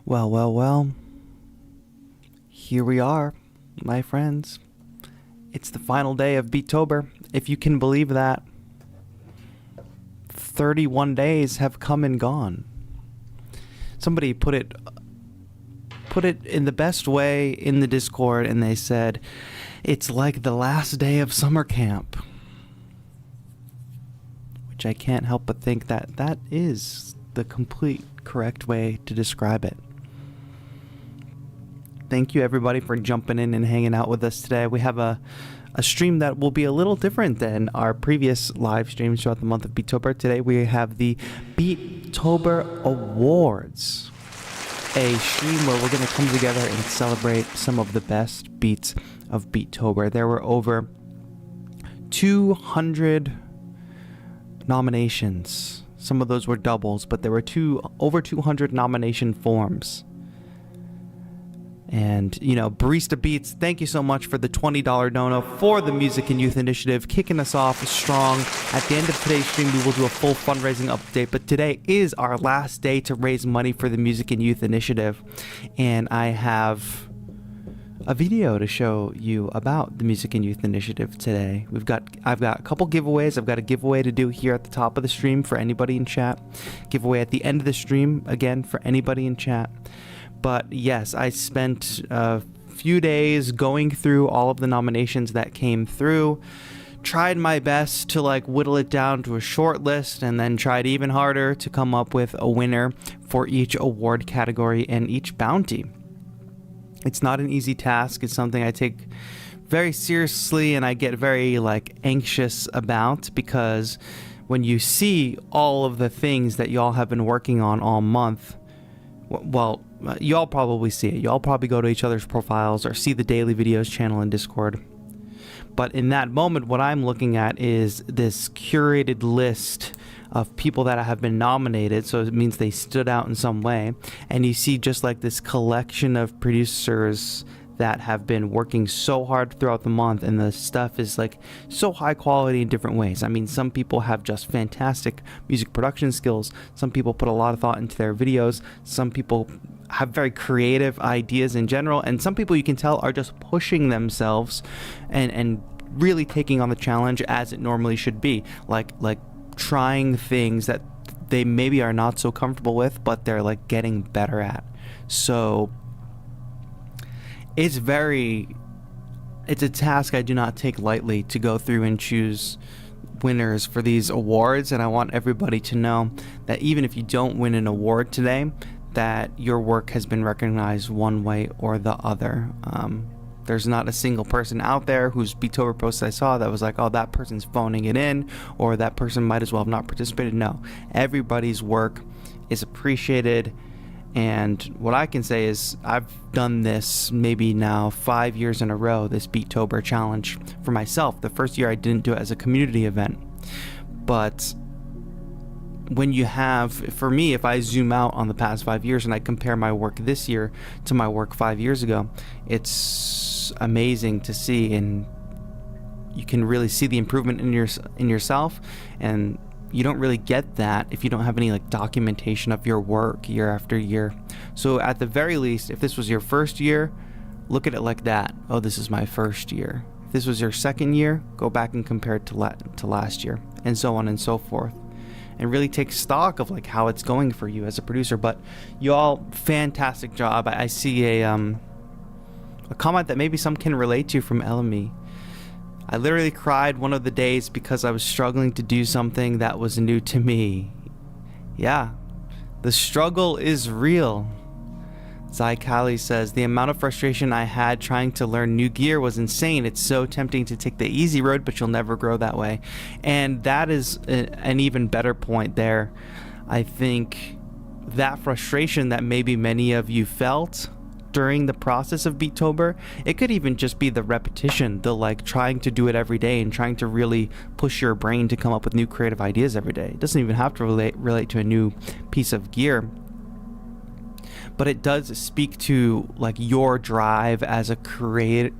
Well, well, well. Here we are, my friends. It's the final day of Beatober, if you can believe that. 31 days have come and gone. Somebody put it in the best way in the Discord, and they said, it's like the last day of summer camp. Which I can't help but think that is the complete correct way to describe it. Thank you everybody for jumping in and hanging out with us today. We have a stream that will be a little different than our previous live streams throughout the month of Beatober. Today we have the Beatober Awards, a stream where we're going to come together and celebrate some of the best beats of Beatober. There were over 200 nominations. Some of those were doubles, but there were over 200 nomination forms. And, you know, Barista Beats, thank you so much for the $20 dono for the Music and Youth Initiative, kicking us off strong. At the end of today's stream, we will do a full fundraising update, but today is our last day to raise money for the Music and Youth Initiative. And I have a video to show you about the Music and Youth Initiative today. I've got a couple giveaways. I've got a giveaway to do here at the top of the stream for anybody in chat. Giveaway at the end of the stream, again, for anybody in chat. But yes, I spent a few days going through all of the nominations that came through, tried my best to whittle it down to a short list, and then tried even harder to come up with a winner for each award category and each bounty. It's not an easy task. It's something I take very seriously and I get very anxious about, because when you see all of the things that y'all have been working on all month, well, y'all probably see it. Y'all probably go to each other's profiles or see the daily videos channel in Discord. But in that moment, what I'm looking at is this curated list of people that have been nominated, so it means they stood out in some way. And you see just this collection of producers that have been working so hard throughout the month, and the stuff is so high quality in different ways. I mean, some people have just fantastic music production skills. Some people put a lot of thought into their videos. Some people have very creative ideas in general, and some people you can tell are just pushing themselves and really taking on the challenge as it normally should be, like trying things that they maybe are not so comfortable with, but they're getting better at. So it's a task I do not take lightly, to go through and choose winners for these awards. And I want everybody to know that even if you don't win an award today, that your work has been recognized one way or the other. There's not a single person out there whose Beatober post I saw that was oh, that person's phoning it in, or that person might as well have not participated. No, everybody's work is appreciated. And what I can say is I've done this maybe now 5 years in a row, this Beatober challenge for myself. The first year I didn't do it as a community event. But when you have, for me, if I zoom out on the past 5 years and I compare my work this year to my work 5 years ago, it's amazing to see, and you can really see the improvement in yourself. And you don't really get that if you don't have any documentation of your work year after year. So at the very least, if this was your first year, look at it like that. Oh, this is my first year. If this was your second year, go back and compare it to last year, and so on and so forth, and really take stock of how it's going for you as a producer. But you all, fantastic job. I see a comment that maybe some can relate to from LME. I literally cried one of the days because I was struggling to do something that was new to me. Yeah, the struggle is real. Zai Kali says, the amount of frustration I had trying to learn new gear was insane. It's so tempting to take the easy road, but you'll never grow that way. And that is an even better point there. I think that frustration that maybe many of you felt during the process of Beatober, it could even just be the repetition, the trying to do it every day and trying to really push your brain to come up with new creative ideas every day. It doesn't even have to relate to a new piece of gear, but it does speak to your drive as a creator,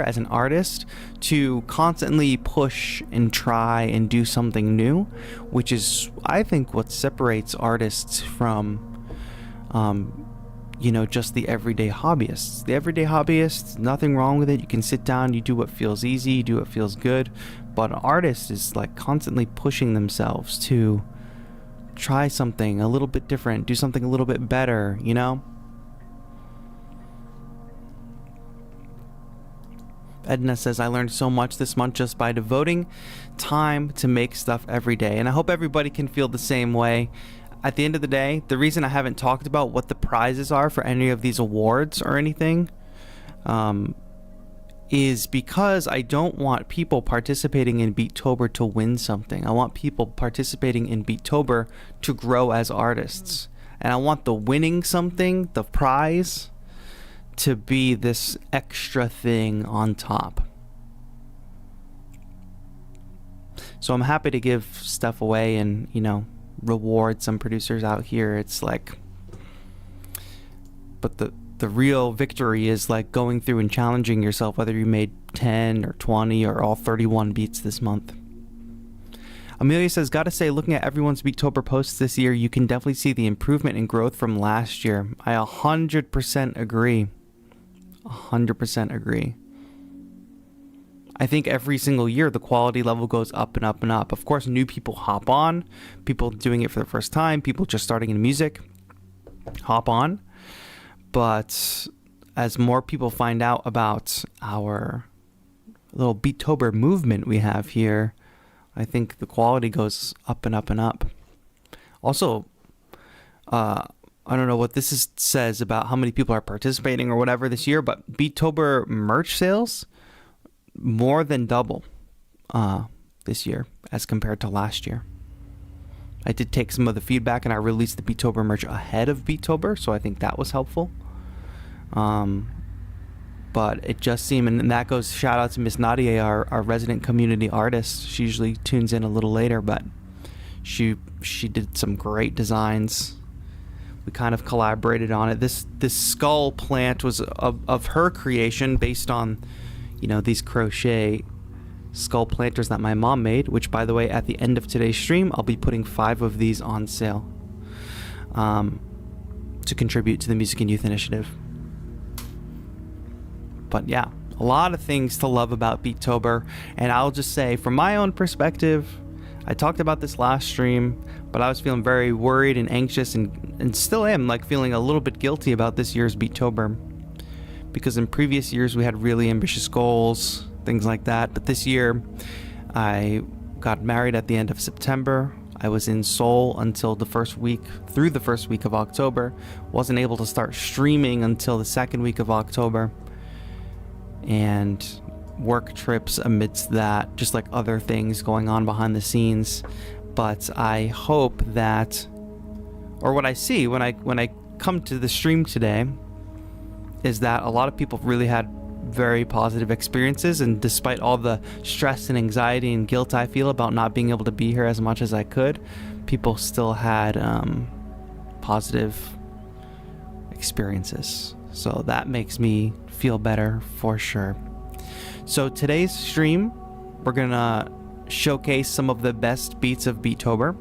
as an artist, to constantly push and try and do something new, which is, I think, what separates artists from you know, just the everyday hobbyists. The everyday hobbyists, nothing wrong with it. You can sit down, you do what feels easy, you do what feels good. But an artist is like constantly pushing themselves to try something a little bit different, do something a little bit better, you know? Edna says, I learned so much this month just by devoting time to make stuff every day. And I hope everybody can feel the same way. At the end of the day, the reason I haven't talked about what the prizes are for any of these awards or anything is because I don't want people participating in Beatober to win something. I want people participating in Beatober to grow as artists. And I want the winning something, the prize, to be this extra thing on top. So I'm happy to give stuff away and, you know, reward some producers out here. It's like, but the real victory is like going through and challenging yourself, whether you made 10 or 20 or all 31 beats this month. Amelia says, gotta say, looking at everyone's Beatober posts this year, you can definitely see the improvement and growth from last year. I 100% agree. 100% agree. I think every single year the quality level goes up and up and up. Of course, new people hop on, people doing it for the first time, people just starting in music hop on. But as more people find out about our little Beatober movement we have here, I think the quality goes up and up and up. Also, I don't know what this says about how many people are participating or whatever this year, but Beatober merch sales more than double this year as compared to last year. I did take some of the feedback and I released the Beatober merch ahead of Beatober, so I think that was helpful. But it just seemed, and that goes shout out to Miss Nadia, our resident community artist. She usually tunes in a little later, but she did some great designs. We kind of collaborated on it. This skull plant was of her creation based on, you know, these crochet skull planters that my mom made, which, by the way, at the end of today's stream, I'll be putting 5 of these on sale to contribute to the Music and Youth Initiative. But yeah, a lot of things to love about Beatober, and I'll just say, from my own perspective, I talked about this last stream, but I was feeling very worried and anxious and still am, like, feeling a little bit guilty about this year's Beatober, because in previous years we had really ambitious goals, things like that. But this year I got married at the end of September. I was in Seoul until through the first week of October. Wasn't able to start streaming until the second week of October. And work trips amidst that, just like other things going on behind the scenes. But I hope that, or what I see when I come to the stream today, is that a lot of people really had very positive experiences, and despite all the stress and anxiety and guilt I feel about not being able to be here as much as I could, people still had positive experiences. So that makes me feel better for sure. So today's stream, we're gonna showcase some of the best beats of Beatober.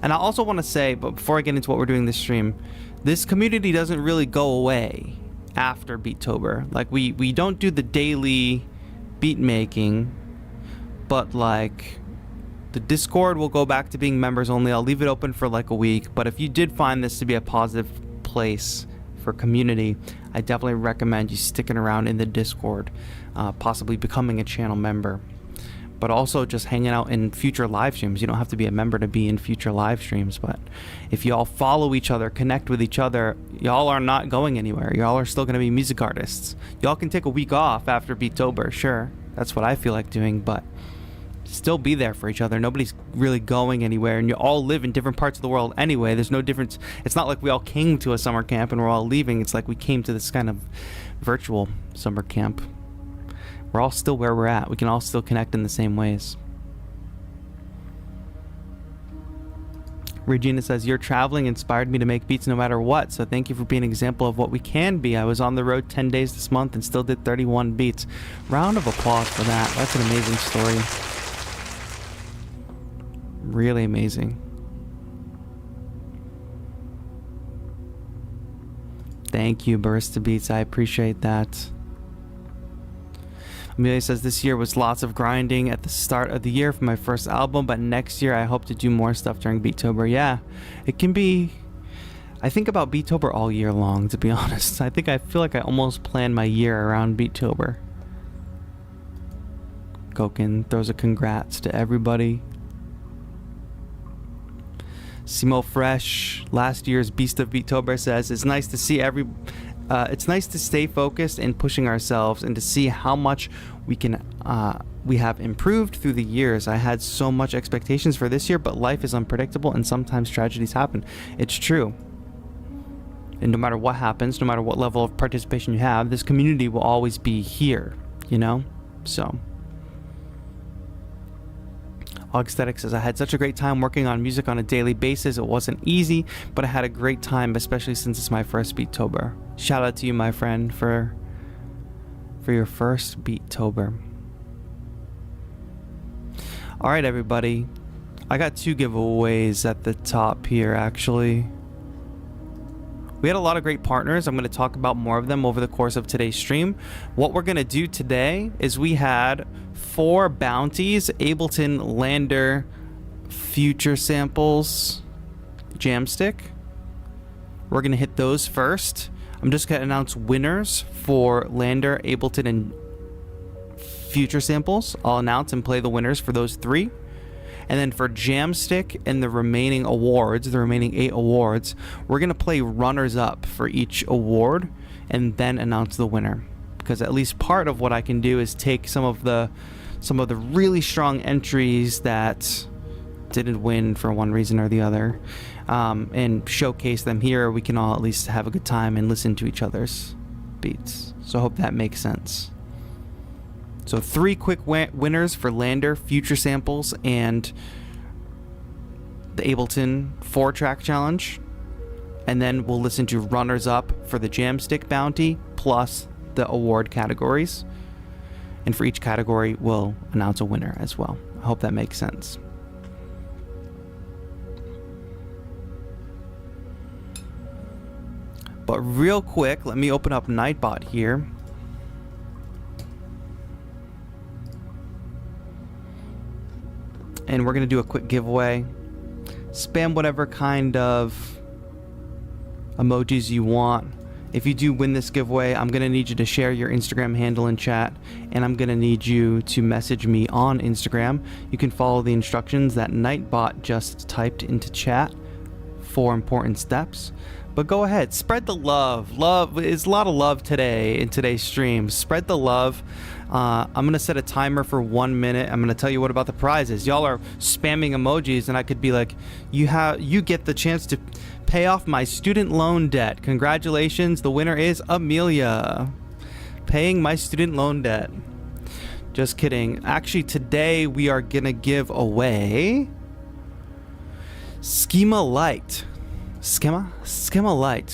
And I also want to say, but before I get into what we're doing this stream, this community doesn't really go away after Beatober. Like, we don't do the daily beat making, but like the Discord will go back to being members only. I'll leave it open for like a week, but if you did find this to be a positive place for community, I definitely recommend you sticking around in the Discord, possibly becoming a channel member, but also just hanging out in future live streams. You don't have to be a member to be in future live streams, but if y'all follow each other, connect with each other, y'all are not going anywhere. Y'all are still going to be music artists. Y'all can take a week off after Beatober, sure, that's what I feel like doing, but still be there for each other. Nobody's really going anywhere, and you all live in different parts of the world anyway. There's no difference. It's not like we all came to a summer camp and we're all leaving. It's like we came to this kind of virtual summer camp. We're all still where we're at. We can all still connect in the same ways. Regina says, your traveling inspired me to make beats no matter what, so thank you for being an example of what we can be. I was on the road 10 days this month and still did 31 beats. Round of applause for that. That's an amazing story. Really amazing. Thank you, Barista Beats. I appreciate that. Amelia says, this year was lots of grinding at the start of the year for my first album, but next year I hope to do more stuff during Beatober. Yeah, it can be... I think about Beatober all year long, to be honest. I feel like I almost plan my year around Beatober. Koken throws a congrats to everybody. Simo Fresh, last year's Beast of Beatober, says, it's nice to see it's nice to stay focused and pushing ourselves and to see how much we have improved through the years. I had so much expectations for this year, but life is unpredictable and sometimes tragedies happen. It's true. And no matter what happens, no matter what level of participation you have, this community will always be here, you know? So... Aesthetic says, I had such a great time working on music on a daily basis. It wasn't easy, but I had a great time, especially since it's my first Beatober. Shout out to you, my friend, for your first Beatober. All right, everybody. I got 2 giveaways at the top here, actually. We had a lot of great partners. I'm going to talk about more of them over the course of today's stream. What we're going to do today is we had 4 bounties, Ableton Lander Future Samples Jamstik. We're going to hit those first. I'm just going to announce winners for Lander, Ableton, and Future Samples. I'll announce and play the winners for those 3. And then for Jamstik and the remaining awards, the remaining 8 awards, we're going to play runners-up for each award and then announce the winner. Because at least part of what I can do is take some of the really strong entries that didn't win for one reason or the other, and showcase them here. We can all at least have a good time and listen to each other's beats. So I hope that makes sense. So 3 quick winners for Lander, Future Samples, and the Ableton 4-track challenge. And then we'll listen to runners-up for the Jamstik bounty, plus the award categories. And for each category, we'll announce a winner as well. I hope that makes sense. But real quick, let me open up Nightbot here. And we're going to do a quick giveaway. Spam whatever kind of emojis you want. If you do win this giveaway, I'm going to need you to share your Instagram handle in chat, and I'm going to need you to message me on Instagram. You can follow the instructions that Nightbot just typed into chat. 4 important steps. But go ahead, spread the love. Love is a lot of love today in today's stream. Spread the love. I'm going to set a timer for 1 minute. I'm going to tell you what about the prizes. Y'all are spamming emojis, and I could be like, you get the chance to pay off my student loan debt. Congratulations. The winner is Amelia. Paying my student loan debt. Just kidding. Actually, today we are going to give away Schema Lite,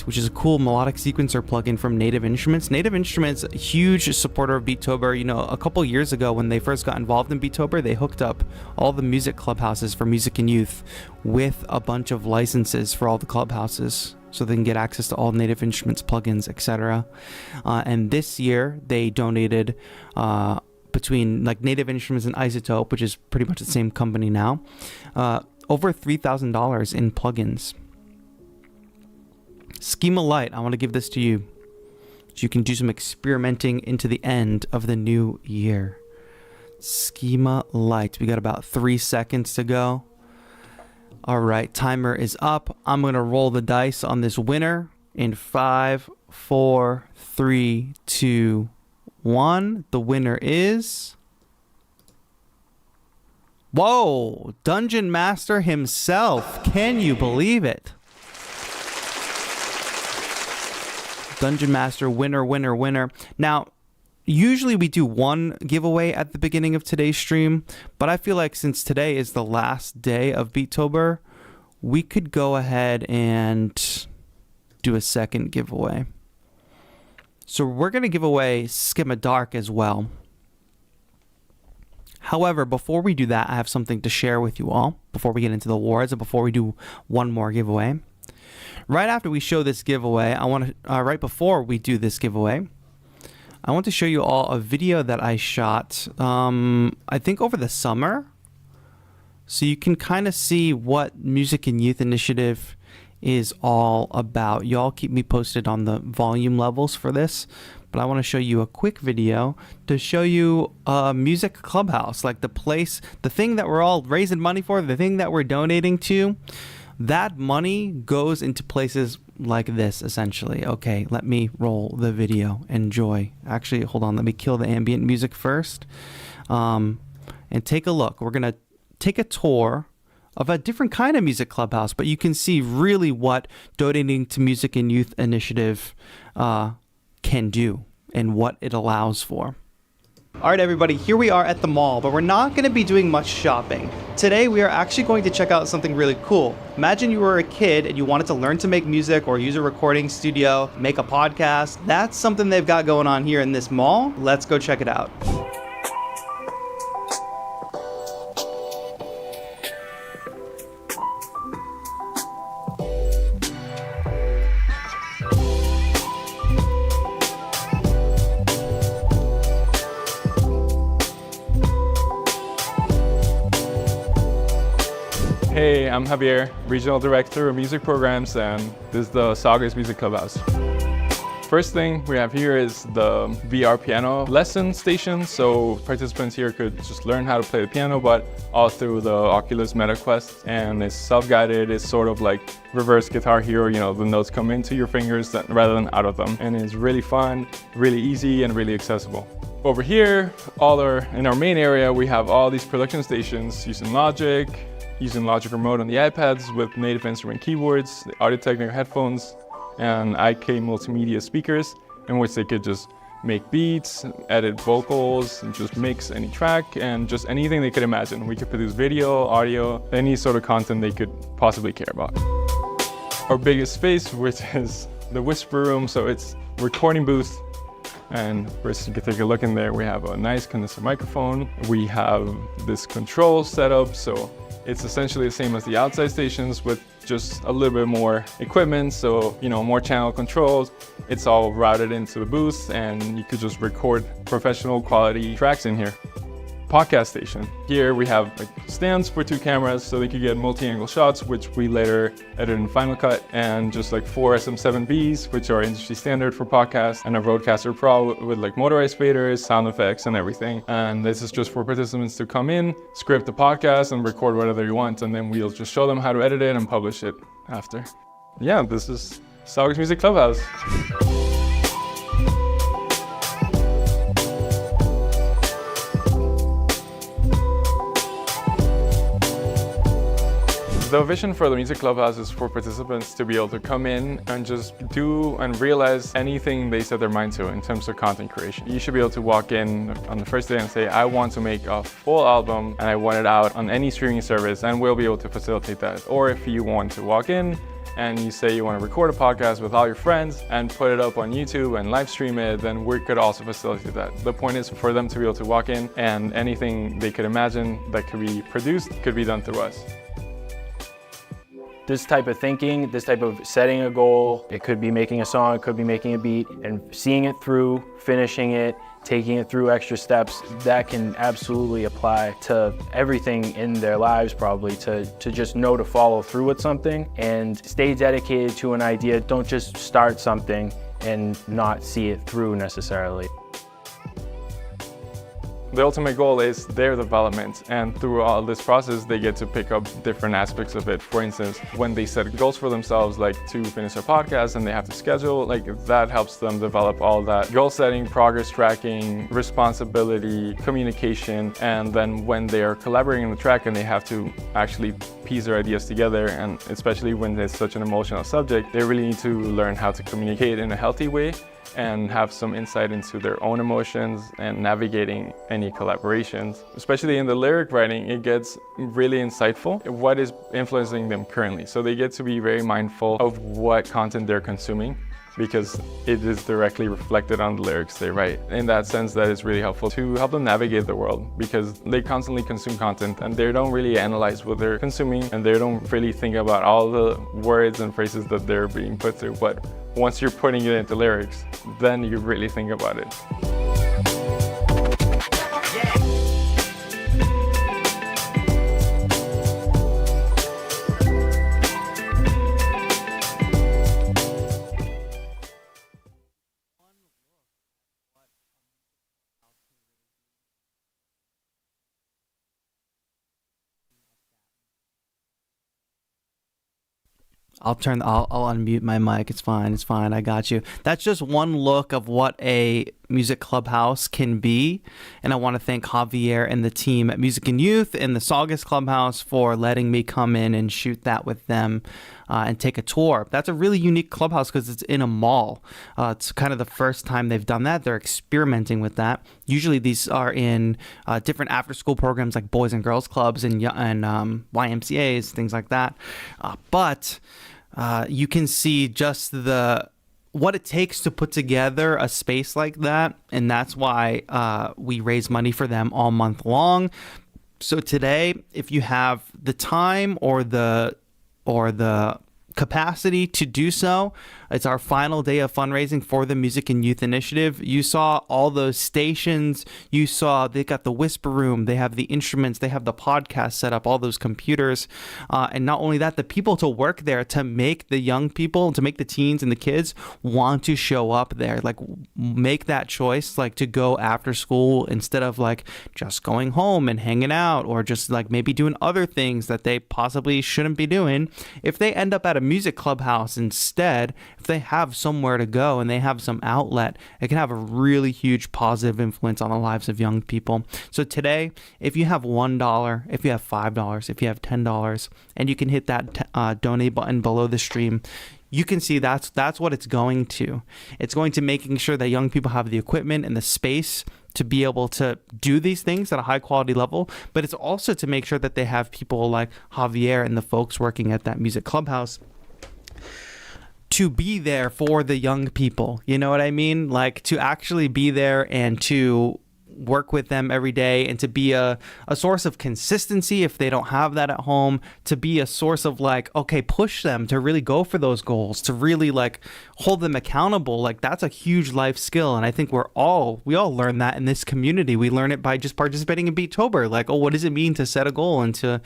which is a cool melodic sequencer plugin from Native Instruments. Native Instruments, a huge supporter of Beatober. You know, a couple years ago when they first got involved in Beatober, they hooked up all the music clubhouses for music and youth with a bunch of licenses for all the clubhouses, so they can get access to all Native Instruments plugins, etc. And this year they donated between like Native Instruments and Isotope, which is pretty much the same company now, over $3,000 in plugins. Schema Lite, I want to give this to you so you can do some experimenting into the end of the new year. Schema Lite. We got about 3 seconds to go. All right, timer is up. I'm going to roll the dice on this winner in 5, 4, 3, 2, 1. The winner is... Whoa! Dungeon Master himself. Can you believe it? Dungeon Master, winner, winner, winner. Now, usually we do one giveaway at the beginning of today's stream, but I feel like since today is the last day of Beatober, we could go ahead and do a second giveaway. So we're going to give away Schema Dark as well. However, before we do that, I have something to share with you all before we get into the awards and before we do one more giveaway. Right after we show this giveaway, I want to, right before we do this giveaway, I want to show you all a video that I shot, I think over the summer. So you can kind of see what Music and Youth Initiative is all about. Y'all keep me posted on the volume levels for this, but I want to show you a quick video to show you Music Clubhouse, like the place, the thing that we're all raising money for, the thing that we're donating to. That money goes into places like this, essentially. Okay, let me roll the video. Enjoy. Actually, hold on. Let me kill the ambient music first. And take a look. We're going to take a tour of a different kind of Music Clubhouse, but you can see really what donating to Music and Youth Initiative can do and what it allows for. All right, everybody, here we are at the mall, but we're not going to be doing much shopping. Today, we are actually going to check out something really cool. Imagine you were a kid and you wanted to learn to make music or use a recording studio, make a podcast. That's something they've got going on here in this mall. Let's go check it out. Hey, I'm Javier, Regional Director of Music Programs, and this is the Saugus Music Clubhouse. First thing we have here is the VR piano lesson station, so participants here could just learn how to play the piano, but all through the Oculus Meta Quest, and it's self-guided. It's sort of like reverse Guitar Hero, you know, the notes come into your fingers rather than out of them, and it's really fun, really easy, and really accessible. Over here, in our main area, we have all these production stations using Logic Remote on the iPads with native instrument keyboards, the Audio-Technica headphones, and IK multimedia speakers, in which they could just make beats, edit vocals, and just mix any track, and just anything they could imagine. We could produce video, audio, any sort of content they could possibly care about. Our biggest space, which is the Whisper Room, so it's a recording booth. And first you can take a look in there. We have a nice condenser microphone. We have this control setup, so it's essentially the same as the outside stations with just a little bit more equipment, so more channel controls. It's all routed into the booth, and you could just record professional quality tracks in here. Podcast station. Here we have stands for 2 cameras, so they could get multi-angle shots, which we later edit in Final Cut, and just 4 SM7Bs, which are industry standard for podcasts, and a Rodecaster Pro with motorized faders, sound effects, and everything. And this is just for participants to come in, script the podcast, and record whatever you want, and then we'll just show them how to edit it and publish it after. Yeah, this is Saugus Music Clubhouse. The vision for the Music Clubhouse is for participants to be able to come in and just do and realize anything they set their mind to in terms of content creation. You should be able to walk in on the first day and say, I want to make a full album and I want it out on any streaming service, and we'll be able to facilitate that. Or if you want to walk in and you say you want to record a podcast with all your friends and put it up on YouTube and live stream it, then we could also facilitate that. The point is for them to be able to walk in and anything they could imagine that could be produced could be done through us. This type of thinking, this type of setting a goal, it could be making a song, it could be making a beat, and seeing it through, finishing it, taking it through extra steps, that can absolutely apply to everything in their lives probably, to just know to follow through with something and stay dedicated to an idea. Don't just start something and not see it through necessarily. The ultimate goal is their development, and through all this process they get to pick up different aspects of it. For instance, when they set goals for themselves, like to finish a podcast and they have to schedule, that helps them develop all that goal setting, progress tracking, responsibility, communication. And then when they are collaborating on the track and they have to actually piece their ideas together, and especially when it's such an emotional subject, they really need to learn how to communicate in a healthy way and have some insight into their own emotions and navigating any collaborations. Especially in the lyric writing, it gets really insightful what is influencing them currently. So they get to be very mindful of what content they're consuming because it is directly reflected on the lyrics they write. In that sense, that is really helpful to help them navigate the world, because they constantly consume content and they don't really analyze what they're consuming, and they don't really think about all the words and phrases that they're being put through. But once you're putting it into lyrics, then you really think about it. I'll unmute my mic. It's fine. I got you. That's just one look of what a music clubhouse can be. And I want to thank Javier and the team at Music and Youth and the Saugus Clubhouse for letting me come in and shoot that with them and take a tour. That's a really unique clubhouse because it's in a mall. It's kind of the first time they've done that. They're experimenting with that. Usually these are in different after-school programs like Boys and Girls Clubs and YMCAs, things like that. But you can see just what it takes to put together a space like that, and that's why we raise money for them all month long. So today, if you have the time or the capacity to do so, it's our final day of fundraising for the Music and Youth Initiative. You saw all those stations. You saw they got the whisper room. They have the instruments. They have the podcast set up, all those computers. And not only that, the people to work there to make the young people, to make the teens and the kids want to show up there, like make that choice, like to go after school instead of like just going home and hanging out, or just like maybe doing other things that they possibly shouldn't be doing. If they end up at a music clubhouse instead, if they have somewhere to go and they have some outlet, it can have a really huge positive influence on the lives of young people. So today, if you have $1, if you have $5, if you have $10, and you can hit that donate button below the stream, you can see that's what it's going to. It's going to making sure that young people have the equipment and the space to be able to do these things at a high quality level, but it's also to make sure that they have people like Javier and the folks working at that music clubhouse to be there for the young people. You know what I mean? Like to actually be there and to work with them every day, and to be a source of consistency if they don't have that at home, to be a source of like, okay, push them to really go for those goals, to really like hold them accountable. Like that's a huge life skill. And I think we all learn that in this community. We learn it by just participating in Beatober. Like, oh, what does it mean to set a goal and to,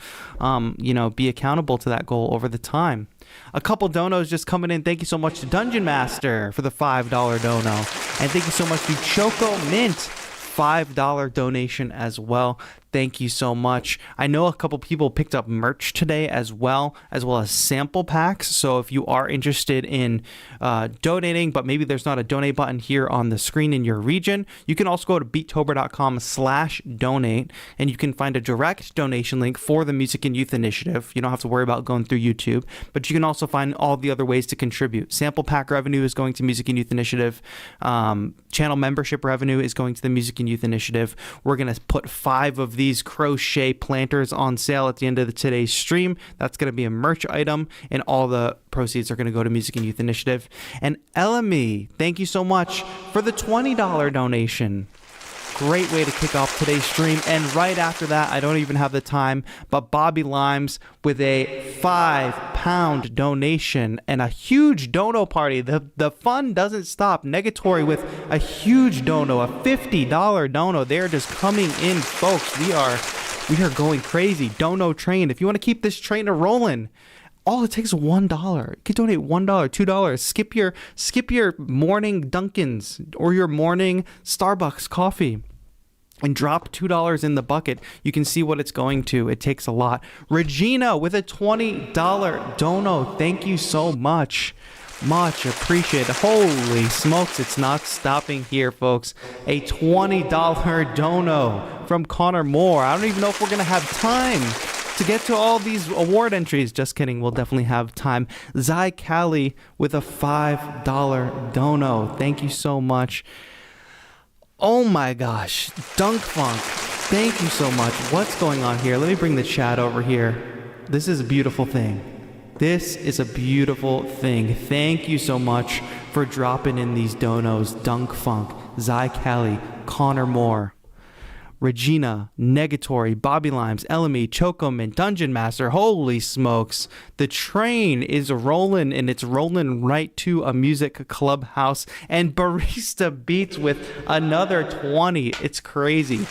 be accountable to that goal over the time? A couple donos just coming in. Thank you so much to Dungeon Master for the $5 dono. And thank you so much to Choco Mint, $5 donation as well. Thank you so much. I know a couple people picked up merch today as well as sample packs. So if you are interested in donating, but maybe there's not a donate button here on the screen in your region, you can also go to beatober.com/donate, and you can find a direct donation link for the Music and Youth Initiative. You don't have to worry about going through YouTube, but you can also find all the other ways to contribute. Sample pack revenue is going to Music and Youth Initiative. Channel membership revenue is going to the Music and Youth Initiative. We're going to put 5 of these crochet planters on sale at the end of today's stream. That's going to be a merch item, and all the proceeds are going to go to Music and Youth Initiative. And Elamy, thank you so much for the $20 donation. Great way to kick off today's stream. And right after that, I don't even have the time, but Bobby Limes with a £5 donation and a huge dono party. The fun doesn't stop. Negatory with a huge dono, a $50 dono. They're just coming in, folks. We are going crazy. Dono train. If you want to keep this train rolling, all it takes is $1. You can donate $1, $2. Skip your morning Dunkin's or your morning Starbucks coffee and drop $2 in the bucket. You can see what it's going to. It takes a lot. Regina with a $20 dono. Thank you so much. Much appreciated. Holy smokes, it's not stopping here, folks. A $20 dono from Connor Moore. I don't even know if we're going to have time to get to all these award entries. Just kidding. We'll definitely have time. Zai Kali with a $5 dono. Thank you so much. Oh my gosh. Dunk Funk. Thank you so much. What's going on here? Let me bring the chat over here. This is a beautiful thing. This is a beautiful thing. Thank you so much for dropping in these donos. Dunk Funk, Zy Kelly, Connor Moore, Regina, Negatory, Bobby Limes, Elemi, Chocoman, Dungeon Master. Holy smokes. The train is rolling, and it's rolling right to a music clubhouse. And Barista Beats with another 20. It's crazy.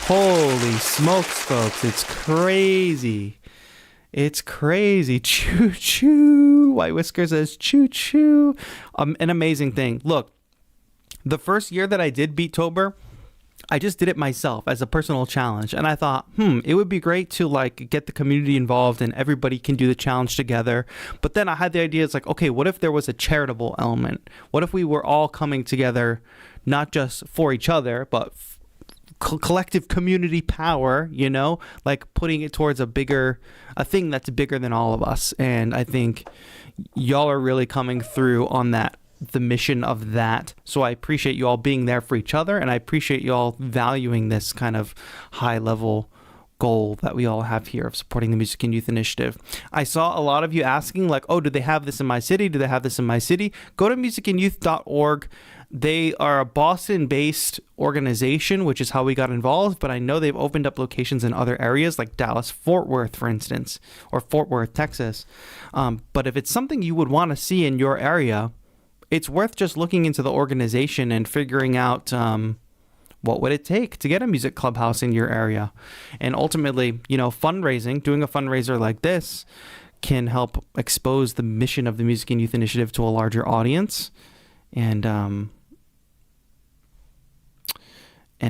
Holy smokes, folks. It's crazy. It's crazy. Choo choo. White Whisker says choo choo. An amazing thing. Look, the first year that I did Beatober, I just did it myself as a personal challenge. And I thought, it would be great to like get the community involved and everybody can do the challenge together. But then I had the idea, it's like, okay, what if there was a charitable element? What if we were all coming together, not just for each other, but collective community power, you know, like putting it towards a thing that's bigger than all of us. And I think y'all are really coming through on the mission of that. So I appreciate you all being there for each other, and I appreciate you all valuing this kind of high level goal that we all have here of supporting the Music and Youth Initiative. I saw a lot of you asking like, oh, do they have this in my city? Do they have this in my city? Go to musicandyouth.org. They are a Boston-based organization, which is how we got involved, but I know they've opened up locations in other areas like Dallas, Fort Worth, for instance, or Fort Worth, Texas. But if it's something you would want to see in your area, it's worth just looking into the organization and figuring out what would it take to get a music clubhouse in your area. And ultimately, you know, fundraising, doing a fundraiser like this can help expose the mission of the Music and Youth Initiative to a larger audience. And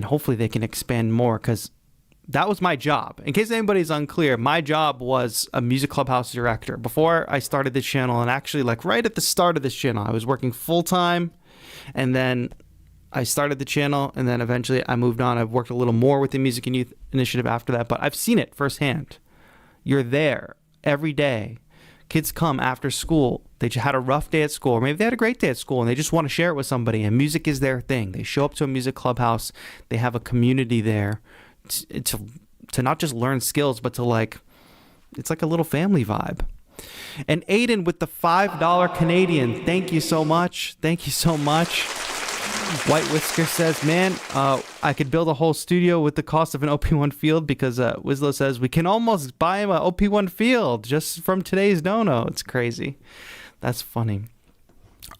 hopefully they can expand more, because that was my job. In case anybody's unclear, my job was a music clubhouse director. Before I started this channel, and actually like right at the start of this channel, I was working full-time, and then I started the channel, and then eventually I moved on. I've worked a little more with the Music and Youth Initiative after that, but I've seen it firsthand. You're there every day. Kids come after school. They just had a rough day at school, or maybe they had a great day at school and they just want to share it with somebody, and music is their thing. They show up to a music clubhouse. They have a community there to not just learn skills, but to like, it's like a little family vibe. And Aiden with the $5 Canadian. Thank you so much. Thank you so much. White Whisker says, man, I could build a whole studio with the cost of an OP1 field, because Wislow says we can almost buy him an OP1 field just from today's dono. It's crazy. That's funny.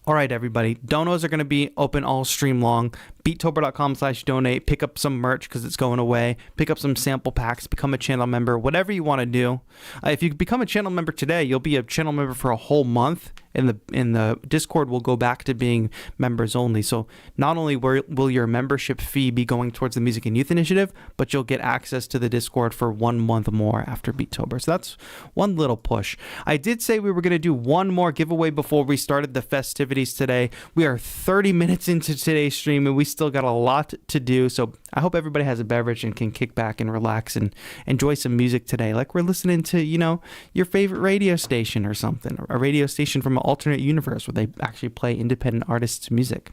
All right, everybody. Donos are going to be open all stream long. Beatober.com/donate. Pick up some merch because it's going away. Pick up some sample packs. Become a channel member. Whatever you want to do. If you become a channel member today, you'll be a channel member for a whole month. In the Discord, will go back to being members only. So not only will your membership fee be going towards the Music and Youth Initiative, but you'll get access to the Discord for 1 month more after Beatober. So that's one little push. I did say we were going to do one more giveaway before we started the festivities today. We are 30 minutes into today's stream, and we still got a lot to do. So I hope everybody has a beverage and can kick back and relax and enjoy some music today, like we're listening to, you know, your favorite radio station or something, or a radio station from an alternate universe where they actually play independent artists' music.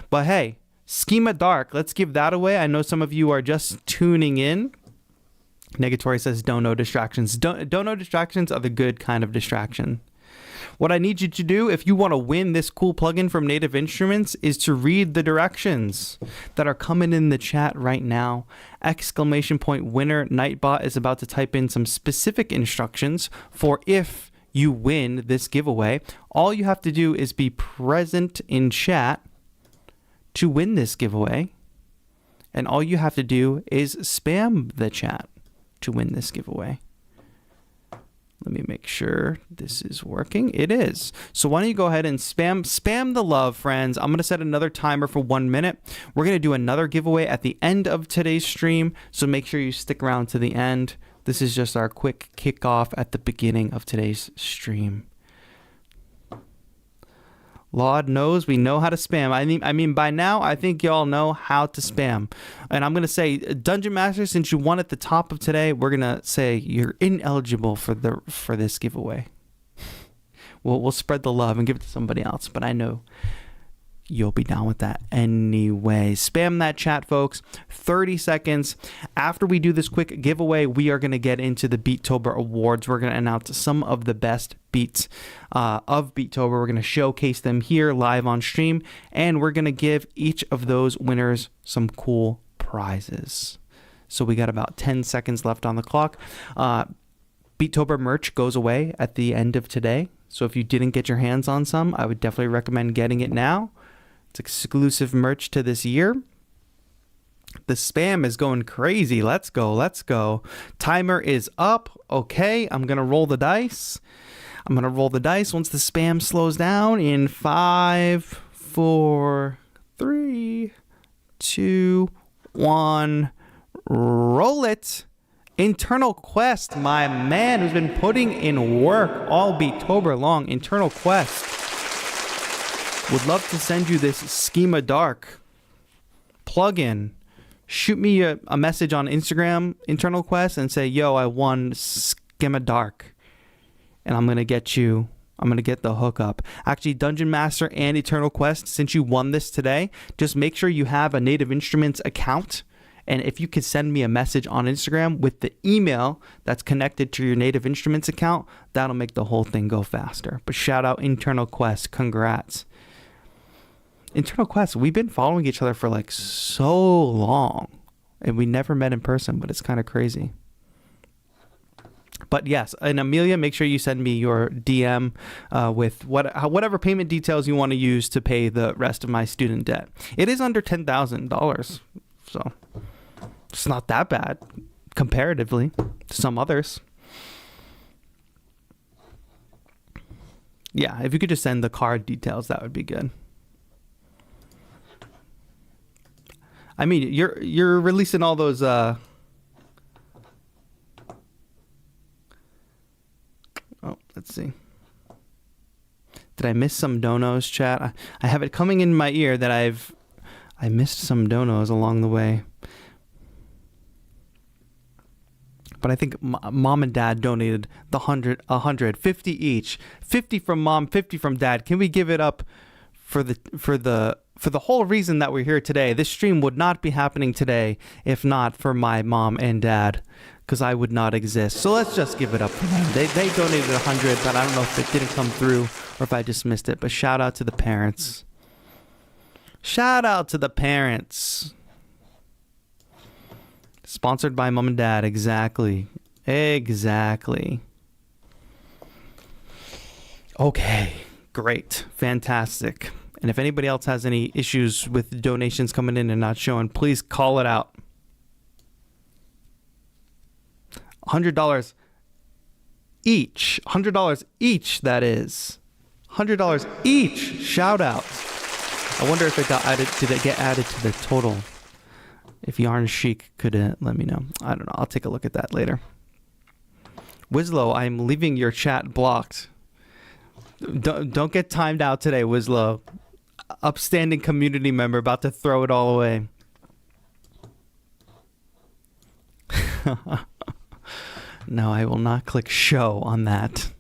But hey, Schema Dark, let's give that away. I know some of you are just tuning in. Negatory says dono distractions. Dono distractions are the good kind of distraction. What I need you to do, if you want to win this cool plugin from Native Instruments, is to read the directions that are coming in the chat right now. ! Winner. Nightbot is about to type in some specific instructions for if you win this giveaway. All you have to do is be present in chat to win this giveaway. And all you have to do is spam the chat to win this giveaway. Let me make sure this is working. It is. So why don't you go ahead and spam the love, friends. I'm going to set another timer for 1 minute. We're going to do another giveaway at the end of today's stream, so make sure you stick around to the end. This is just our quick kickoff at the beginning of today's stream. Lord knows we know how to spam. I mean, by now, I think y'all know how to spam. And I'm going to say, Dungeon Master, since you won at the top of today, we're going to say you're ineligible for this giveaway. We'll spread the love and give it to somebody else. But I know you'll be down with that anyway. Spam that chat, folks. 30 seconds. After we do this quick giveaway, we are going to get into the Beatober Awards. We're going to announce some of the best beats of Beatober. We're going to showcase them here live on stream, and we're going to give each of those winners some cool prizes. So we got about 10 seconds left on the clock. Beatober merch goes away at the end of today. So if you didn't get your hands on some, I would definitely recommend getting it now. It's exclusive merch to this year. The spam is going crazy. Let's go. Let's go. Timer is up. Okay, I'm going to roll the dice. I'm going to roll the dice once the spam slows down in 5, 4, 3, 2, 1. Roll it. Internal Quest, my man who's been putting in work all Beatober long. Internal Quest. Would love to send you this Schema Dark plugin. Shoot me a message on Instagram, Internal Quest, and say, yo, I won Schema Dark. And I'm going to get the hookup. Actually, Dungeon Master and Eternal Quest, since you won this today, just make sure you have a Native Instruments account. And if you could send me a message on Instagram with the email that's connected to your Native Instruments account, that'll make the whole thing go faster. But shout out Internal Quest. Congrats. Internal Quest, we've been following each other for like so long. And we never met in person, but it's kind of crazy. But yes, and Amelia, make sure you send me your DM with whatever payment details you want to use to pay the rest of my student debt. It is under $10,000, so it's not that bad comparatively to some others. Yeah, if you could just send the card details, that would be good. I mean, you're releasing all those oh, let's see. Did I miss some donos, chat? I have it coming in my ear that I missed some donos along the way. But I think mom and dad donated the 100, 50 each. 50 from mom, 50 from dad. Can we give it up for the whole reason that we're here today? This stream would not be happening today if not for my mom and dad, because I would not exist. So let's just give it up for them. They donated 100, but I don't know if it didn't come through or if I just missed it. But shout out to the parents. Shout out to the parents. Sponsored by mom and dad. Exactly. Okay. Great. Fantastic. And if anybody else has any issues with donations coming in and not showing, please call it out. $100 each. $100 each, that is. $100 each. Shout out. I wonder if it got added. Did it get added to the total? If Yarn Chic could let me know. I don't know. I'll take a look at that later. Wislow, I'm leaving your chat blocked. Don't get timed out today, Wislow. Upstanding community member about to throw it all away. No, I will not click show on that.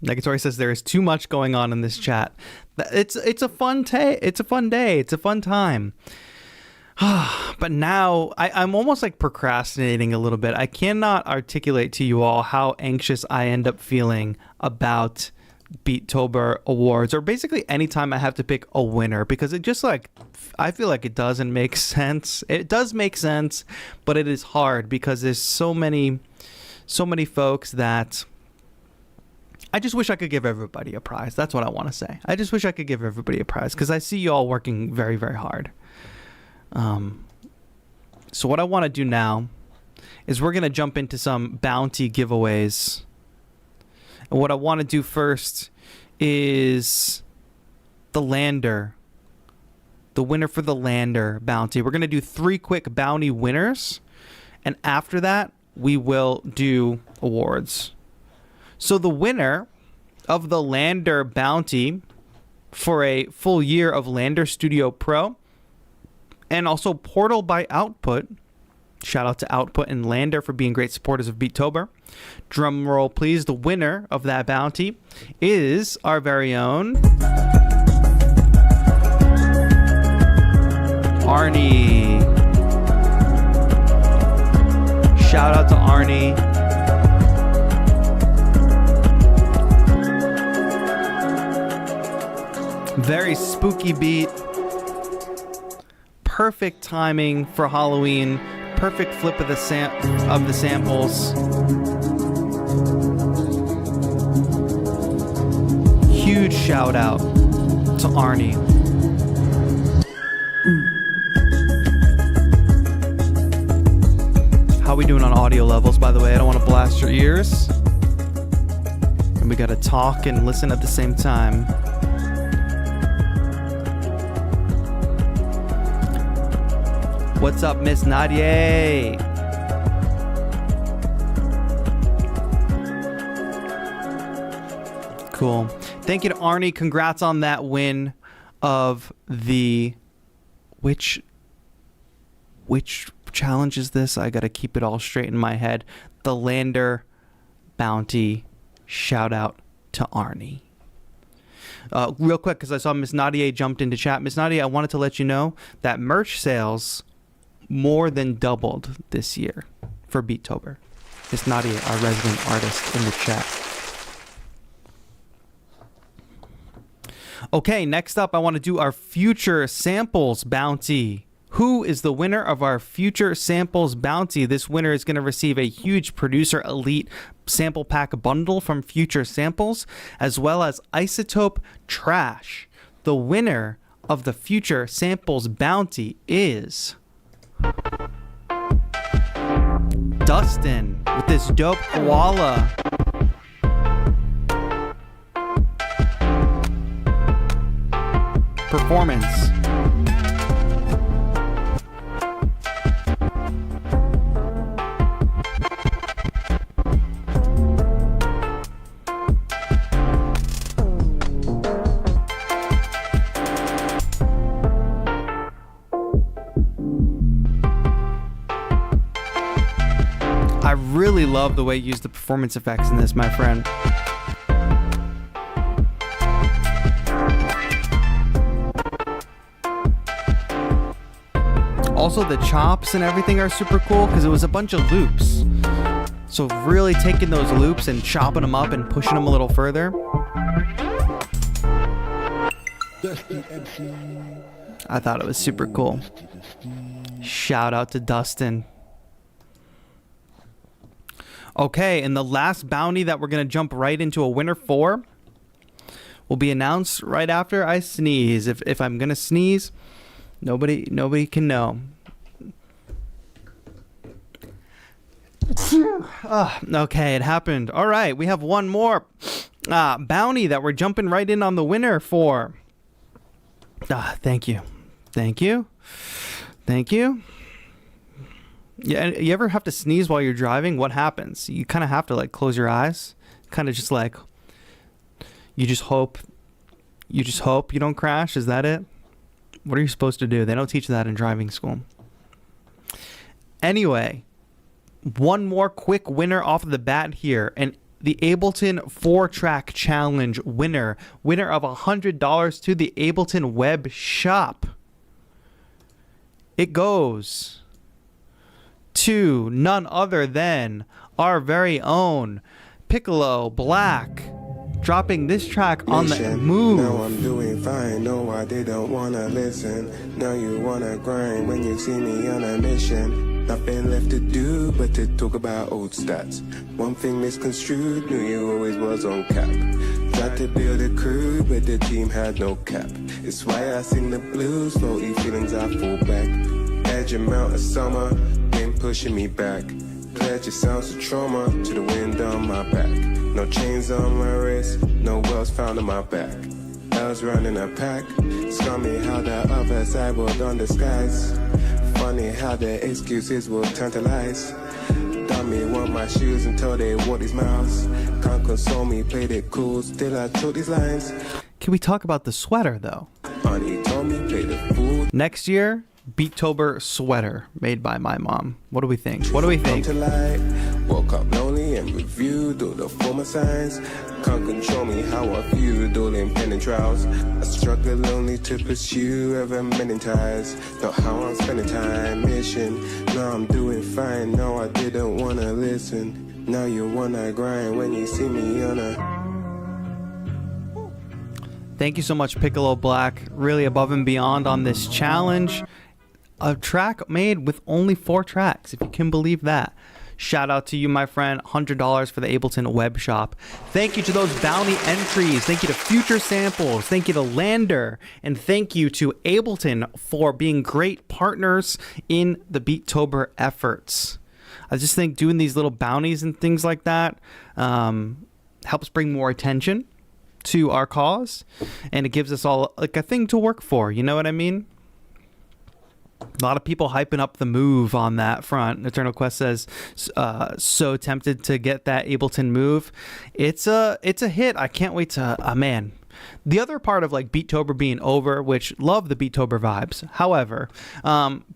Negatory says there is too much going on in this chat. It's a fun day. It's a fun day. It's a fun time. But now I'm almost like procrastinating a little bit. I cannot articulate to you all how anxious I end up feeling about Beatober Awards, or basically anytime I have to pick a winner, because it just like, I feel like it doesn't make sense. It does make sense, but it is hard because there's so many folks that I just wish I could give everybody a prize. That's what I want to say. I just wish I could give everybody a prize because I see you all working very, very hard. So what I want to do now is we're going to jump into some bounty giveaways. And what I want to do first is the Lander. The winner for the Lander bounty. We're going to do 3 quick bounty winners. And after that, we will do awards. So the winner of the Lander bounty for a full year of Lander Studio Pro and also Portal by Output Shout out to Output and Lander for being great supporters of Beatober. Drum roll, please. The winner of that bounty is our very own Arnie. Shout out to Arnie. Very spooky beat. Perfect timing for Halloween. Perfect flip of the samples. Huge shout out to Arnie. How we doing on audio levels, by the way? I don't want to blast your ears. And we gotta talk and listen at the same time. What's up, Miss Nadia? Cool. Thank you to Arnie. Congrats on that win of the... Which challenge is this? I gotta keep it all straight in my head. The Lander bounty. Shout out to Arnie. Real quick, because I saw Miss Nadia jumped into chat. Miss Nadia, I wanted to let you know that merch sales more than doubled this year for Beatober. Miss Nadia, our resident artist, in the chat. Okay, next up, I want to do our Future Samples bounty. Who is the winner of our Future Samples bounty? This winner is going to receive a huge Producer Elite sample pack bundle from Future Samples, as well as Isotope Trash. The winner of the Future Samples bounty is Dustin with this dope koala. Performance. I really love the way you use the performance effects in this, my friend. Also, the chops and everything are super cool because it was a bunch of loops. So really taking those loops and chopping them up and pushing them a little further. I thought it was super cool. Shout out to Dustin. Okay, and the last bounty that we're going to jump right into a winner for will be announced right after I sneeze. If I'm going to sneeze, nobody can know. Okay, it happened. All right, we have one more bounty that we're jumping right in on the winner for. Thank you. Thank you. Thank you. Yeah, you ever have to sneeze while you're driving? What happens? You kind of have to like close your eyes, kind of just like you just hope you don't crash. Is that it? What are you supposed to do? They don't teach that in driving school. Anyway, one more quick winner off of the bat here, and the Ableton 4-track challenge winner of $100 to the Ableton web shop. It goes to none other than our very own Piccolo Black, dropping this track on the move. Now I'm doing fine, no I didn't wanna listen. Now you wanna grind when you see me on a mission. Nothing left to do but to talk about old stats. One thing misconstrued, knew you always was on cap. Tried to build a crew but the team had no cap. It's why I sing the blues, faulty feelings I fall back. Edge amount of summer, wind pushing me back. Pledge sounds of trauma to the wind on my back. No chains on my wrist, no wells found on my back. Bells running a pack, scar me how the other side will undisguise. Funny how the excuses will tantalize. Dummy want my shoes until they wore these mouths. Can't console me, played it cool, still I told these lines. Can we talk about the sweater though? Auntie told me play the fool. Next year, Beatober sweater made by my mom. What do we think? What do we think? Woke up lonely and reviewed all the former signs. Can't control me how I viewed all impending trials. I struggle only to pursue ever many ties. Not how I'm spending time mission. Now I'm doing fine. No, I didn't wanna listen. Now you wanna grind when you see me on a. Thank you so much, Piccolo Black. Really above and beyond on this challenge. A track made with only 4 tracks, if you can believe that. Shout out to you, my friend. $100 for the Ableton web shop. Thank you to those bounty entries. Thank you to Future Samples. Thank you to Lander. And thank you to Ableton for being great partners in the Beatober efforts. I just think doing these little bounties and things like that helps bring more attention to our cause. And it gives us all like a thing to work for. You know what I mean? A lot of people hyping up the move on that front. Eternal Quest says, so tempted to get that Ableton move. It's a hit. I can't wait to, man. The other part of like Beatober being over, which love the Beatober vibes. However,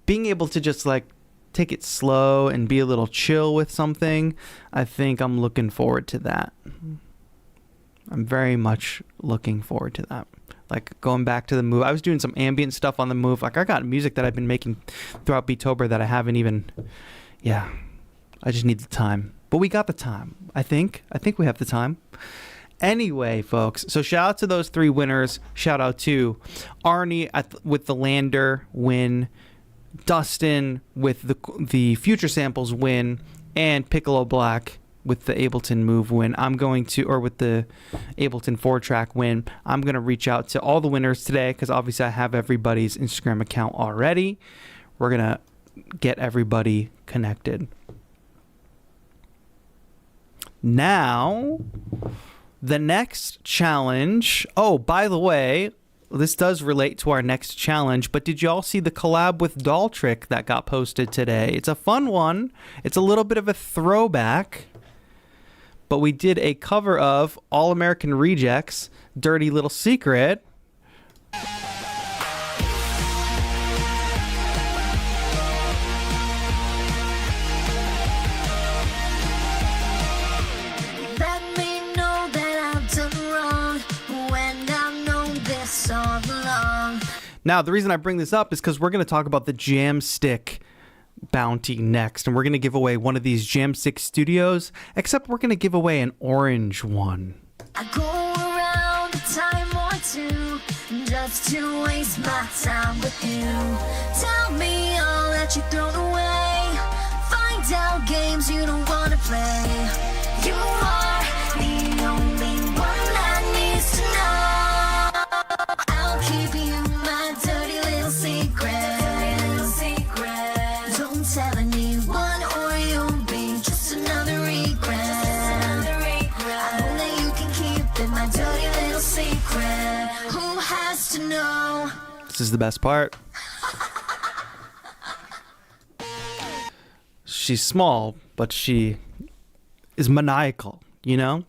being able to just like take it slow and be a little chill with something, I think I'm looking forward to that. I'm very much looking forward to that. Like going back to the move. I was doing some ambient stuff on the move. Like I got music that I've been making throughout Beatober that I haven't even, I just need the time. But we got the time, I think. I think we have the time. Anyway, folks, so shout out to those 3 winners. Shout out to Arnie with the Lander win, Dustin with the Future Samples win, and Piccolo Black with the Ableton move win. Or with the Ableton 4-track win, I'm going to reach out to all the winners today because obviously I have everybody's Instagram account already. We're going to get everybody connected. Now, the next challenge. Oh, by the way, this does relate to our next challenge, but did y'all see the collab with Daltrick that got posted today? It's a fun one. It's a little bit of a throwback. But we did a cover of All American Rejects, Dirty Little Secret. Let me know that I've done wrong when I've known this all along. Now, the reason I bring this up is because we're going to talk about the Jamstik bounty next, and we're going to give away one of these Jamstik studios, except we're going to give away an orange one. I go around a time or two just to waste my time with you. Tell me all that you thrown away. Find out games you don't want to play. You are the only one that needs to know. I'll keep you my dirty little secret. Tell anyone or you'll be just another regret. I know that you can keep it, my dirty little secret. Who has to know? This is the best part. She's small, but she is maniacal, you know?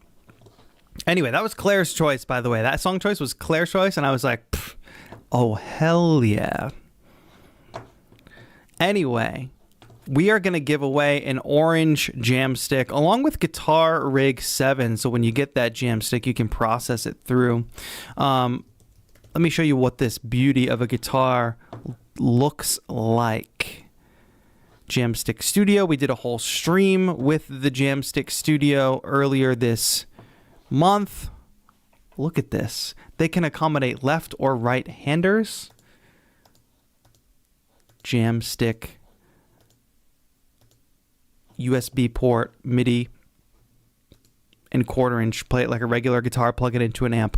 Anyway, that was Claire's choice, by the way. That song choice was Claire's choice, and I was like, oh, hell yeah. Anyway, we are going to give away an orange Jamstik along with Guitar Rig 7. So when you get that Jamstik, you can process it through. Let me show you what this beauty of a guitar looks like. Jamstik Studio. We did a whole stream with the Jamstik Studio earlier this month. Look at this. They can accommodate left or right handers. Jamstik. USB port, MIDI, and 1/4 inch. Play it like a regular guitar, plug it into an amp.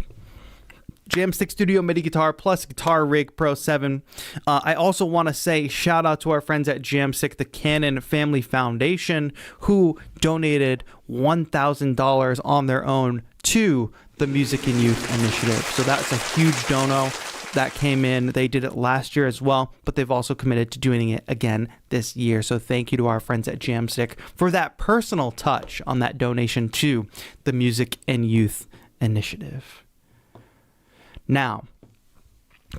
Jamstik Studio MIDI guitar plus Guitar Rig Pro 7. I also want to say shout out to our friends at Jamstik, the Canon Family Foundation, who donated $1,000 on their own to the Music and Youth Initiative. So that's a huge dono that came in. They did it last year as well, but they've also committed to doing it again this year. So thank you to our friends at Jamstik for that personal touch on that donation to the Music and Youth Initiative. Now,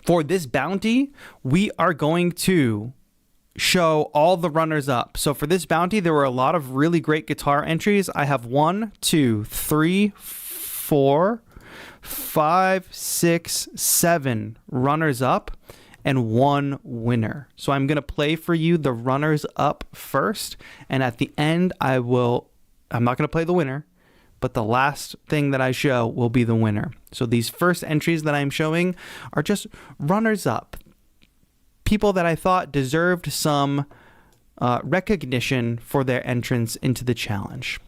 For this bounty, we are going to show all the runners up. So for this bounty, there were a lot of really great guitar entries. I have 1, 2, 3, 4, 5, 6, 7 runners up and 1 winner. So I'm going to play for you the runners up first, and at the end I'm not going to play the winner, but the last thing that I show will be the winner. So these first entries that I'm showing are just runners up. People that I thought deserved some recognition for their entrance into the challenge.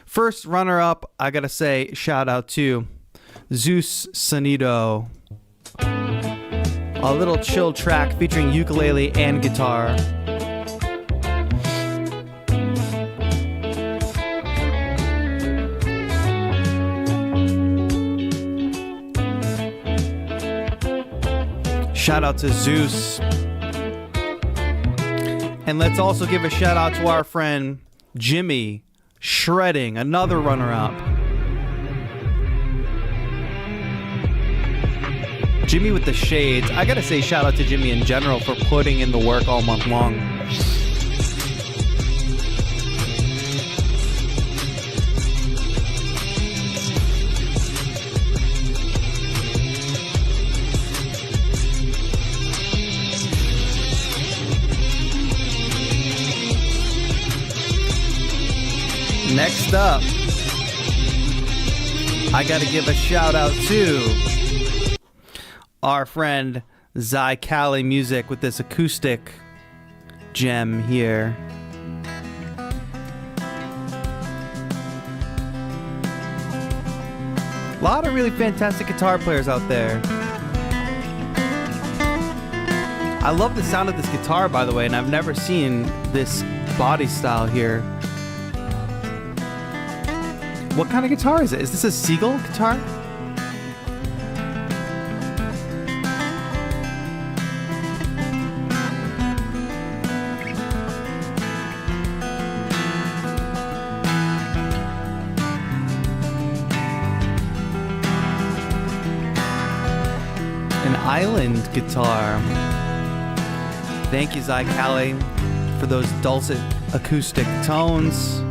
First runner-up, I gotta say, shout out to Zeus Sonido. A little chill track featuring ukulele and guitar. Shout out to Zeus. And let's also give a shout out to our friend Jimmy Shredding, another runner-up. Jimmy with the shades. I gotta say shout out to Jimmy in general for putting in the work all month long. Next up, I gotta give a shout out to our friend Zai Kali Music with this acoustic gem here. A lot of really fantastic guitar players out there. I love the sound of this guitar, by the way, and I've never seen this body style here. What kind of guitar is it? Is this a Seagull guitar? An Island guitar. Thank you, Zai Kali, for those dulcet acoustic tones.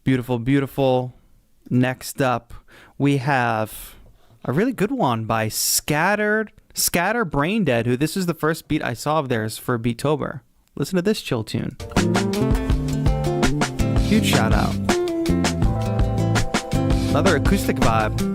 Beautiful, beautiful. Next up, we have a really good one by Scatter Brain Dead, who this is the first beat I saw of theirs for Beatober. Listen to this chill tune. Huge shout out. Another acoustic vibe.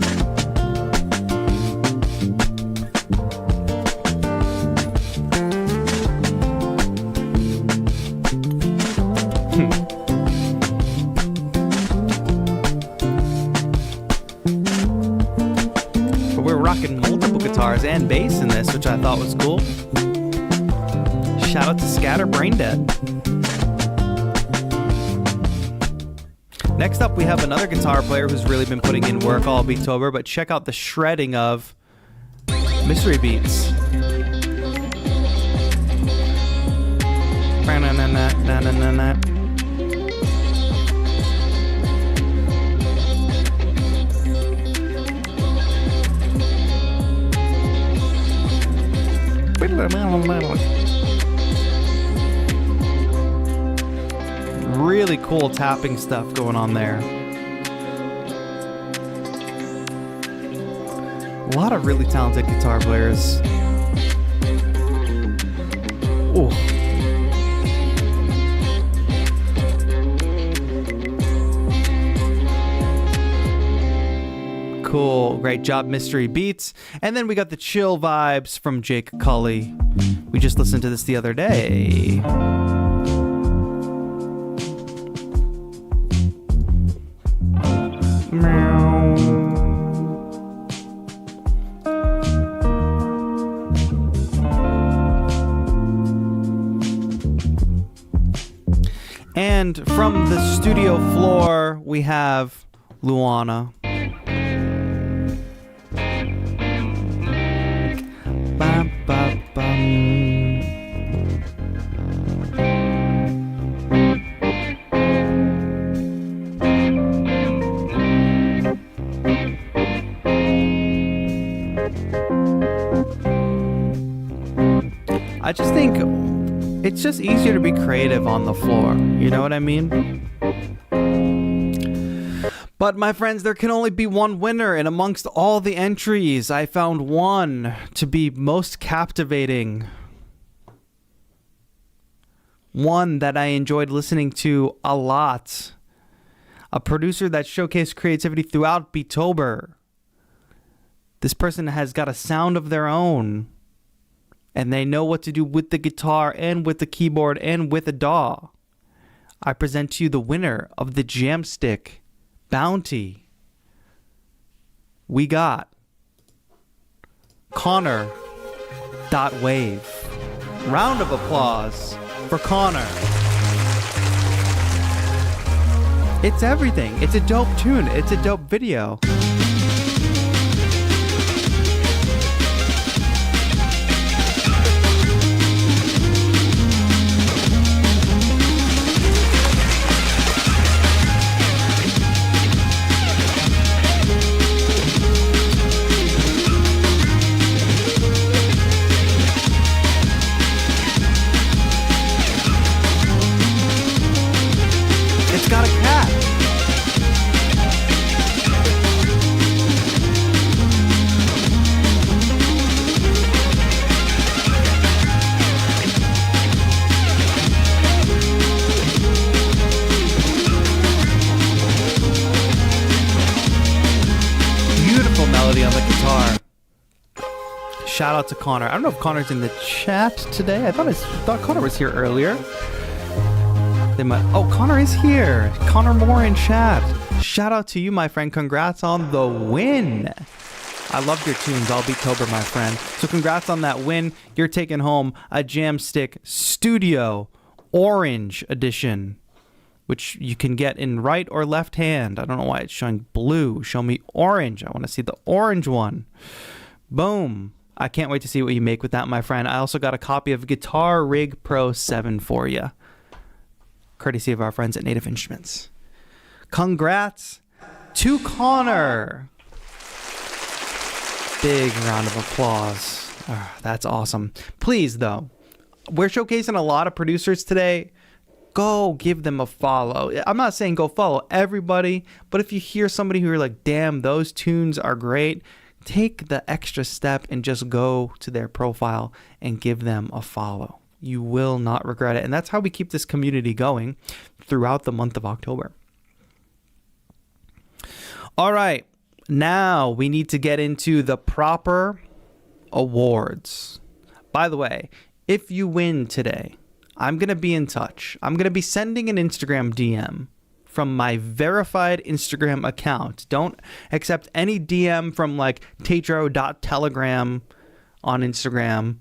Rocking multiple guitars and bass in this, which I thought was cool. Shout out to Scatter Brain Dead. Next up, we have another guitar player who's really been putting in work all Beatober, but check out the shredding of Mystery Beats. Really cool tapping stuff going on there. A lot of really talented guitar players. Ooh. Cool. Great job, Mystery Beats. And then we got the chill vibes from Jake Cully. We just listened to this the other day. And from the studio floor, we have Luana. Bum, bum, bum. I just think it's just easier to be creative on the floor. You know what I mean? But my friends, there can only be one winner, and amongst all the entries, I found one to be most captivating. One that I enjoyed listening to a lot. A producer that showcased creativity throughout Beatober. This person has got a sound of their own. And they know what to do with the guitar and with the keyboard and with a DAW. I present to you the winner of the Jamstik Bounty. We got Connor.wave. Round of applause for Connor. It's everything. It's a dope tune. It's a dope video. It's got a cat. Beautiful melody on the guitar. Shout out to Connor. I don't know if Connor's in the chat today. I thought Connor was here earlier. They might. Oh, Connor is here. Connor Moore in chat. Shout out to you, my friend. Congrats on the win. I love your tunes. I'll Beatober, my friend. So congrats on that win. You're taking home a Jamstik Studio Orange Edition, which you can get in right or left hand. I don't know why it's showing blue. Show me orange. I want to see the orange one. Boom. I can't wait to see what you make with that, my friend. I also got a copy of Guitar Rig Pro 7 for you, courtesy of our friends at Native Instruments. Congrats to Connor. Big round of applause. Oh, that's awesome. Please, though, we're showcasing a lot of producers today. Go give them a follow. I'm not saying go follow everybody, but if you hear somebody who you're like, damn, those tunes are great, take the extra step and just go to their profile and give them a follow. You will not regret it. And that's how we keep this community going throughout the month of October. All right. Now we need to get into the proper awards. By the way, if you win today, I'm going to be in touch. I'm going to be sending an Instagram DM from my verified Instagram account. Don't accept any DM from like TAETRO.telegram on Instagram.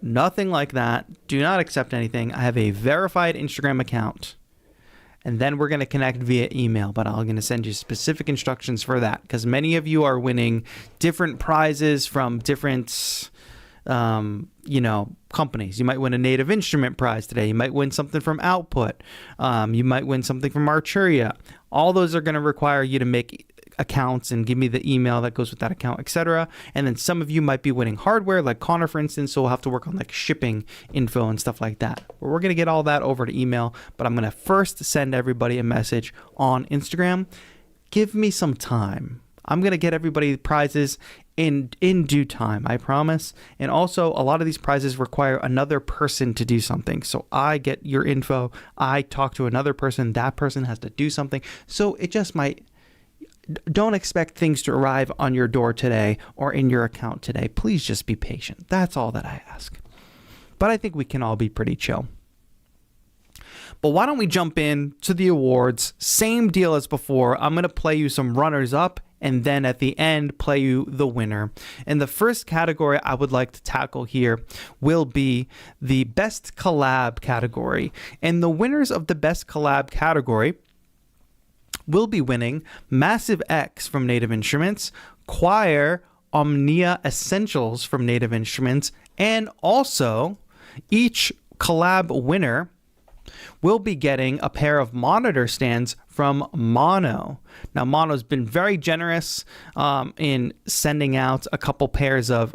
Nothing like that. Do not accept anything. I have a verified Instagram account. And then we're going to connect via email, but I'm going to send you specific instructions for that because many of you are winning different prizes from different, companies. You might win a Native Instrument prize today. You might win something from Output. You might win something from Arturia. All those are going to require you to make accounts and give me the email that goes with that account, etc. And then some of you might be winning hardware, like Connor, for instance, so we'll have to work on like shipping info and stuff like that. But we're going to get all that over to email, but I'm going to first send everybody a message on Instagram. Give me some time. I'm going to get everybody prizes in due time, I promise. And also, a lot of these prizes require another person to do something. So I get your info, I talk to another person, that person has to do something. So it just might... Don't expect things to arrive on your door today or in your account today. Please just be patient. That's all that I ask. But I think we can all be pretty chill. But why don't we jump in to the awards? Same deal as before. I'm going to play you some runners up and then at the end play you the winner. And the first category I would like to tackle here will be the best collab category. And the winners of the best collab category will be winning Massive X from Native Instruments, Choir Omnia Essentials from Native Instruments, and also each collab winner will be getting a pair of monitor stands from Mono. Now, Mono's been very generous in sending out a couple pairs of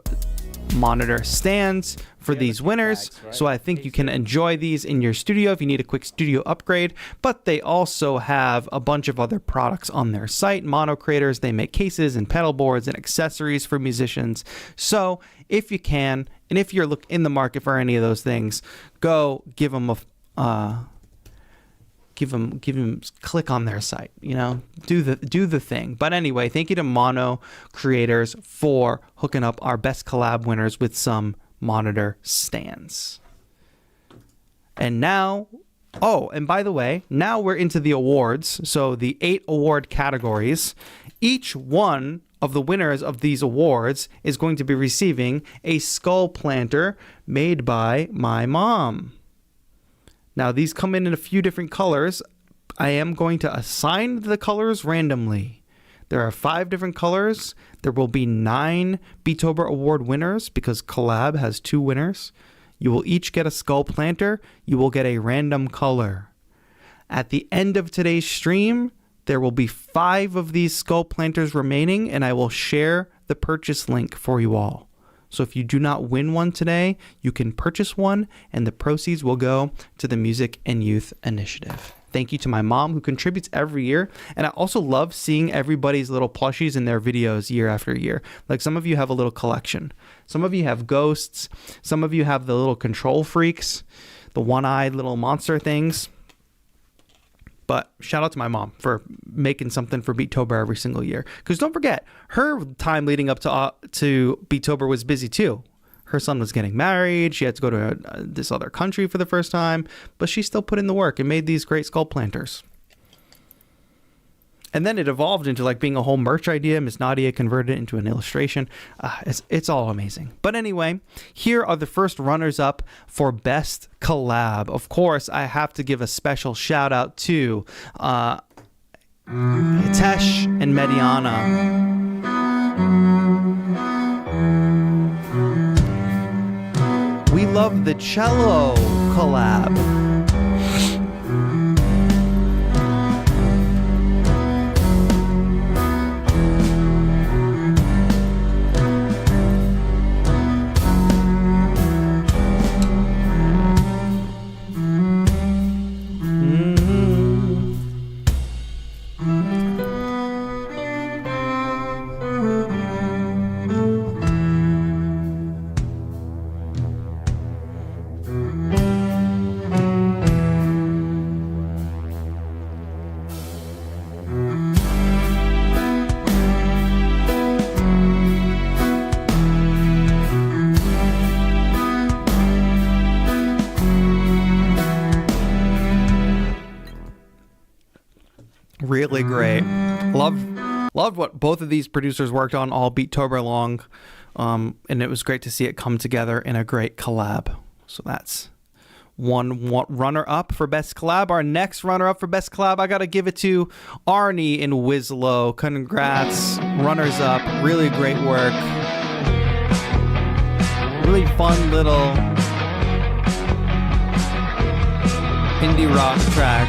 monitor stands for these winners, so I think you can enjoy these in your studio if you need a quick studio upgrade. But they also have a bunch of other products on their site. Mono creators, they make cases and pedal boards and accessories for musicians. So if you can, and if you're in the market for any of those things, go give them a click on their site, do the thing. But anyway, thank you to Mono creators for hooking up our best collab winners with some monitor stands. And now, and by the way, now we're into the awards. So the 8 award categories. Each one of the winners of these awards is going to be receiving a skull planter made by my mom. Now, these come in a few different colors. I am going to assign the colors randomly. There are 5 different colors. There will be 9 Beatober Award winners because Collab has 2 winners. You will each get a skull planter. You will get a random color. At the end of today's stream, there will be 5 of these skull planters remaining, and I will share the purchase link for you all. So if you do not win one today, you can purchase one, and the proceeds will go to the Music and Youth Initiative. Thank you to my mom, who contributes every year. And I also love seeing everybody's little plushies in their videos year after year. Like, some of you have a little collection. Some of you have ghosts. Some of you have the little control freaks, the one-eyed little monster things. But shout out to my mom for making something for Beatober every single year. Because don't forget, her time leading up to Beatober was busy too. Her son was getting married. She had to go to this other country for the first time. But she still put in the work and made these great skull planters. And then it evolved into like being a whole merch idea. Miss Nadia converted it into an illustration. It's all amazing. But anyway, here are the first runners up for Best Collab. Of course, I have to give a special shout out to Hitesh and Mediana. We love the cello collab. Really great. Loved what both of these producers worked on all Beatober long, and it was great to see it come together in a great collab. So that's one runner up for Best Collab. Our next runner up for Best Collab, I gotta give it to Arnie and Wislow. Congrats, runners up. Really great work. Really fun little indie rock track.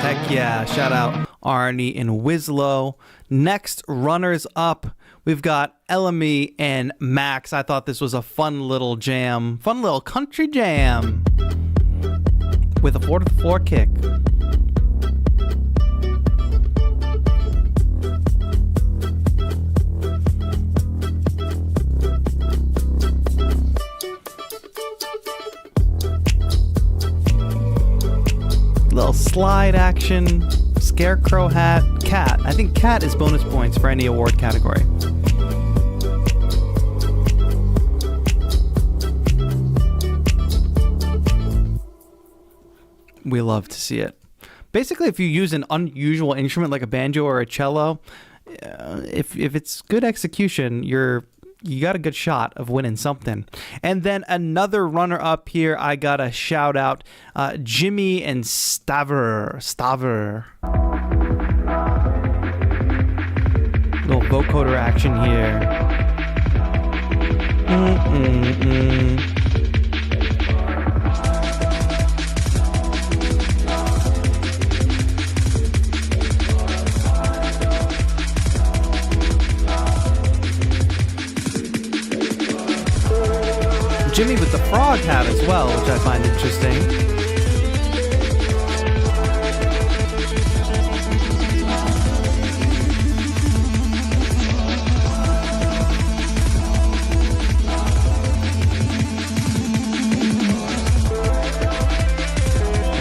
Heck yeah, shout out Arnie and Wislow. Next runners up, we've got Elamy and Max. I thought this was a fun little jam, fun little country jam with a 4-4 kick. Little slide action, scarecrow hat, cat. I think cat is bonus points for any award category. We love to see it. Basically, if you use an unusual instrument like a banjo or a cello, if it's good execution, you got a good shot of winning something. And then another runner up here, I got to shout out Jimmy and Staver. vocoder action here. Jimmy with the frog hat as well, which I find interesting.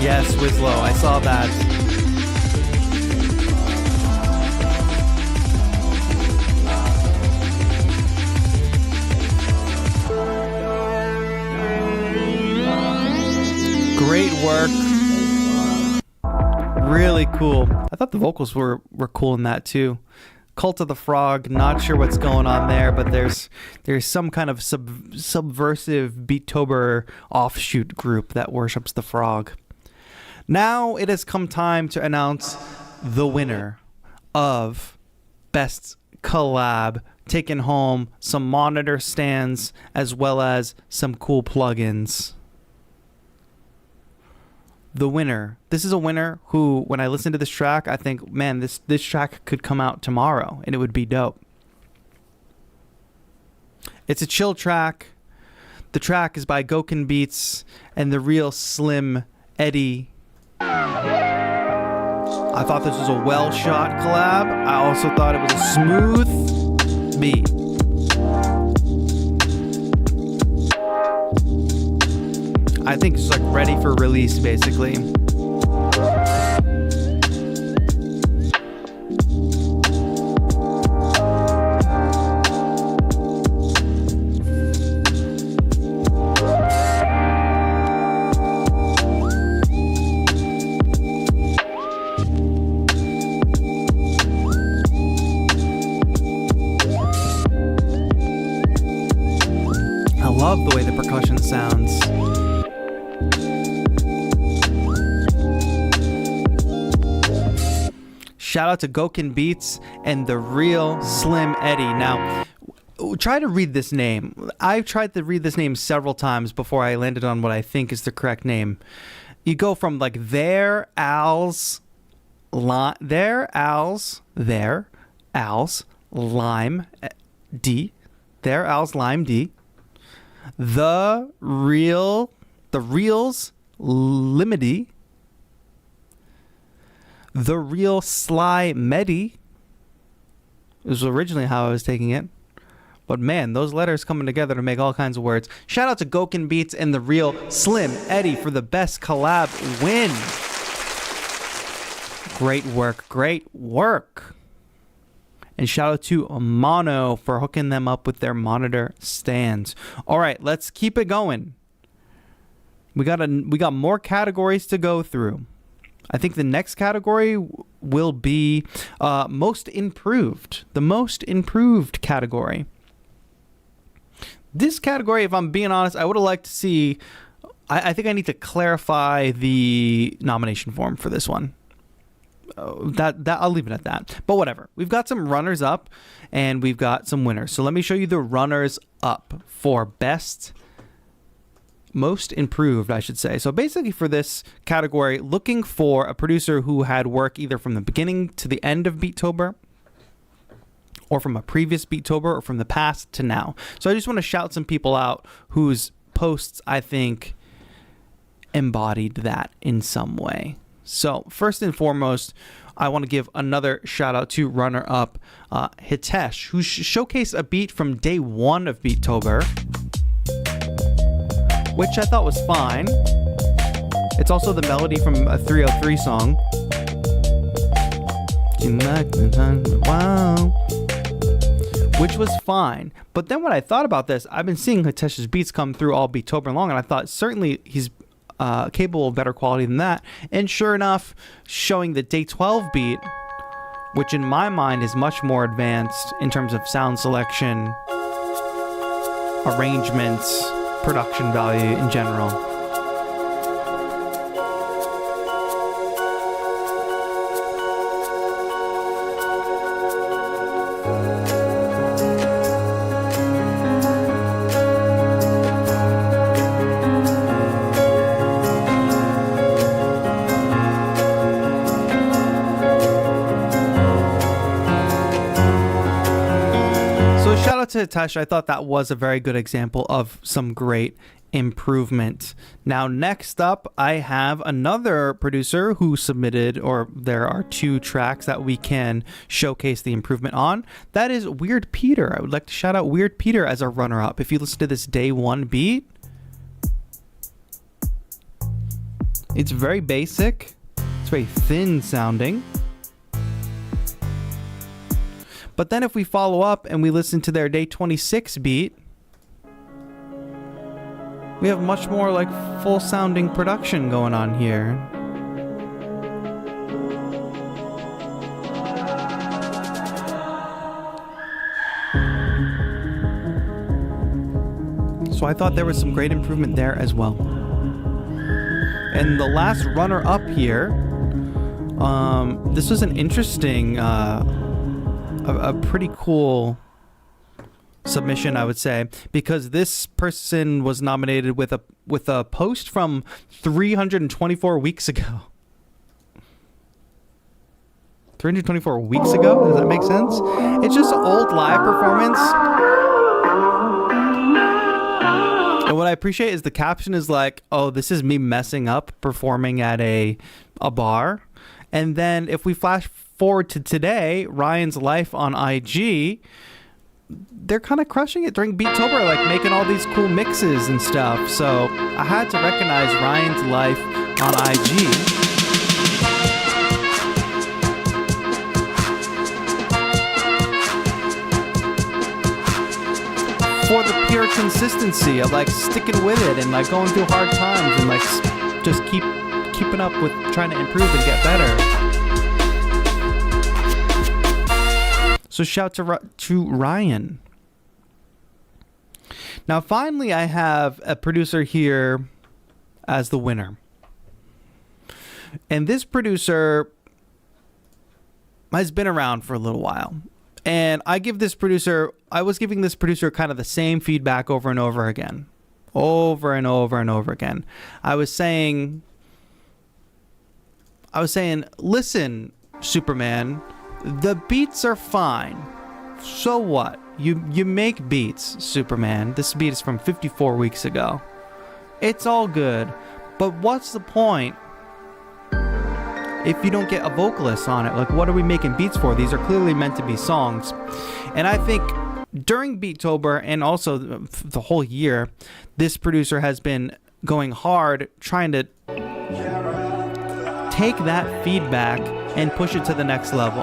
Yes, Winslow, I saw that. Great work. Really cool. I thought the vocals were cool in that too. Cult of the Frog, not sure what's going on there, but there's some kind of subversive Beatober offshoot group that worships the frog. Now it has come time to announce the winner of Best Collab, taking home some monitor stands as well as some cool plugins. The winner. This is a winner who, when I listen to this track, I think, man, this track could come out tomorrow and it would be dope. It's a chill track. The track is by Goken Beats and the real Slim Eddie. I thought this was a well-shot collab. I also thought it was a smooth beat. I think it's like ready for release, basically. I love the way the percussion sounds. Shout out to Goken Beats and the real Slim Eddie. Now, try to read this name. I've tried to read this name several times before I landed on what I think is the correct name. You go from like there Al's lime D, there Al's lime D, the reals limity, the real Sly Medi is originally how I was taking it. But man, those letters coming together to make all kinds of words. Shout out to Goken Beats and the real Slim Eddie for the best collab win. Great work, great work. And shout out to Mono for hooking them up with their monitor stands. All right, let's keep it going. We got more categories to go through. I think the next category will be most improved. The most improved category. This category, if I'm being honest, I would have liked to see... I think I need to clarify the nomination form for this one. That I'll leave it at that. But whatever. We've got some runners up and we've got some winners. So let me show you the runners up for best... most improved, I should say. So basically for this category, looking for a producer who had work either from the beginning to the end of Beatober, or from a previous Beatober, or from the past to now. So I just want to shout some people out whose posts I think embodied that in some way. So first and foremost, I want to give another shout out to runner-up Hitesh, who showcased a beat from day one of Beatober, which I thought was fine. It's also the melody from a 303 song. Wow. Which was fine. But then when I thought about this, I've been seeing Hitesh's beats come through all Beatober long, and I thought certainly he's capable of better quality than that. And sure enough, showing the day 12 beat, which in my mind is much more advanced in terms of sound selection, arrangements, production value in general. shout out to Hitesh. I thought that was a very good example of some great improvement. Now, next up, I have another producer who submitted, or there are 2 tracks that we can showcase the improvement on. That is Weird Peter. I would like to shout out Weird Peter as a runner-up. If you listen to this Day 1 beat, it's very basic. It's very thin sounding. But then if we follow up and we listen to their Day 26 beat, we have much more like full sounding production going on here. So I thought there was some great improvement there as well. And the last runner up here, this was an interesting, a pretty cool submission, I would say, because this person was nominated with a post from 324 weeks ago. 324 weeks ago? Does that make sense? It's just old live performance. And what I appreciate is the caption is like, oh, this is me messing up performing at a bar. And then if we flash forward to today, Ryan's life on IG, they're kind of crushing it during Beatober, like making all these cool mixes and stuff. So I had to recognize Ryan's life on IG. For the pure consistency of like sticking with it and like going through hard times and like just keeping up with trying to improve and get better. So shout to Ryan. Now finally I have a producer here as the winner. And this producer has been around for a little while. And I was giving this producer kind of the same feedback over and over again. Over and over and over again. I was saying, listen, Superman, the beats are fine. So what? You make beats, Superman. This beat is from 54 weeks ago. It's all good. But what's the point if you don't get a vocalist on it? Like, what are we making beats for? These are clearly meant to be songs. And I think during Beatober and also the whole year, this producer has been going hard trying to take that feedback and push it to the next level.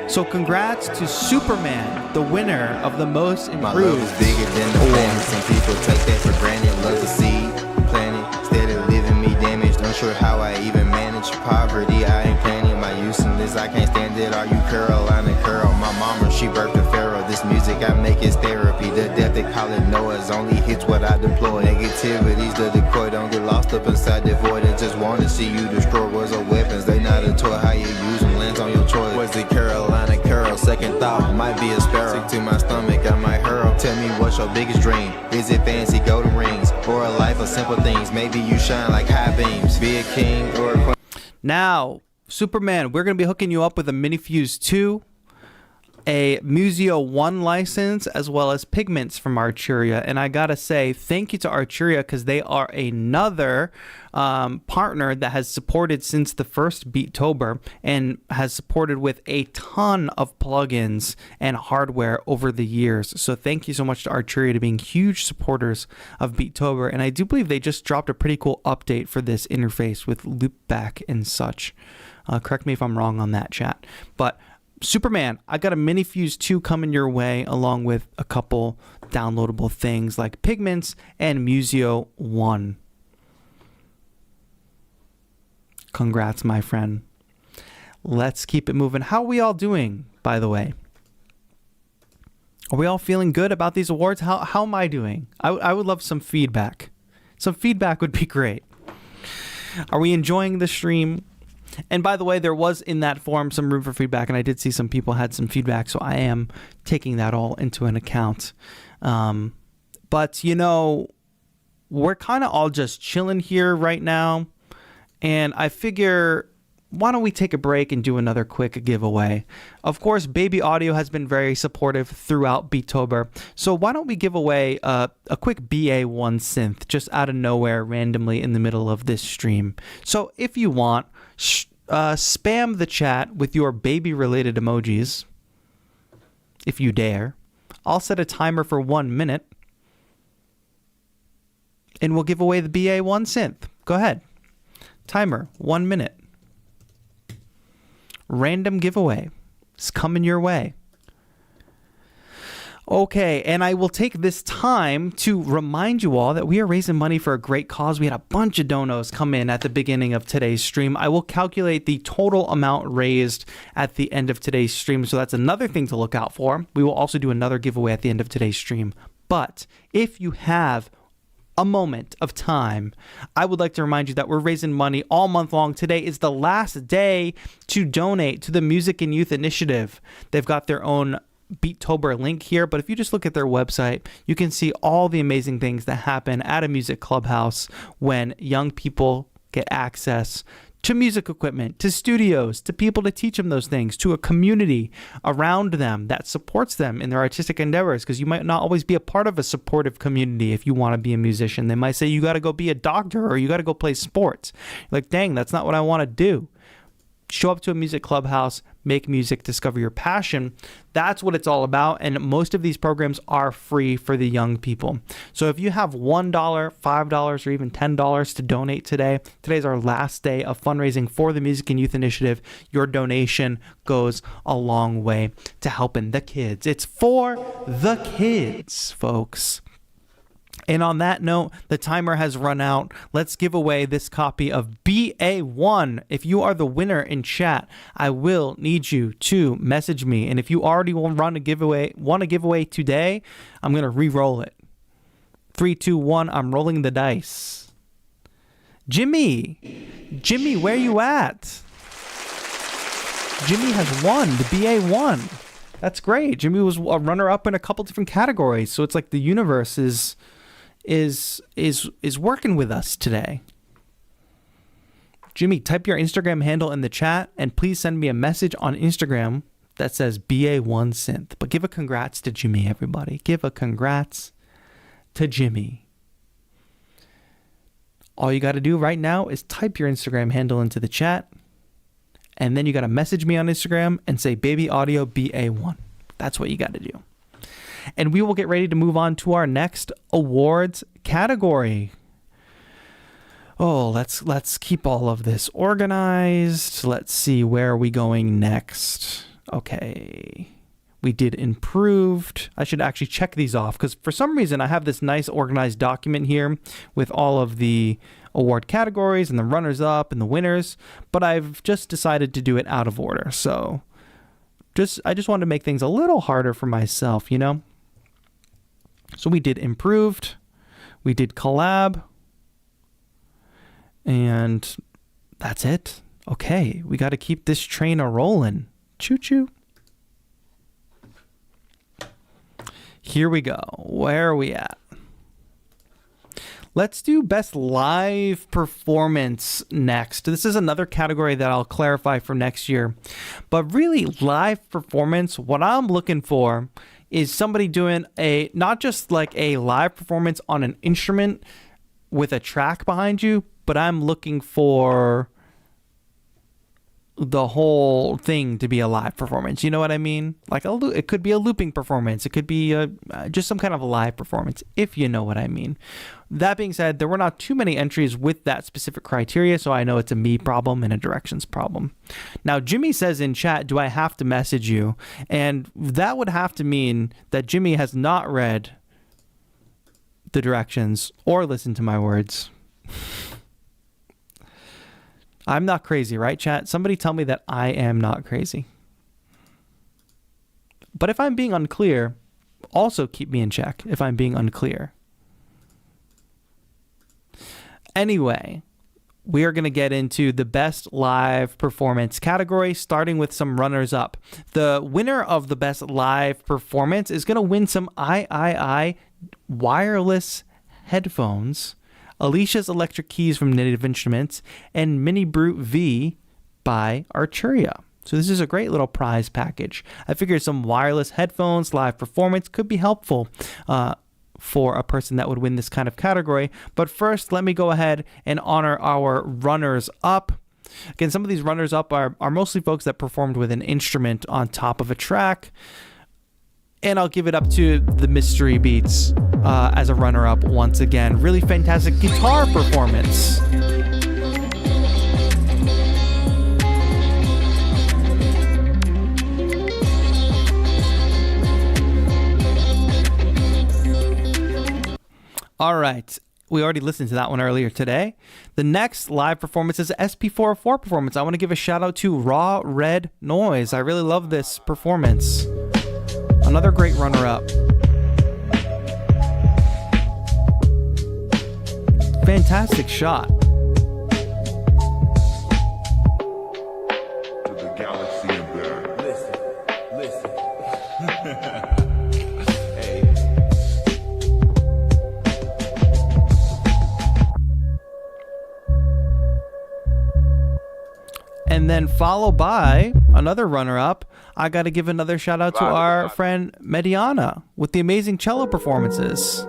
So congrats to Superman, the winner of the most improved. My love is bigger than the planet. Some people take that for granted. Love the seed, planet, instead of leaving me damaged. Unsure how I even manage poverty. I ain't planning my use in this. I can't stand it. Are you Carolina Curl? My mama, she birthed a pharaoh. This music I make is therapy. The death they call it Noah's only hits what I deploy. Negativity's the decoy. Don't get lost up inside the void. I just want to see you destroy words or weapons. They not a toy. How you use them lands on your choice. Was it Carolina Curl? Second thought, might be a sparrow. Sick to my stomach, I might hurl. Tell me what's your biggest dream? Is it fancy golden rings? Or a life of simple things? Maybe you shine like high beams. Be a king or a queen. Now, Superman, we're going to be hooking you up with a Minifuse 2, a Museo 1 license, as well as pigments from Arturia. And I gotta say, thank you to Arturia, because they are another partner that has supported since the first Beatober and has supported with a ton of plugins and hardware over the years. So thank you so much to Arturia to being huge supporters of Beatober. And I do believe they just dropped a pretty cool update for this interface with loopback and such. Correct me if I'm wrong on that, chat. But Superman, I got a Minifuse 2 coming your way, along with a couple downloadable things like Pigments and Museo 1. Congrats, my friend. Let's keep it moving. How are we all doing, by the way? Are we all feeling good about these awards? How am I doing? I would love some feedback. Some feedback would be great. Are we enjoying the stream? And by the way, there was in that forum some room for feedback, and I did see some people had some feedback, so I am taking that all into an account. But, you know, we're kind of all just chilling here right now, and I figure why don't we take a break and do another quick giveaway? Of course, Baby Audio has been very supportive throughout Beatober, so why don't we give away a quick BA1 synth just out of nowhere randomly in the middle of this stream. So if you want, spam the chat with your baby-related emojis, if you dare. I'll set a timer for 1 minute, and we'll give away the BA1 synth. Go ahead. Timer, 1 minute. Random giveaway. It's coming your way. Okay, and I will take this time to remind you all that we are raising money for a great cause. We had a bunch of donos come in at the beginning of today's stream. I will calculate the total amount raised at the end of today's stream, so that's another thing to look out for. We will also do another giveaway at the end of today's stream. But if you have a moment of time, I would like to remind you that we're raising money all month long. Today is the last day to donate to the Music and Youth Initiative. They've got their own Beatober link here, but if you just look at their website, you can see all the amazing things that happen at a music clubhouse when young people get access to music equipment, to studios, to people to teach them those things, to a community around them that supports them in their artistic endeavors, because you might not always be a part of a supportive community if you want to be a musician. They might say you got to go be a doctor or you got to go play sports. You're like, dang, that's not what I want to do. Show up to a music clubhouse, make music, discover your passion. That's what it's all about. And most of these programs are free for the young people. So if you have $1, $5, or even $10 to donate today, today's our last day of fundraising for the Music and Youth Initiative. Your donation goes a long way to helping the kids. It's for the kids, folks. And on that note, the timer has run out. Let's give away this copy of BA1. If you are the winner in chat, I will need you to message me. And if you already want to give away today, I'm going to re-roll it. 3, 2, 1, I'm rolling the dice. Jimmy, where you at? Jimmy has won the BA1. That's great. Jimmy was a runner-up in a couple different categories. So it's like the universe is working with us today. Jimmy, type your Instagram handle in the chat and please send me a message on Instagram that says BA1 synth. But give a congrats to Jimmy, everybody. Give a congrats to Jimmy. All you got to do right now is type your Instagram handle into the chat, and then you got to message me on Instagram and say Baby Audio BA1. That's what you got to do. And we will get ready to move on to our next awards category. Oh, let's keep all of this organized. Let's see, where are we going next? Okay. We did improved. I should actually check these off because for some reason I have this nice organized document here with all of the award categories and the runners up and the winners, but I've just decided to do it out of order. So I just wanted to make things a little harder for myself, you know? So we did improved, we did collab, and that's it. Okay, we got to keep this train a-rolling. Choo-choo. Here we go. Where are we at? Let's do best live performance next. This is another category that I'll clarify for next year. But really, live performance, what I'm looking for is somebody doing not just like a live performance on an instrument with a track behind you, but I'm looking for the whole thing to be a live performance. You know what I mean? Like it could be a looping performance. It could be just some kind of a live performance, if you know what I mean. That being said, there were not too many entries with that specific criteria, so I know it's a me problem and a directions problem. Now, Jimmy says in chat, do I have to message you? And that would have to mean that Jimmy has not read the directions or listened to my words. I'm not crazy, right, chat? Somebody tell me that I am not crazy. But if I'm being unclear, also keep me in check if I'm being unclear. Anyway, we are going to get into the best live performance category, starting with some runners up. The winner of the best live performance is going to win some III wireless headphones, Alicia's electric keys from Native Instruments, and Mini Brute V by Arturia. So this is a great little prize package. I figured some wireless headphones, live performance could be helpful for a person that would win this kind of category. But first, let me go ahead and honor our runners up. Again, some of these runners up are mostly folks that performed with an instrument on top of a track. And I'll give it up to the Mystery Beats as a runner-up once again. Really fantastic guitar performance. All right. We already listened to that one earlier today. The next live performance is SP404 performance. I want to give a shout out to Raw Red Noise. I really love this performance. Another great runner-up. Fantastic shot. To the galaxy and back. Listen. Hey. And then followed by another runner-up. I got to give another shout out to our friend Mediana with the amazing cello performances.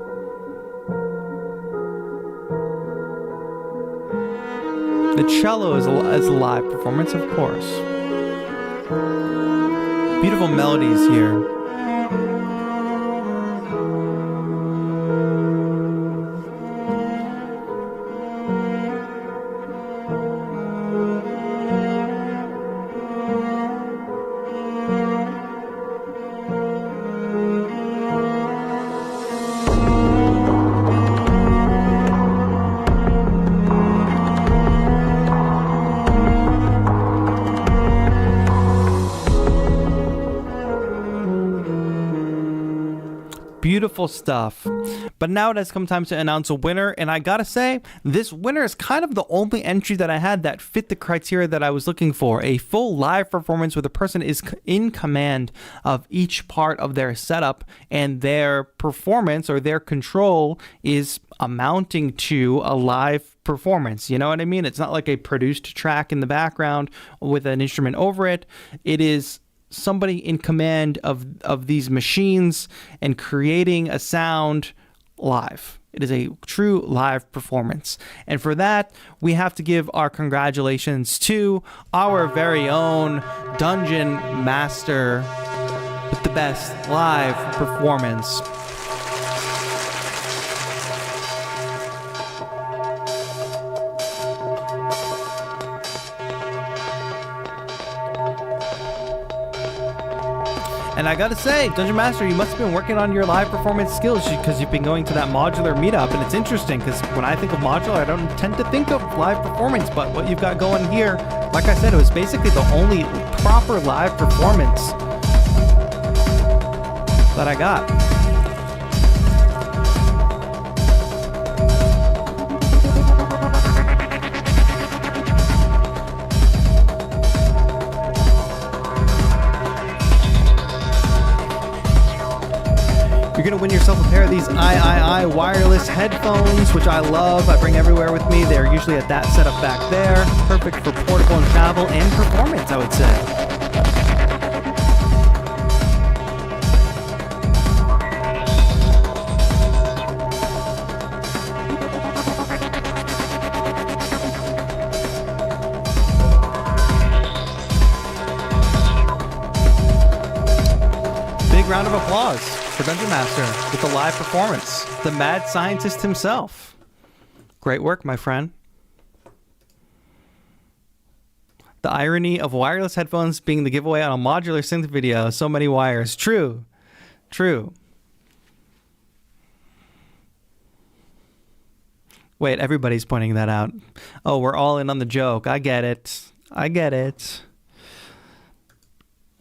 The cello is a live performance, of course. Beautiful melodies here. Beautiful stuff. But now it has come time to announce a winner, and I gotta say, this winner is kind of the only entry that I had that fit the criteria that I was looking for. A full live performance where the person is in command of each part of their setup, and their performance or their control is amounting to a live performance. You know what I mean? It's not like a produced track in the background with an instrument over it. It is somebody in command of these machines and creating a sound live. It is a true live performance. And for that, we have to give our congratulations to our very own Dungeon Master with the best live performance. And I gotta say, Dungeon Master, you must have been working on your live performance skills because you've been going to that modular meetup, and it's interesting because when I think of modular, I don't tend to think of live performance, but what you've got going here, like I said, it was basically the only proper live performance that I got. You're going to win yourself a pair of these III wireless headphones, which I love. I bring everywhere with me. They're usually at that setup back there. Perfect for portable and travel and performance, I would say. Big round of applause for Dungeon Master with the live performance. The mad scientist himself. Great work, my friend. The irony of wireless headphones being the giveaway on a modular synth video. So many wires. True. True. Wait, everybody's pointing that out. Oh, we're all in on the joke. I get it. I get it.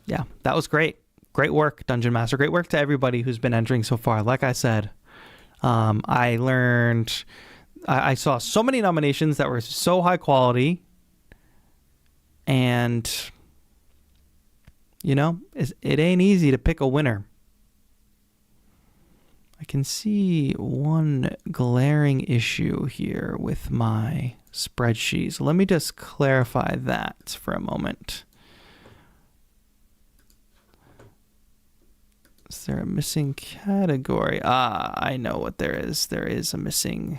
Yeah, that was great. Great work, Dungeon Master. Great work to everybody who's been entering so far. Like I said, I saw so many nominations that were so high quality. And, you know, it ain't easy to pick a winner. I can see one glaring issue here with my spreadsheet. So let me just clarify that for a moment. Is there a missing category? Ah, I know what there is. There's a missing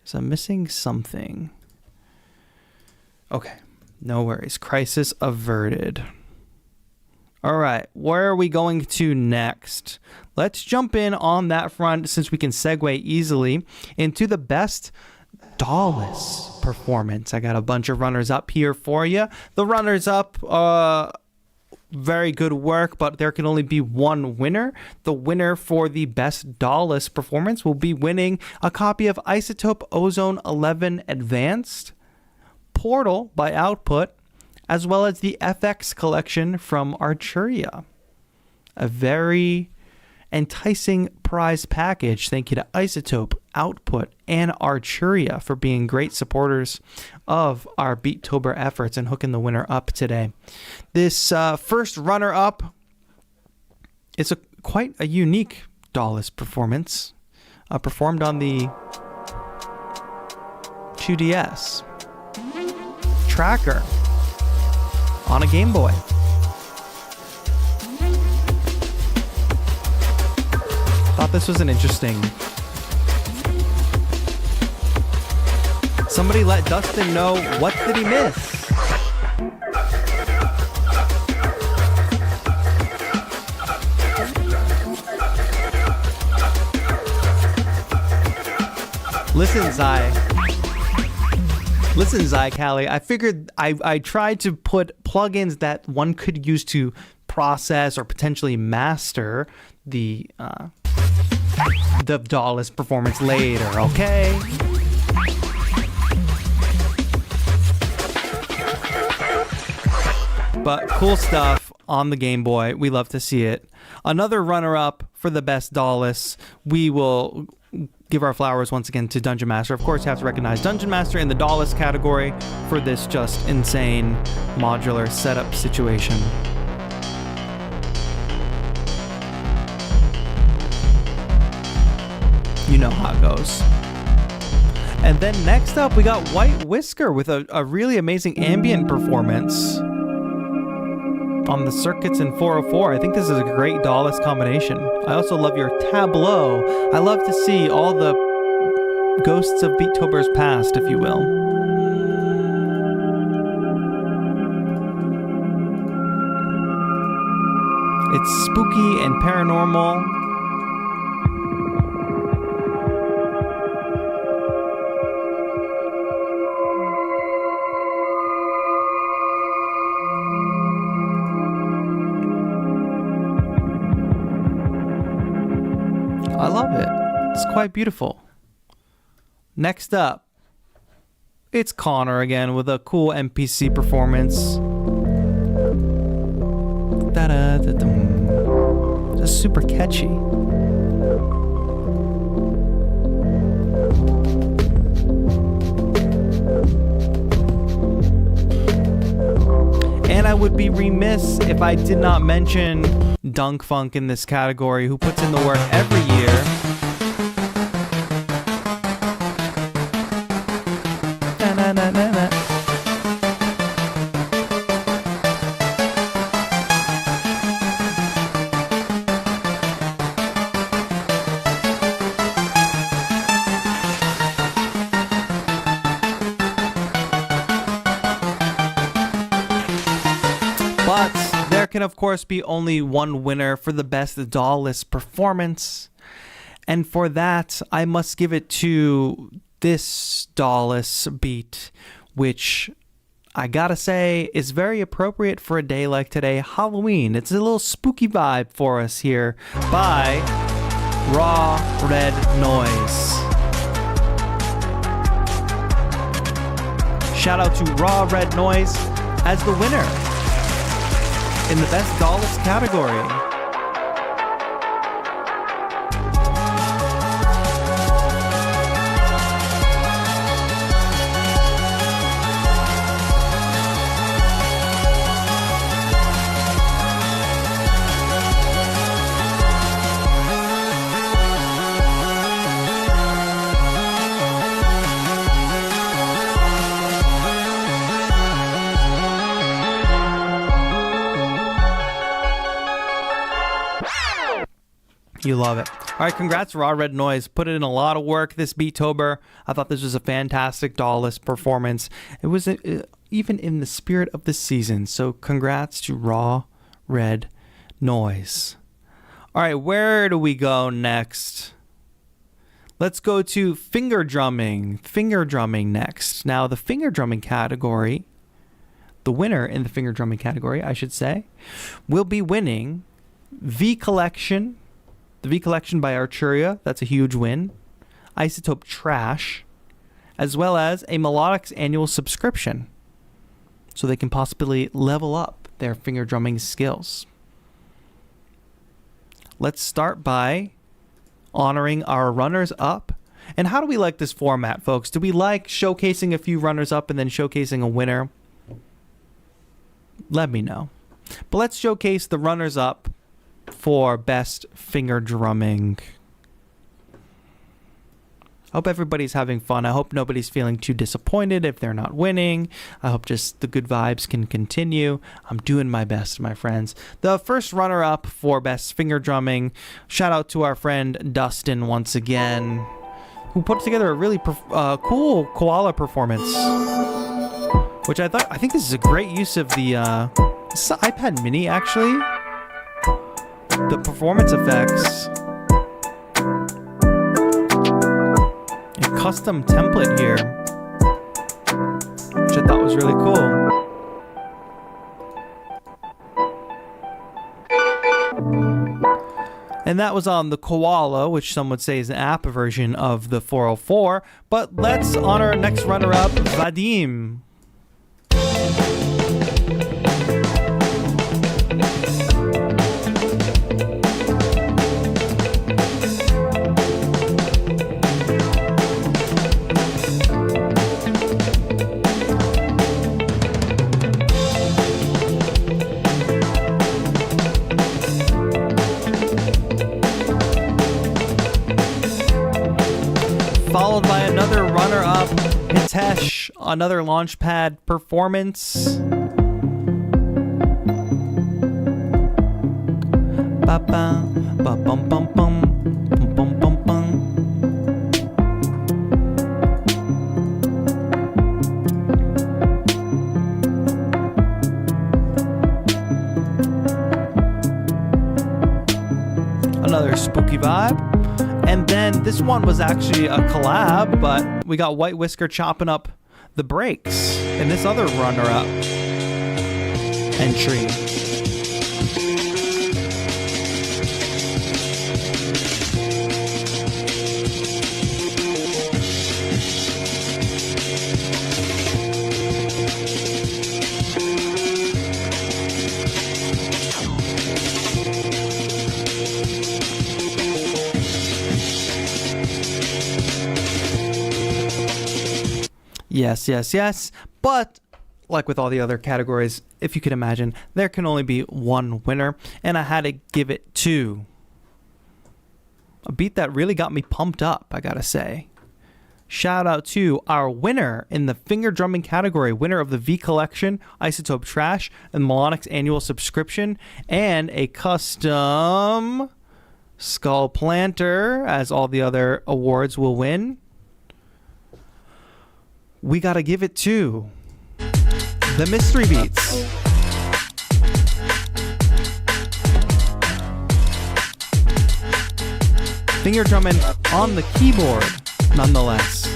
something. Okay, no worries. Crisis averted. All right, where are we going to next? Let's jump in on that front since we can segue easily into the best dawless performance. I got a bunch of runners up here for you. The runners up, very good work, but there can only be one winner. The winner for the best dawless performance will be winning a copy of Isotope Ozone 11 Advanced, Portal by Output, as well as the FX collection from Arturia. A very enticing prize package. Thank you to Isotope, Output, and Arturia for being great supporters of our Beatober efforts and hooking the winner up today. This first runner-up is quite a unique dawless performance, performed on the 2DS tracker on a Game Boy. Thought this was an interesting. Somebody let Dustin know, what did he miss? Listen, Zai Callie, I figured I tried to put plugins that one could use to process or potentially master the dawless performance later, okay? But cool stuff on the Game Boy. We love to see it. Another runner-up for the best dawless. We will give our flowers once again to Dungeon Master. Of course, you have to recognize Dungeon Master in the dawless category for this just insane modular setup situation. You know how it goes. And then next up, we got White Whisker with a really amazing ambient performance on the circuits in 404. I think this is a great dawless combination. I also love your tableau. I love to see all the ghosts of Beatober's past, if you will. It's spooky and paranormal. I love it. It's quite beautiful. Next up, it's Connor again with a cool MPC performance. Da-da-da-dum. Just super catchy. And I would be remiss if I did not mention Dunk Funk in this category, who puts in the work every year. Na-na-na-na-na. But there can of course be only one winner for the best dawless performance, and for that I must give it to this dawless beat, which I gotta say is very appropriate for a day like today, Halloween. It's a little spooky vibe for us here by Raw Red Noise. Shout out to Raw Red Noise as the winner in the best dawless category. You love it. All right, congrats, Raw Red Noise. Put in a lot of work this Beatober. I thought this was a fantastic dawless performance. It was even in the spirit of the season. So congrats to Raw Red Noise. All right, where do we go next? Let's go to finger drumming. Finger drumming next. Now, the finger drumming category, the winner in the finger drumming category, I should say, will be winning V Collection. The V Collection by Arturia. That's a huge win. Isotope Trash. As well as a Melodics annual subscription. So they can possibly level up their finger drumming skills. Let's start by honoring our runners-up. And how do we like this format, folks? Do we like showcasing a few runners-up and then showcasing a winner? Let me know. But let's showcase the runners-up for best finger drumming. I hope everybody's having fun. I hope nobody's feeling too disappointed if they're not winning. I hope just the good vibes can continue. I'm doing my best, my friends. The first runner-up for best finger drumming, shout out to our friend Dustin once again, who put together a really cool koala performance, which I think this is a great use of the this is an iPad mini, actually. The performance effects. Custom template here, which I thought was really cool. And that was on the Koala, which some would say is an app version of the 404. But let's honor our next runner-up, Vadim. Followed by another runner-up, Hitesh, another Launchpad performance. Ba-ba, ba-bum-bum-bum, bum-bum-bum-bum. Another spooky vibe. And then this one was actually a collab, but we got White Whisker chopping up the breaks in this other runner-up entry. Yes, yes, yes. But like with all the other categories, if you could imagine, there can only be one winner. And I had to give it to a beat that really got me pumped up, I gotta say. Shout out to our winner in the finger drumming category, winner of the V Collection, Isotope Trash, and Melodics annual subscription, and a custom skull planter, as all the other awards will win. We gotta give it to the Mystery Beats. Finger drumming on the keyboard, nonetheless.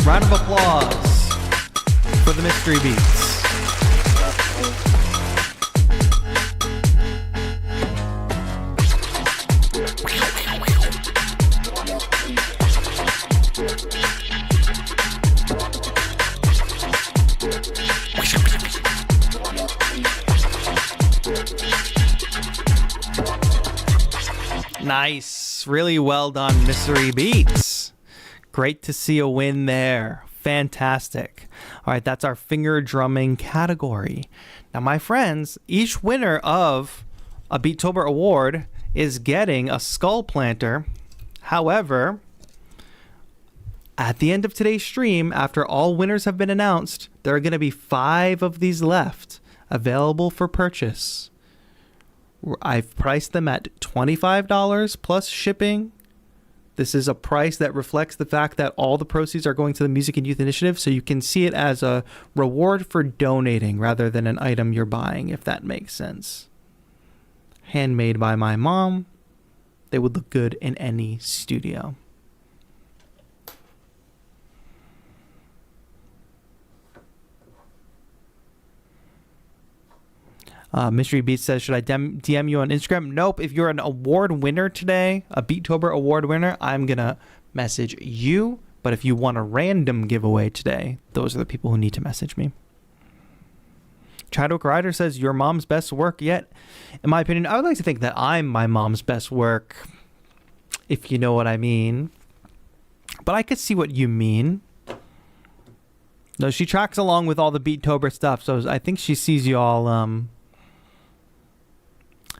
Round of applause for the Mystery Beats. Nice. Really well done, Mystery Beats. Great to see a win there. Fantastic. All right, that's our finger drumming category. Now, my friends, each winner of a Beatober award is getting a skull planter. However, At the end of today's stream, after all winners have been announced, there are going to be 5 of these left available for purchase. I've priced them at $25 plus shipping. This is a price that reflects the fact that all the proceeds are going to the Music and Youth Initiative, so you can see it as a reward for donating rather than an item you're buying, if that makes sense. Handmade by my mom. They would look good in any studio. Mystery Beats says, should I DM you on Instagram? Nope. If you're an award winner today, a Beatober award winner, I'm going to message you. But if you want a random giveaway today, those are the people who need to message me. Chadwick Ryder says, your mom's best work yet. In my opinion, I would like to think that I'm my mom's best work, if you know what I mean. But I could see what you mean. No, she tracks along with all the Beatober stuff, so I think she sees y'all...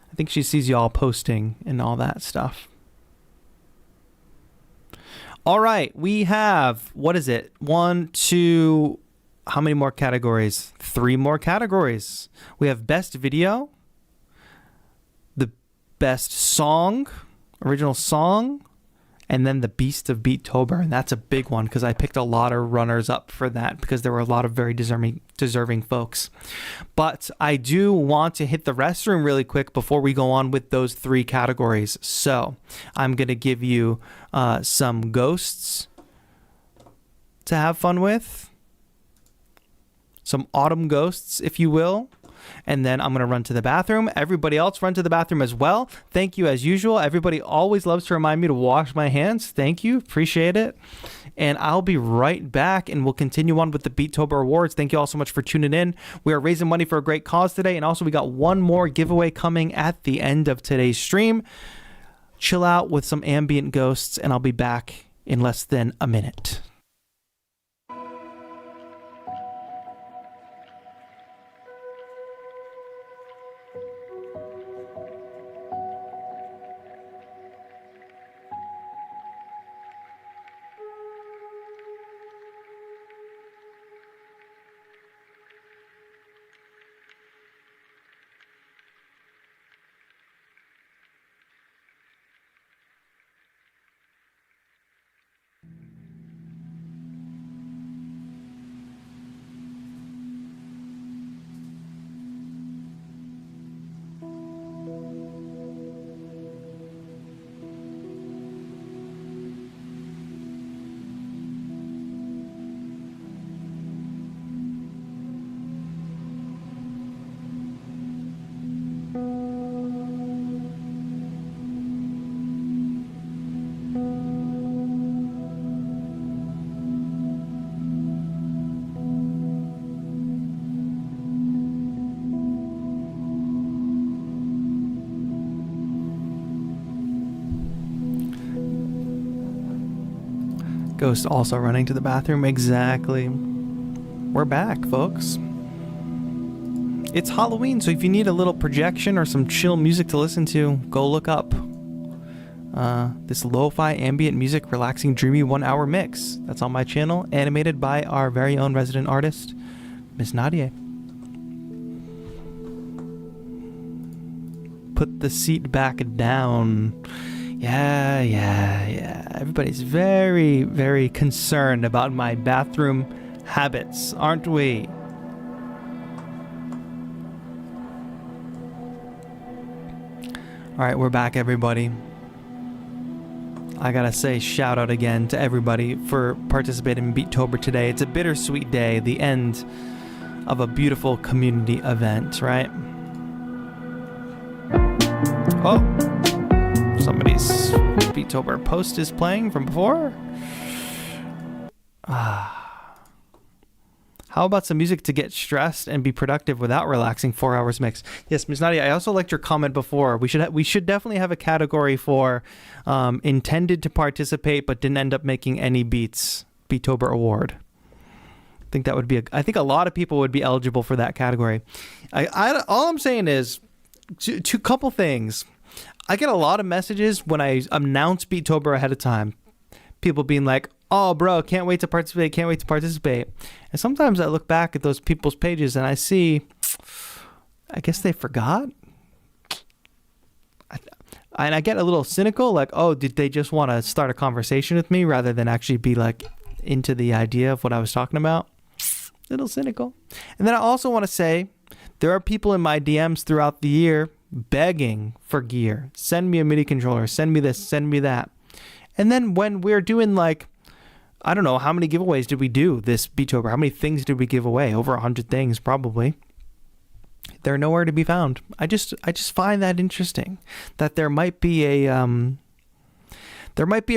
I think she sees y'all posting and all that stuff. All right, we have, what is it? 1, 2, how many more categories? 3 more categories. We have best video, the best song, original song, and then the Beast of Beatober. And that's a big one because I picked a lot of runners up for that because there were a lot of very deserving folks. But I do want to hit the restroom really quick before we go on with those 3 categories. So I'm going to give you some ghosts to have fun with. Some autumn ghosts, if you will. And then I'm going to run to the bathroom. Everybody else run to the bathroom as well. Thank you as usual. Everybody always loves to remind me to wash my hands. Thank you. Appreciate it. And I'll be right back and we'll continue on with the Beatober Awards. Thank you all so much for tuning in. We are raising money for a great cause today. And also we got one more giveaway coming at the end of today's stream. Chill out with some ambient ghosts and I'll be back in less than a minute. Ghost also running to the bathroom. Exactly. We're back, folks. It's Halloween, so if you need a little projection or some chill music to listen to, go look up this lo-fi ambient music relaxing dreamy 1-hour mix. That's on my channel, animated by our very own resident artist, Miss Nadia. Put the seat back down. Yeah. Everybody's very, very concerned about my bathroom habits, aren't we? All right, we're back, everybody. I gotta say shout out again to everybody for participating in Beatober today. It's a bittersweet day, the end of a beautiful community event, right? Oh, somebody's Beatober post is playing from before. How about some music to get stressed and be productive without relaxing? 4 hours mix. Yes, Ms. Nadia, I also liked your comment before. We should definitely have a category for intended to participate but didn't end up making any beats. Beatober Award. I think that would be I think a lot of people would be eligible for that category. All I'm saying is two couple things. I get a lot of messages when I announce Beatober ahead of time. People being like, oh, bro, can't wait to participate, can't wait to participate. And sometimes I look back at those people's pages and I see, I guess they forgot. And I get a little cynical, like, oh, did they just want to start a conversation with me rather than actually be like into the idea of what I was talking about? Little cynical. And then I also want to say there are people in my DMs throughout the year begging for gear. Send me a MIDI controller, send me this, send me that. And then when we're doing like, I don't know, how many giveaways did we do this Beatober? How many things did we give away? Over 100 things, probably. They're nowhere to be found. I just find that interesting, that there might be a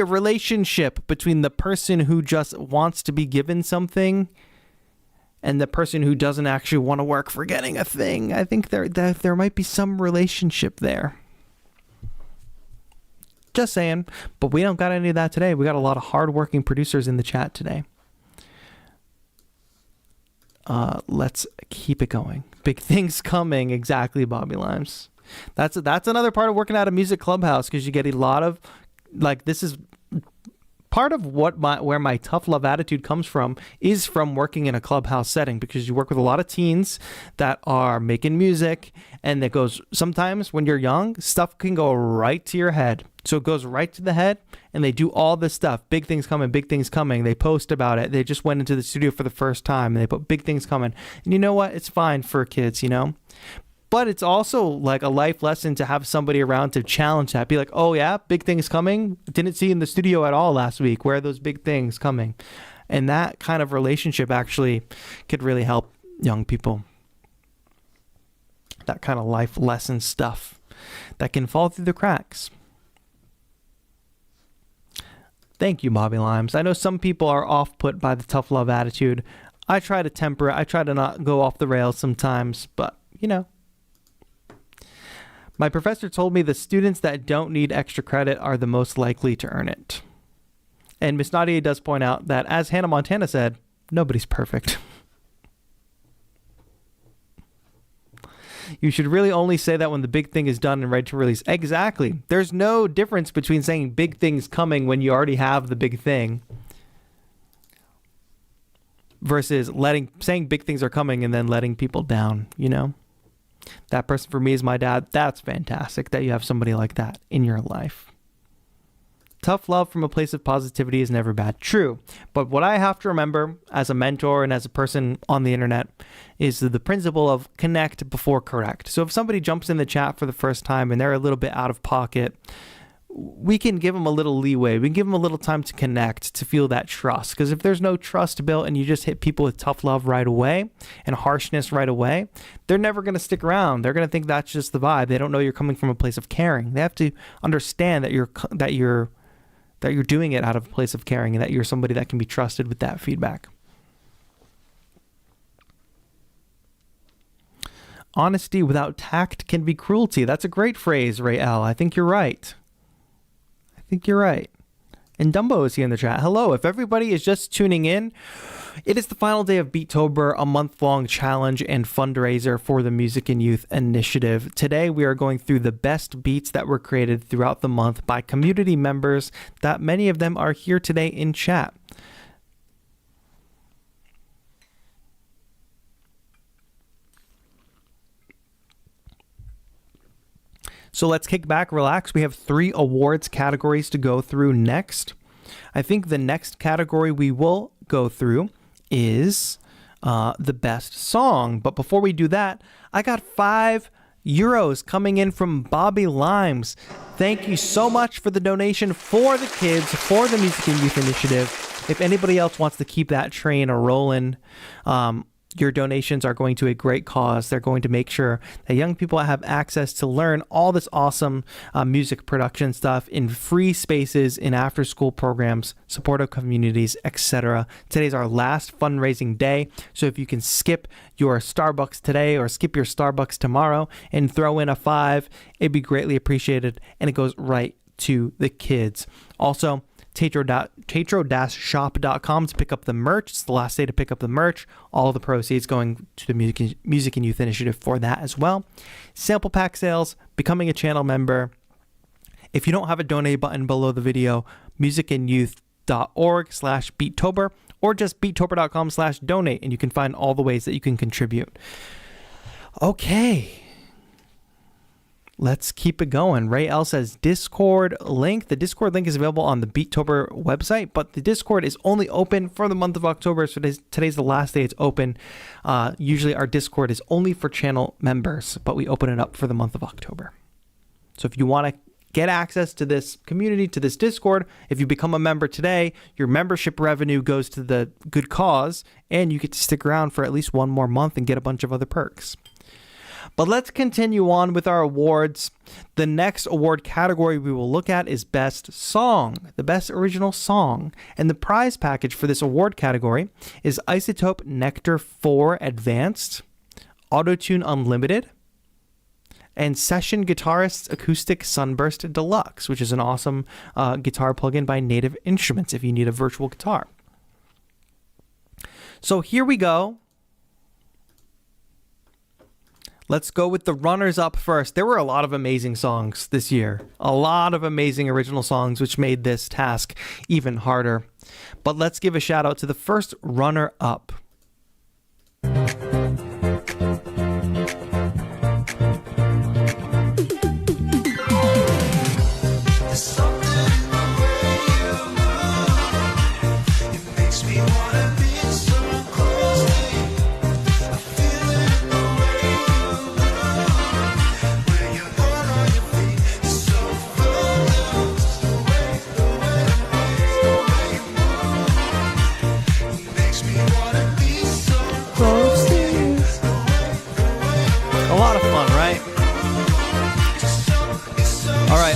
relationship between the person who just wants to be given something and the person who doesn't actually want to work for getting a thing. I think there might be some relationship there. Just saying. But we don't got any of that today. We got a lot of hardworking producers in the chat today. Let's keep it going. Big things coming. Exactly, Bobby Limes. That's another part of working at a music clubhouse, because you get a lot of, like, this is part of where my tough love attitude comes from, is from working in a clubhouse setting, because you work with a lot of teens that are making music, and it goes, sometimes when you're young, stuff can go right to your head. So it goes right to the head, and they do all this stuff. Big things coming, big things coming. They post about it. They just went into the studio for the first time, and they put big things coming. And you know what? It's fine for kids, you know? But it's also like a life lesson to have somebody around to challenge that. Be like, oh yeah, big things coming? Didn't see you in the studio at all last week. Where are those big things coming? And that kind of relationship actually could really help young people. That kind of life lesson stuff that can fall through the cracks. Thank you, Bobby Limes. I know some people are off-put by the tough love attitude. I try to temper it. I try to not go off the rails sometimes, but, you know. My professor told me the students that don't need extra credit are the most likely to earn it. And Miss Nadia does point out that, as Hannah Montana said, nobody's perfect. You should really only say that when the big thing is done and ready to release. Exactly. There's no difference between saying big things coming when you already have the big thing versus saying big things are coming and then letting people down, you know? That person for me is my dad. That's fantastic that you have somebody like that in your life. Tough love from a place of positivity is never bad. True. But what I have to remember as a mentor and as a person on the internet is the principle of connect before correct. So if somebody jumps in the chat for the first time and they're a little bit out of pocket, we can give them a little leeway. We can give them a little time to connect, to feel that trust. Because if there's no trust built and you just hit people with tough love right away and harshness right away, they're never going to stick around. They're going to think that's just the vibe. They don't know you're coming from a place of caring. They have to understand that you're doing it out of a place of caring and that you're somebody that can be trusted with that feedback. Honesty without tact can be cruelty. That's a great phrase, Ray L. I think you're right. And Dumbo is here in the chat. Hello. If everybody is just tuning in, it is the final day of Beatober, a month-long challenge and fundraiser for the Music and Youth Initiative. Today, we are going through the best beats that were created throughout the month by community members, that many of them are here today in chat. So let's kick back, relax. We have 3 awards categories to go through next. I think the next category we will go through is the best song. But before we do that, I got €5 coming in from Bobby Limes. Thank you so much for the donation for the kids, for the Music and Youth Initiative. If anybody else wants to keep that train rolling, your donations are going to a great cause. They're going to make sure that young people have access to learn all this awesome music production stuff in free spaces, in after-school programs, supportive communities, etc. Today's our last fundraising day, so if you can skip your Starbucks today or skip your Starbucks tomorrow and throw in a $5, it'd be greatly appreciated, and it goes right to the kids. Also, TAETRO-shop.com to pick up the merch. It's the last day to pick up the merch. All the proceeds going to the Music and Youth Initiative for that as well. Sample pack sales, becoming a channel member. If you don't have a donate button below the video, musicandYouth.com beatober.org/Beatober, or just beatober.com/donate, and you can find all the ways that you can contribute. Okay. Let's keep it going. Ray L says Discord link. The Discord link is available on the Beatober website, but the Discord is only open for the month of October. So today's the last day it's open. Usually our Discord is only for channel members, but we open it up for the month of October. So if you want to get access to this community, to this Discord, if you become a member today, your membership revenue goes to the good cause, and you get to stick around for at least one more month and get a bunch of other perks. But let's continue on with our awards. The next award category we will look at is Best Song, the Best Original Song. And the prize package for this award category is Isotope Nectar 4 Advanced, Autotune Unlimited, and Session Guitarist's Acoustic Sunburst Deluxe, which is an awesome guitar plugin by Native Instruments if you need a virtual guitar. So here we go. Let's go with the runners-up first. There were a lot of amazing songs this year. A lot of amazing original songs, which made this task even harder. But let's give a shout-out to the first runner-up.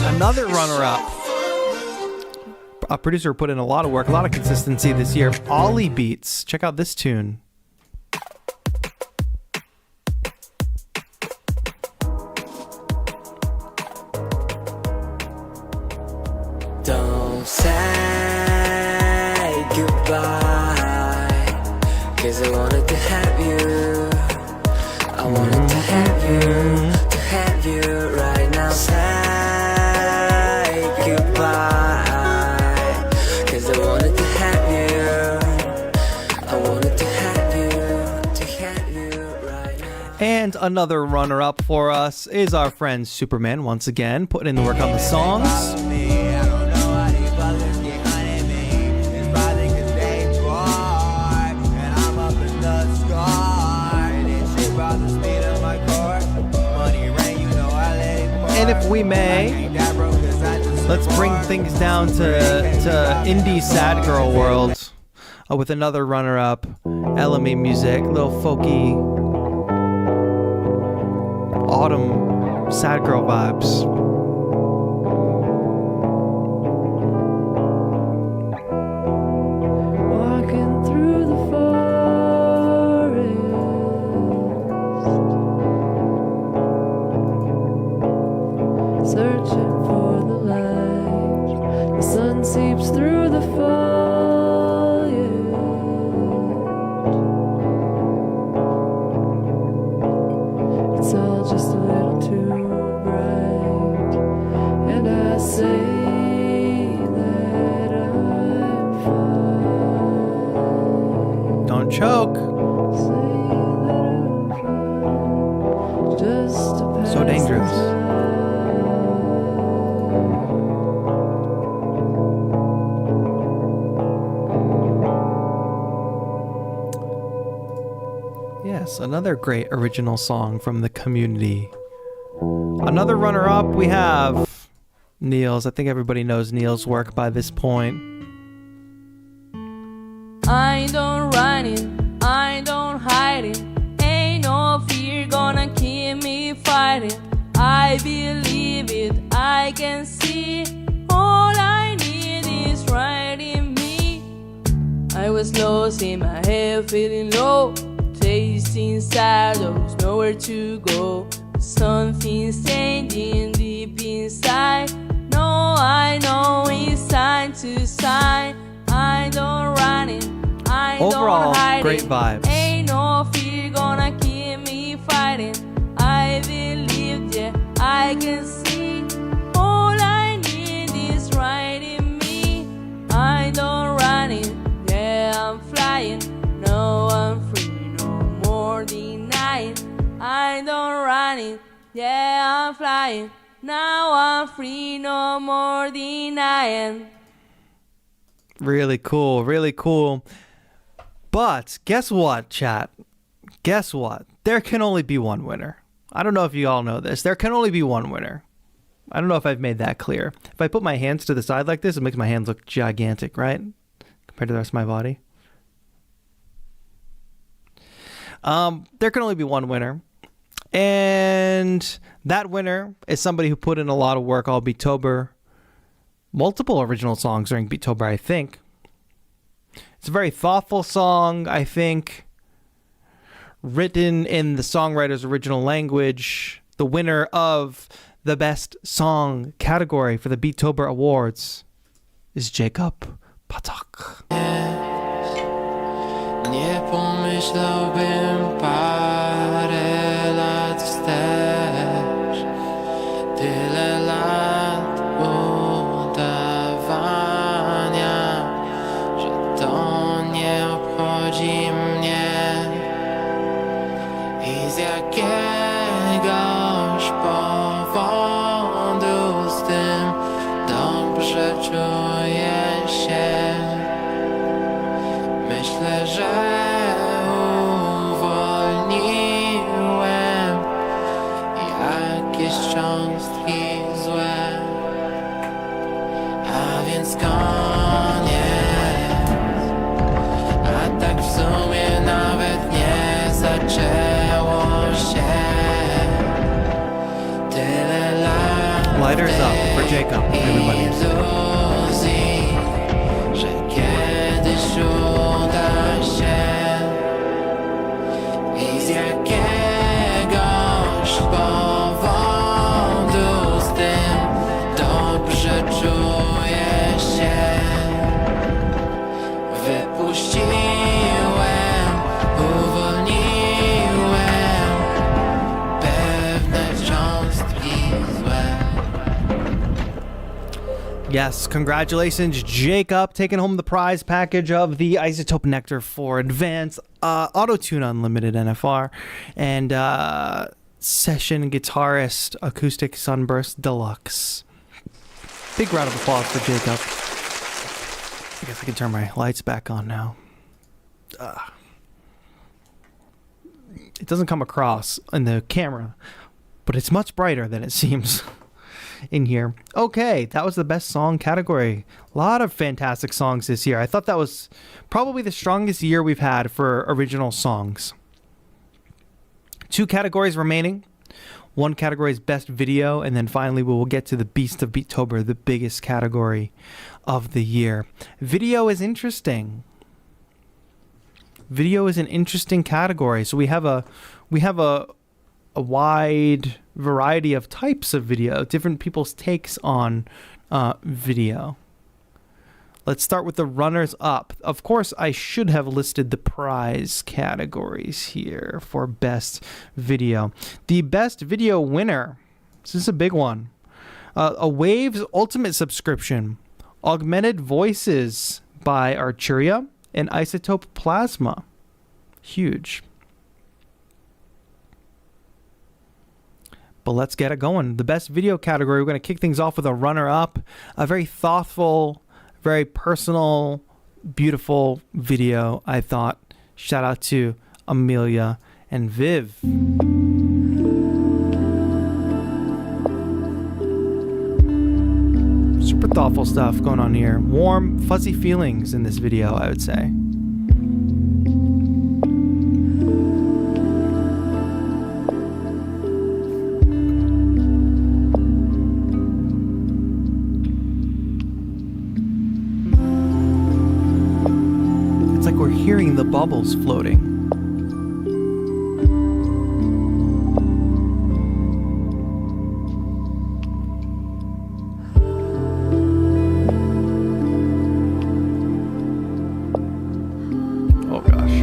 Another runner-up. A producer put in a lot of work, a lot of consistency this year. Ollie Beats. Check out this tune. Don't say goodbye, 'cause I wanted to have you. I wanted to have you right now. Say And another runner-up for us is our friend Superman, once again, putting in the work on the songs. And if we may, let's bring things down to indie sad girl world with another runner-up, LMA Music, little folky autumn sad girl vibes. Walking through the forest, searching for the light. The sun seeps through the foliage. It's all just a little too bright, and I say that I'm fine. Don't choke. Say that I'm fine, just to pass So dangerous. the time. Yes, another great original song from the community. Another runner-up, we have Niels. I think everybody knows Niels' work by this point. I don't run it, I don't hide it. Ain't no fear gonna keep me fighting. I believe it, I can see. All I need is right in me. I was lost in my head, feeling low. Tasting sad, there was nowhere to go. Something's changing deep inside. No, I know it's time to sign. I don't run it, I Overall, don't hide great it. vibes. Ain't no fear gonna keep me fighting. I believe, yeah, I can see. All I need is right in me. I don't I don't run it. Yeah, I'm flying. Now I'm free, no more denying. Really cool, really cool. But guess what, chat? Guess what? There can only be one winner. I don't know if you all know this. There can only be one winner. I don't know if I've made that clear. If I put my hands to the side like this, it makes my hands look gigantic, right? Compared to the rest of my body. There can only be one winner. And that winner is somebody who put in a lot of work all Beatober. Multiple original songs during Beatober, I think. It's a very thoughtful song, I think. Written in the songwriter's original language. The winner of the best song category for the Beatober Awards is Jacob Patak. Nie pomyślałbym parę lat wstecz. Tyle lat udawania, że to nie obchodzi mnie. I z jakiegoś powodu z tym dobrze czuję się. Myślę, że uwolniłem jakieś cząstki złe, a więc koniec. A tak w sumie nawet nie zaczęło się. Tyle lat Lighters up for Jacob, everybody. iluzji, że kiedyś uda się. I z jakiegoś powodu z tym dobrze czuję się. Wypuściłem, uwolniłem pewne cząstki złe. Yes, congratulations, Jacob, taking home the prize package of the iZotope Nectar for Advanced Auto-Tune Unlimited NFR and Session Guitarist Acoustic Sunburst Deluxe. Big round of applause for Jacob. I guess I can turn my lights back on now. It doesn't come across in the camera, but it's much brighter than it seems in here. Okay, that was the best song category. A lot of fantastic songs this year. I thought that was probably the strongest year we've had for original songs. 2 categories remaining. One category is best video, and then finally we will get to the Beast of Beatober, the biggest category of the year. Video is interesting. Video is an interesting category. So we have a wide variety of types of video, different people's takes on video. Let's start with the runners up. Of course, I should have listed the prize categories here for best video. The best video winner, this is a big one. A Waves Ultimate subscription, Augmented Voices by Arturia and iZotope Plasma. Huge. But let's get it going. The best video category, we're going to kick things off with a runner-up. A very thoughtful, very personal, beautiful video, I thought. Shout out to Amelia and Viv. Super thoughtful stuff going on here. Warm, fuzzy feelings in this video, I would say. We're hearing the bubbles floating. Oh gosh.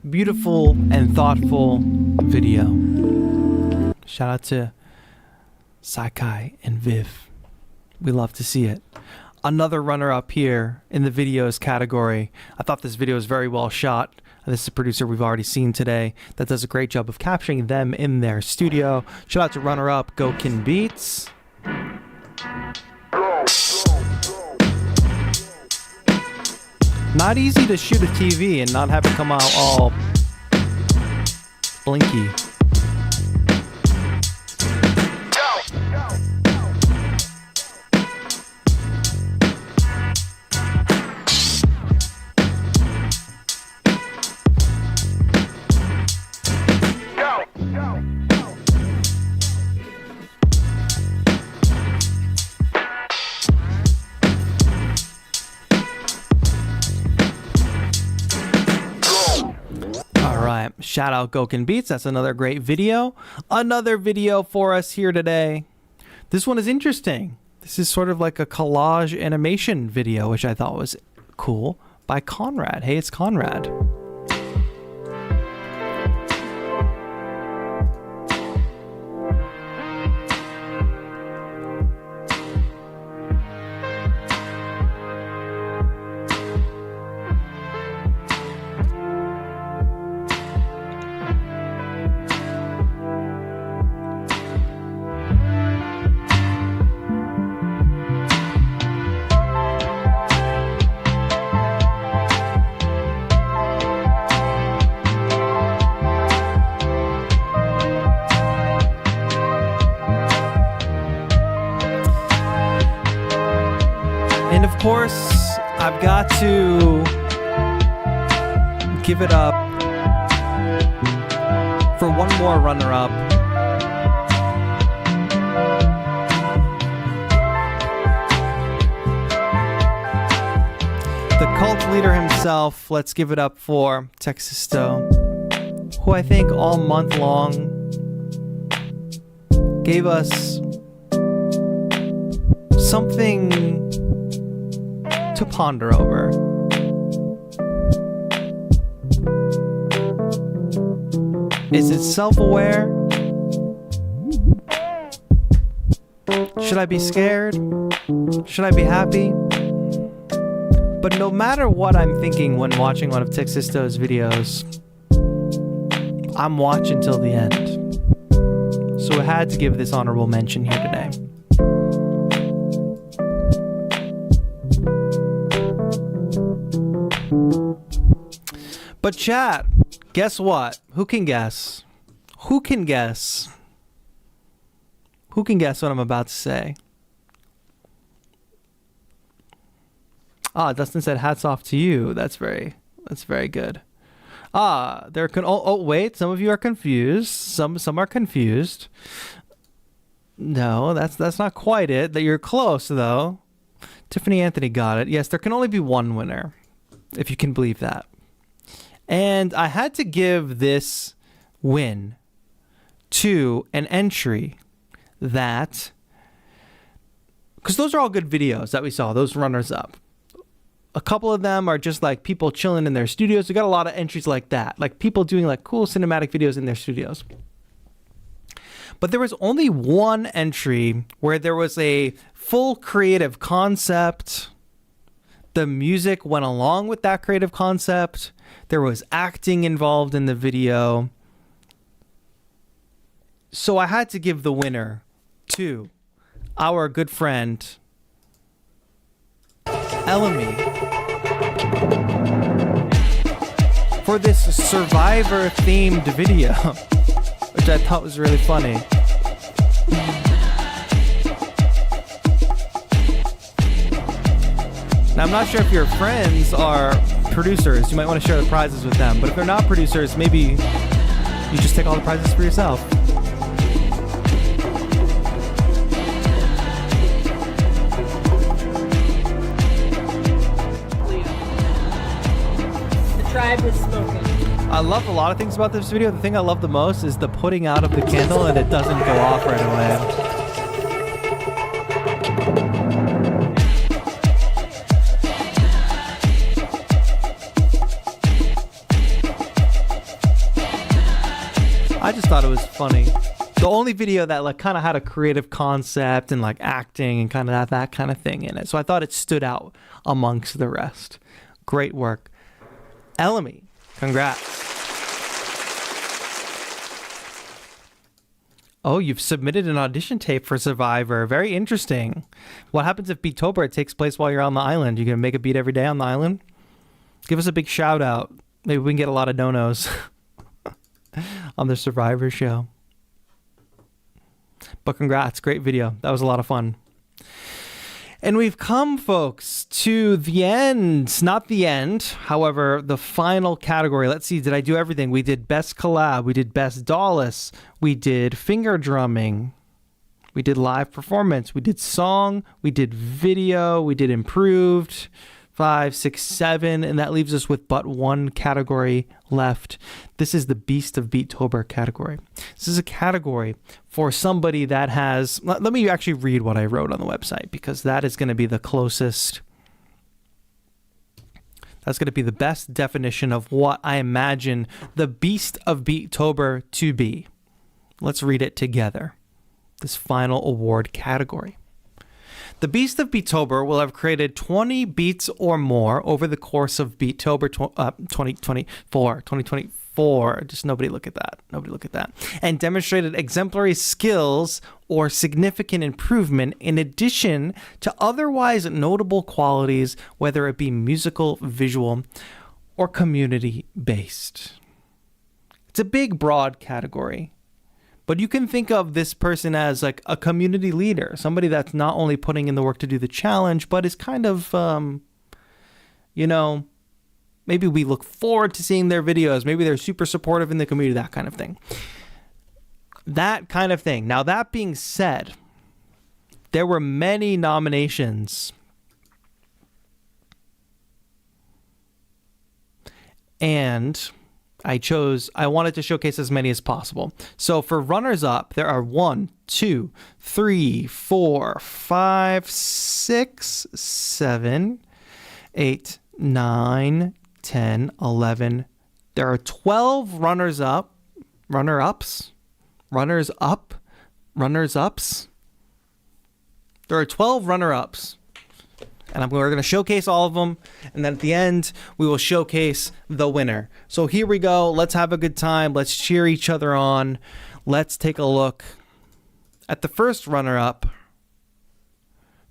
beautiful and thoughtful video. Shout out to Saikai and Viv. We love to see it. Another runner-up here in the videos category. I thought this video was very well shot. This is a producer we've already seen today that does a great job of capturing them in their studio. Shout out to runner-up Gokin Beats. Not easy to shoot a TV and not have it come out all blinky. Shout out Gokin Beats. That's another great video. Another video for us here today. This one is interesting. This is sort of like a collage animation video, which I thought was cool, by Conrad. Hey, it's Conrad. And of course, I've got to give it up for one more runner-up. The cult leader himself, let's give it up for Texisto, who I think all month long gave us something to ponder over. Is it self-aware? Should I be scared? Should I be happy? But no matter what I'm thinking when watching one of Texisto's videos, I'm watching till the end. So I had to give this honorable mention here today. But chat, guess what? Who can guess? Who can guess? Who can guess what I'm about to say? Ah, Dustin said hats off to you. That's very good. Ah, wait, some of you are confused. Some are confused. No, that's not quite it. That you're close though. Tiffany Anthony got it. Yes, there can only be one winner, if you can believe that. And I had to give this win to an entry that, because those are all good videos that we saw, those runners up. A couple of them are just like people chilling in their studios. We got a lot of entries like that, like people doing like cool cinematic videos in their studios. But there was only one entry where there was a full creative concept. The music went along with that creative concept. There was acting involved in the video. So I had to give the winner to our good friend, Elamy, for this Survivor-themed video, which I thought was really funny. Now, I'm not sure if your friends are producers. You might want to share the prizes with them. But if they're not producers, maybe you just take all the prizes for yourself. The tribe is smoking. I love a lot of things about this video. The thing I love the most is the putting out of the candle and it doesn't go off right away. just thought it was funny. The only video that like kind of had a creative concept and like acting and kind of that kind of thing in it. So I thought it stood out amongst the rest. Great work. Elamy, congrats. Oh, you've submitted an audition tape for Survivor. Very interesting. What happens if Beatober takes place while you're on the island? You gonna make a beat every day on the island? Give us a big shout out. Maybe we can get a lot of donos on the Survivor show. But congrats, great video. That was a lot of fun. And we've come, folks, to the end. Not the end, however, the final category. Let's see, did I do everything? We did best collab, we did best dawless, we did finger drumming, we did live performance, we did song, we did video, we did improved, 5, 6, 7, and that leaves us with but one category left. This is the Beast of Beatober category. This is a category for somebody that has... Let me actually read what I wrote on the website, because that is going to be the closest... That's going to be the best definition of what I imagine the Beast of Beatober to be. Let's read it together. This final award category. The Beast of Beatober will have created 20 beats or more over the course of Beatober 2024. Just nobody look at that. Nobody look at that. And demonstrated exemplary skills or significant improvement in addition to otherwise notable qualities, whether it be musical, visual, or community-based. It's a big, broad category. But you can think of this person as like a community leader, somebody that's not only putting in the work to do the challenge, but is kind of, maybe we look forward to seeing their videos. Maybe they're super supportive in the community, that kind of thing. That kind of thing. Now, that being said, there were many nominations. And I wanted to showcase as many as possible. So for runners up, there are 1, 2, 3, 4, 5, 6, 7, 8, 9, 10, 11. There are 12 runners up, runners-ups. There are 12 runner-ups. And we're going to showcase all of them. And then at the end, we will showcase the winner. So here we go. Let's have a good time. Let's cheer each other on. Let's take a look at the first runner-up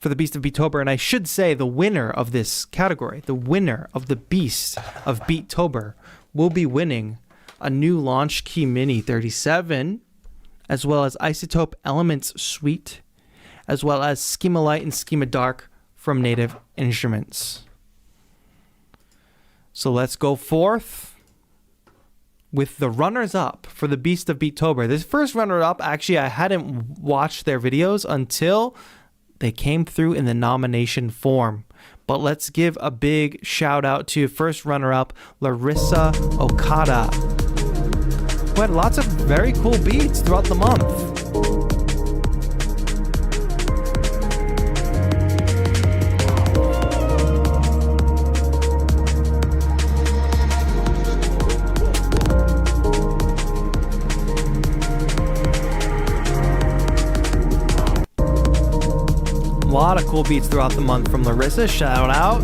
for the Beast of Beatober. And I should say the winner of this category, the winner of the Beast of Beatober, will be winning a new Launch Key Mini 37, as well as Isotope Elements Suite, as well as Schema Light and Schema Dark from Native Instruments. So let's go forth with the runners-up for the Beast of Beatober. This first runner-up, actually, I hadn't watched their videos until they came through in the nomination form. But let's give a big shout-out to first runner-up, Larissa Okada, who had lots of very cool beats throughout the month. A lot of cool beats throughout the month from Larissa. Shout out.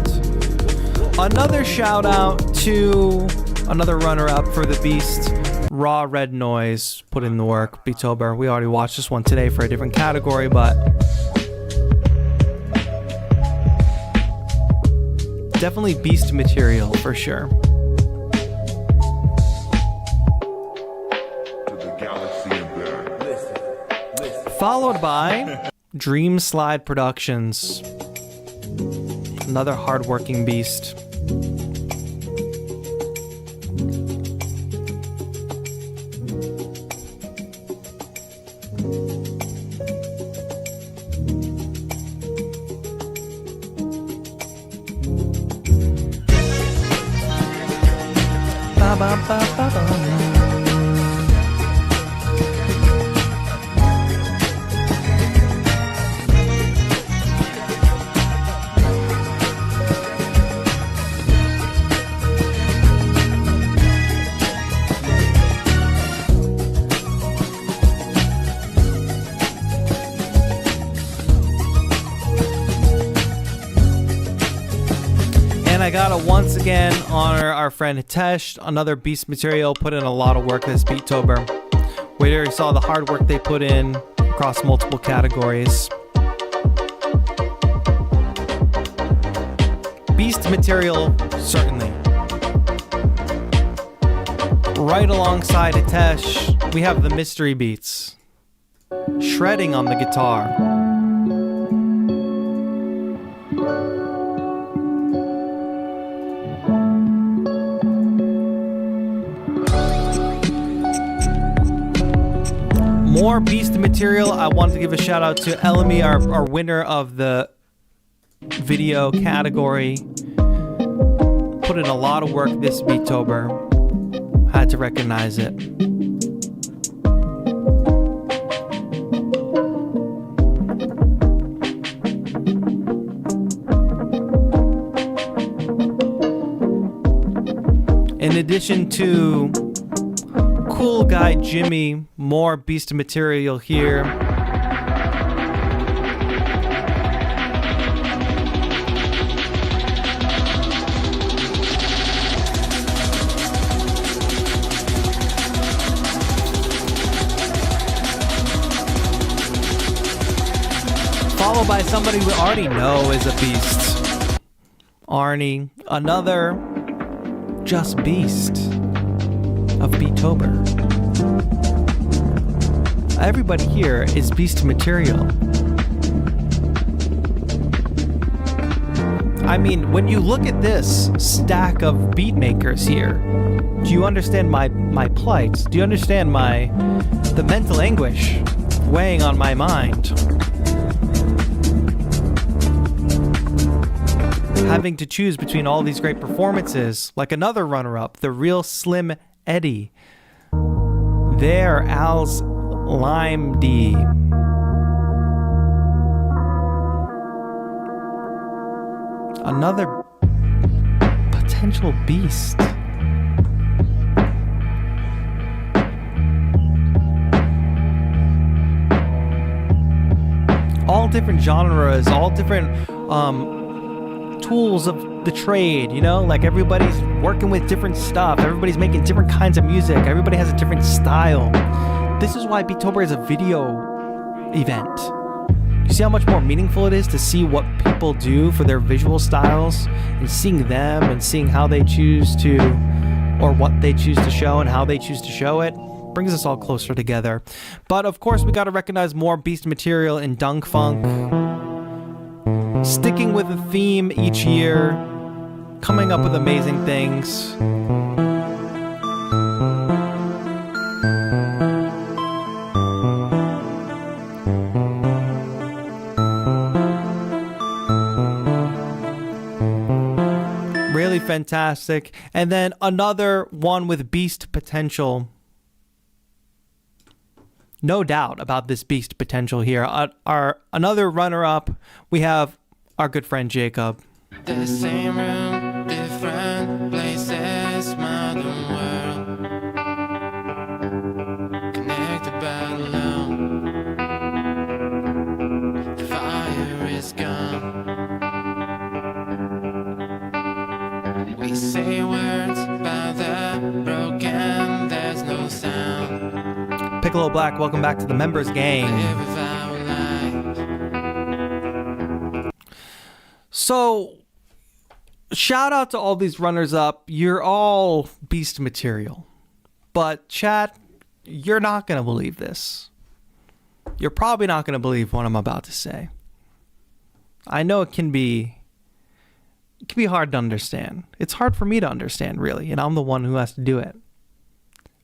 Another shout out to another runner-up for the Beast, Raw Red Noise. Put in the work. Beatober. We already watched this one today for a different category, but definitely Beast material for sure. Followed by Dream Slide Productions, another hardworking beast. Ba, ba, ba, ba, ba. to once again honor our friend Hitesh, another beast material, put in a lot of work this Beatober. We already saw the hard work they put in across multiple categories. Beast material, certainly. Right alongside Hitesh, we have the mystery beats. Shredding on the guitar. More beast material. I wanted to give a shout out to Elemi, our winner of the video category. Put in a lot of work this Beatober. Had to recognize it. In addition to Cool Guy Jimmy, more beast material here. Followed by somebody we already know is a beast. Arnie, another just beast of Beatober. Everybody here is beast material. I mean, when you look at this stack of beat makers here, do you understand my plight? Do you understand the mental anguish weighing on my mind? Having to choose between all these great performances, like another runner-up, the real Slim Eddie. There, Al's Lime D. Another potential beast. All different genres, all different tools of the trade, you know, like everybody's working with different stuff, everybody's making different kinds of music, everybody has a different style. This is why Beatober is a video event. You see how much more meaningful it is to see what people do for their visual styles, and seeing them and seeing how they choose to, or what they choose to show and how they choose to show it, brings us all closer together. But of course we got to recognize more beast material in Dunk Funk. Sticking with a theme each year, coming up with amazing things. Really fantastic. And then another one with beast potential. No doubt about this beast potential here. Our another runner-up, we have our good friend Jacob. The same room, different places, modern world. Connected by alone. The fire is gone. We say words about the broken, there's no sound. Piccolo Black, welcome back to the members gang. So, shout out to all these runners up. You're all beast material. But chat, you're not going to believe this. You're probably not going to believe what I'm about to say. I know it can be hard to understand. It's hard for me to understand, really, and I'm the one who has to do it.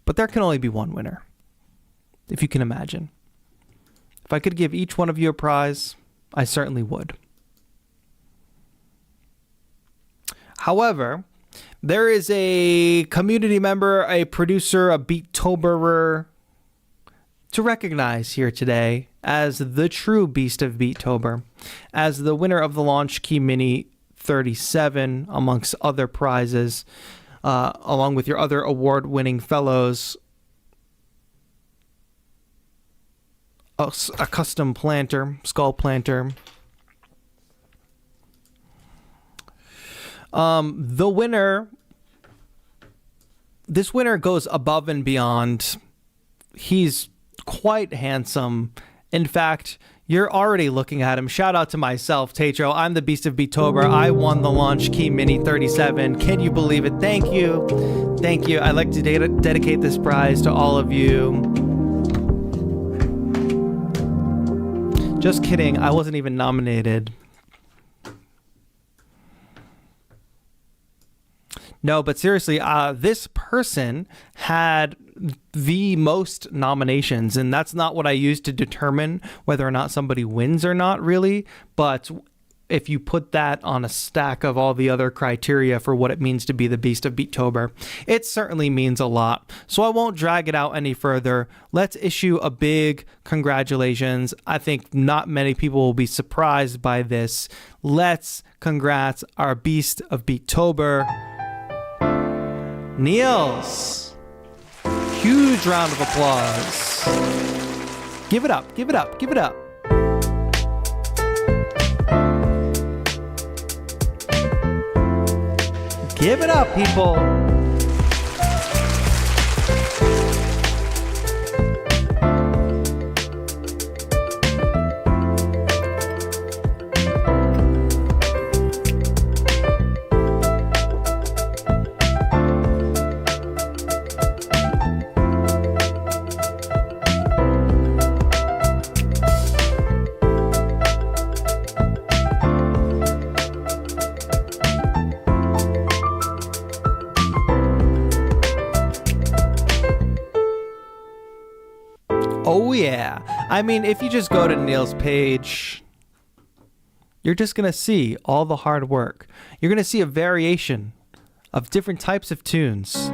But there can only be one winner, if you can imagine. If I could give each one of you a prize, I certainly would. However, there is a community member, a producer, a Beatoberer to recognize here today as the true beast of Beatober, as the winner of the Launch Key Mini 37, amongst other prizes, along with your other award-winning fellows. A custom planter, skull planter. The winner, this winner goes above and beyond. He's quite handsome. In fact, you're already looking at him. Shout out to myself, TAETRO. I'm the Beast of Beatober. I won the Launch Key Mini 37. Can you believe it? Thank you. Thank you. I'd like to dedicate this prize to all of you. Just kidding. I wasn't even nominated. No, but seriously, this person had the most nominations, and that's not what I use to determine whether or not somebody wins or not, really. But if you put that on a stack of all the other criteria for what it means to be the Beast of Beatober, it certainly means a lot. So I won't drag it out any further. Let's issue a big congratulations. I think not many people will be surprised by this. Let's congrats our Beast of Beatober, Niels. Huge round of applause. Give it up, give it up, give it up. Give it up, people. Oh yeah. I mean, if you just go to Neil's page, you're just going to see all the hard work. You're going to see a variation of different types of tunes.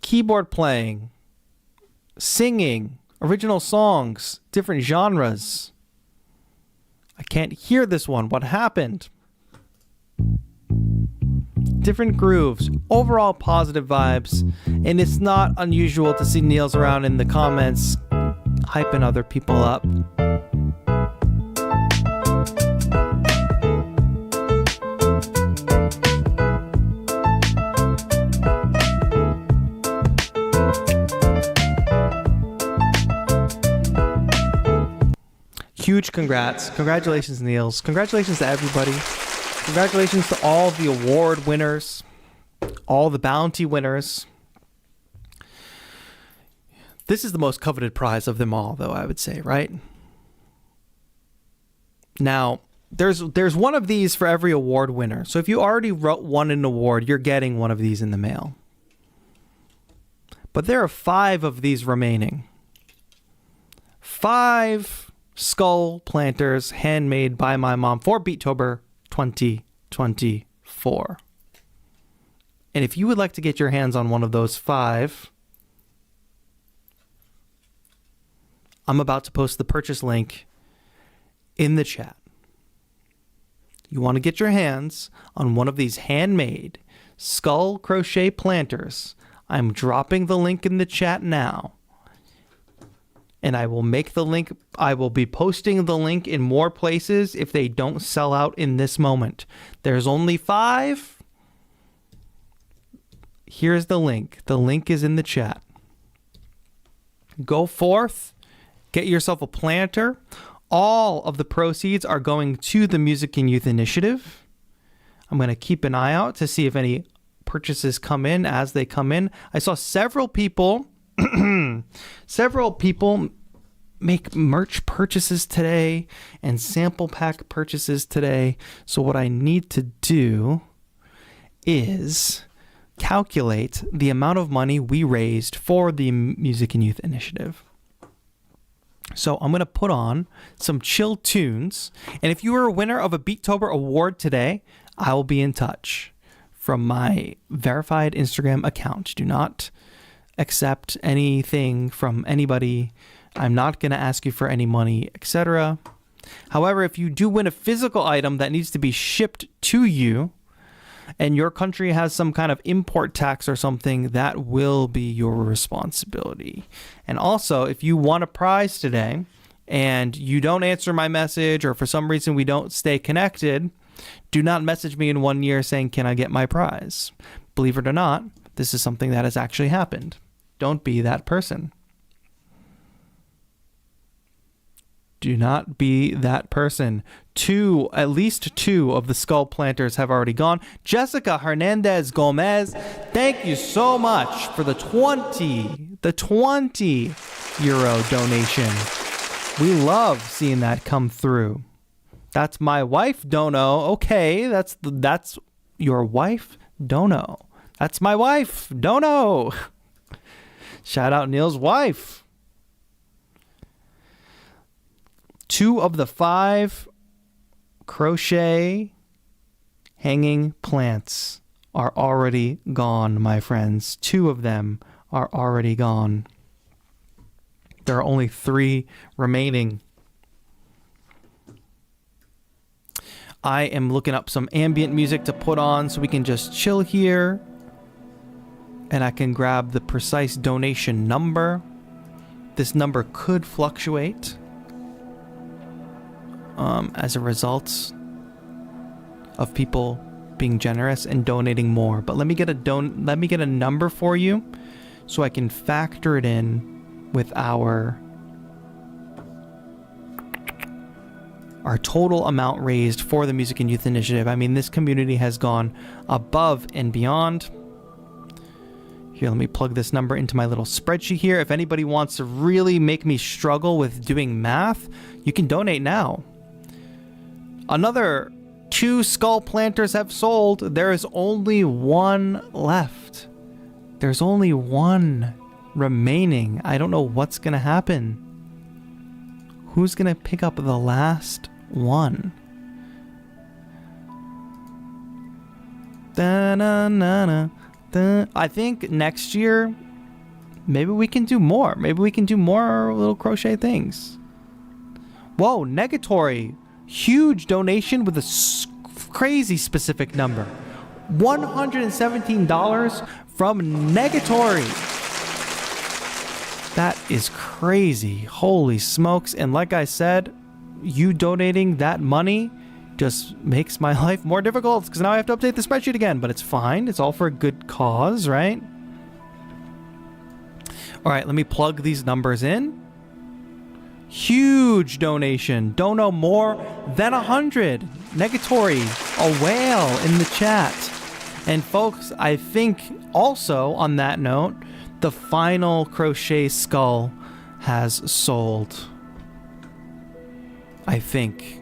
Keyboard playing, singing, original songs, different genres. I can't hear this one. What happened? Different grooves, overall positive vibes, and it's not unusual to see Niels around in the comments hyping other people up. Huge congrats. Congratulations, Niels. Congratulations to everybody. Congratulations to all the award winners, all the bounty winners. This is the most coveted prize of them all, though, I would say, right? Now, there's one of these for every award winner. So if you already won an award, you're getting one of these in the mail. But there are 5 of these remaining. 5 skull planters handmade by my mom for Beatober 2024. And if you would like to get your hands on one of those 5, I'm about to post the purchase link in the chat. You want to get your hands on one of these handmade skull crochet planters. I'm dropping the link in the chat now. And I will make the link, I will be posting the link in more places if they don't sell out in this moment. There's only 5. Here's the link. The link is in the chat. Go forth, get yourself a planter. All of the proceeds are going to the Music and Youth Initiative. I'm going to keep an eye out to see if any purchases come in. As they come in, I saw several people make merch purchases today and sample pack purchases today. So what I need to do is calculate the amount of money we raised for the Music and Youth Initiative. So I'm going to put on some chill tunes. And if you are a winner of a Beatober award today, I will be in touch from my verified Instagram account. Do not accept anything from anybody. I'm not going to ask you for any money, etc. However, if you do win a physical item that needs to be shipped to you and your country has some kind of import tax or something, that will be your responsibility. And also, if you won a prize today and you don't answer my message or for some reason we don't stay connected, Do not message me in 1 year saying, can I get my prize? Believe it or not, this is something that has actually happened. Don't be that person. Do not be that person. At least two of the skull planters have already gone. Jessica Hernandez Gomez, thank you so much for the 20 euro donation. We love seeing that come through. That's my wife, Dono. Okay, that's your wife, Dono. That's my wife, Dono. Shout out Neil's wife. 2 of the 5 crochet hanging plants are already gone, my friends. 2 of them are already gone. There are only 3 remaining. I am looking up some ambient music to put on so we can just chill here. And I can grab the precise donation number. This number could fluctuate as a result of people being generous and donating more. But let me get a number for you so I can factor it in with our total amount raised for the Music and Youth Initiative. I mean, this community has gone above and beyond. Here, let me plug this number into my little spreadsheet here. If anybody wants to really make me struggle with doing math, you can donate now. Another 2 skull planters have sold. There is only 1 left. There's only 1 remaining. I don't know what's going to happen. Who's going to pick up the last one? I think next year, maybe we can do more. Maybe we can do more little crochet things. Whoa, Negatory. Huge donation with a crazy specific number. $117 from Negatory. That is crazy. Holy smokes. And like I said, you donating that money just makes my life more difficult because now I have to update the spreadsheet again, but it's fine. It's all for a good cause, right? All right, let me plug these numbers in. Huge donation. Dono more than 100. Negatory, a whale in the chat. And folks, I think also on that note, the final crochet skull has sold. I think.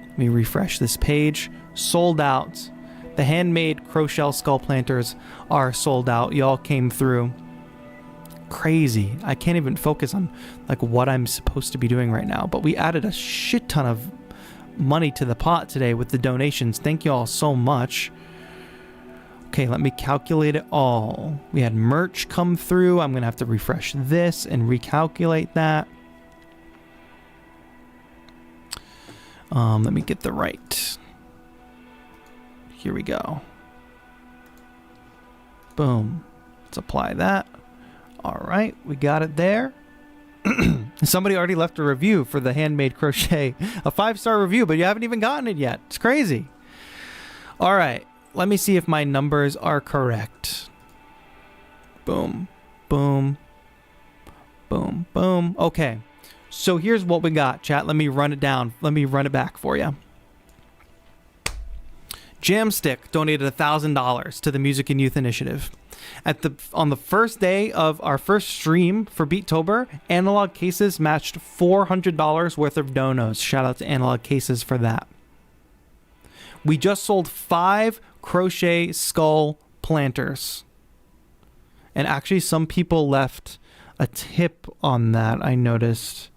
Let me refresh this page. Sold out. The handmade crochet skull planters are sold out. Y'all came through. Crazy. I can't even focus on like what I'm supposed to be doing right now, but we added a shit ton of money to the pot today with the donations. Thank you all so much. Okay, let me calculate it all. We had merch come through. I'm gonna have to refresh this and recalculate that. Let me get the right. Here we go. Boom. Let's apply that. All right, we got it there. Somebody already left a review for the handmade crochet, a 5-star review, but you haven't even gotten it yet. It's crazy. All right, let me see if my numbers are correct. Boom, boom, boom, boom. Okay, so here's what we got, chat. Let me run it down. Let me run it back for you. Jamstik donated $1,000 to the Music and Youth Initiative. On the first day of our first stream for Beatober, Analog Cases matched $400 worth of donos. Shout out to Analog Cases for that. We just sold 5 crochet skull planters. And actually some people left a tip on that, I noticed.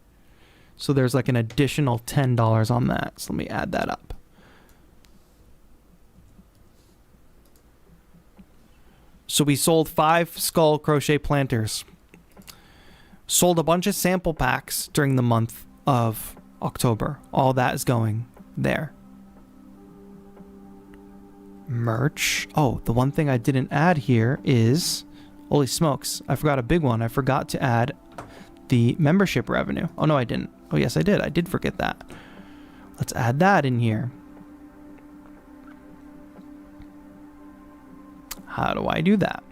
So there's like an additional $10 on that. So let me add that up. So we sold 5 skull crochet planters. Sold a bunch of sample packs during the month of October. All that is going there. Merch. Oh, the one thing I didn't add here is, holy smokes, I forgot a big one. I forgot to add the membership revenue. Oh no, I didn't. Oh yes, I did. I did forget that. Let's add that in here. How do I do that?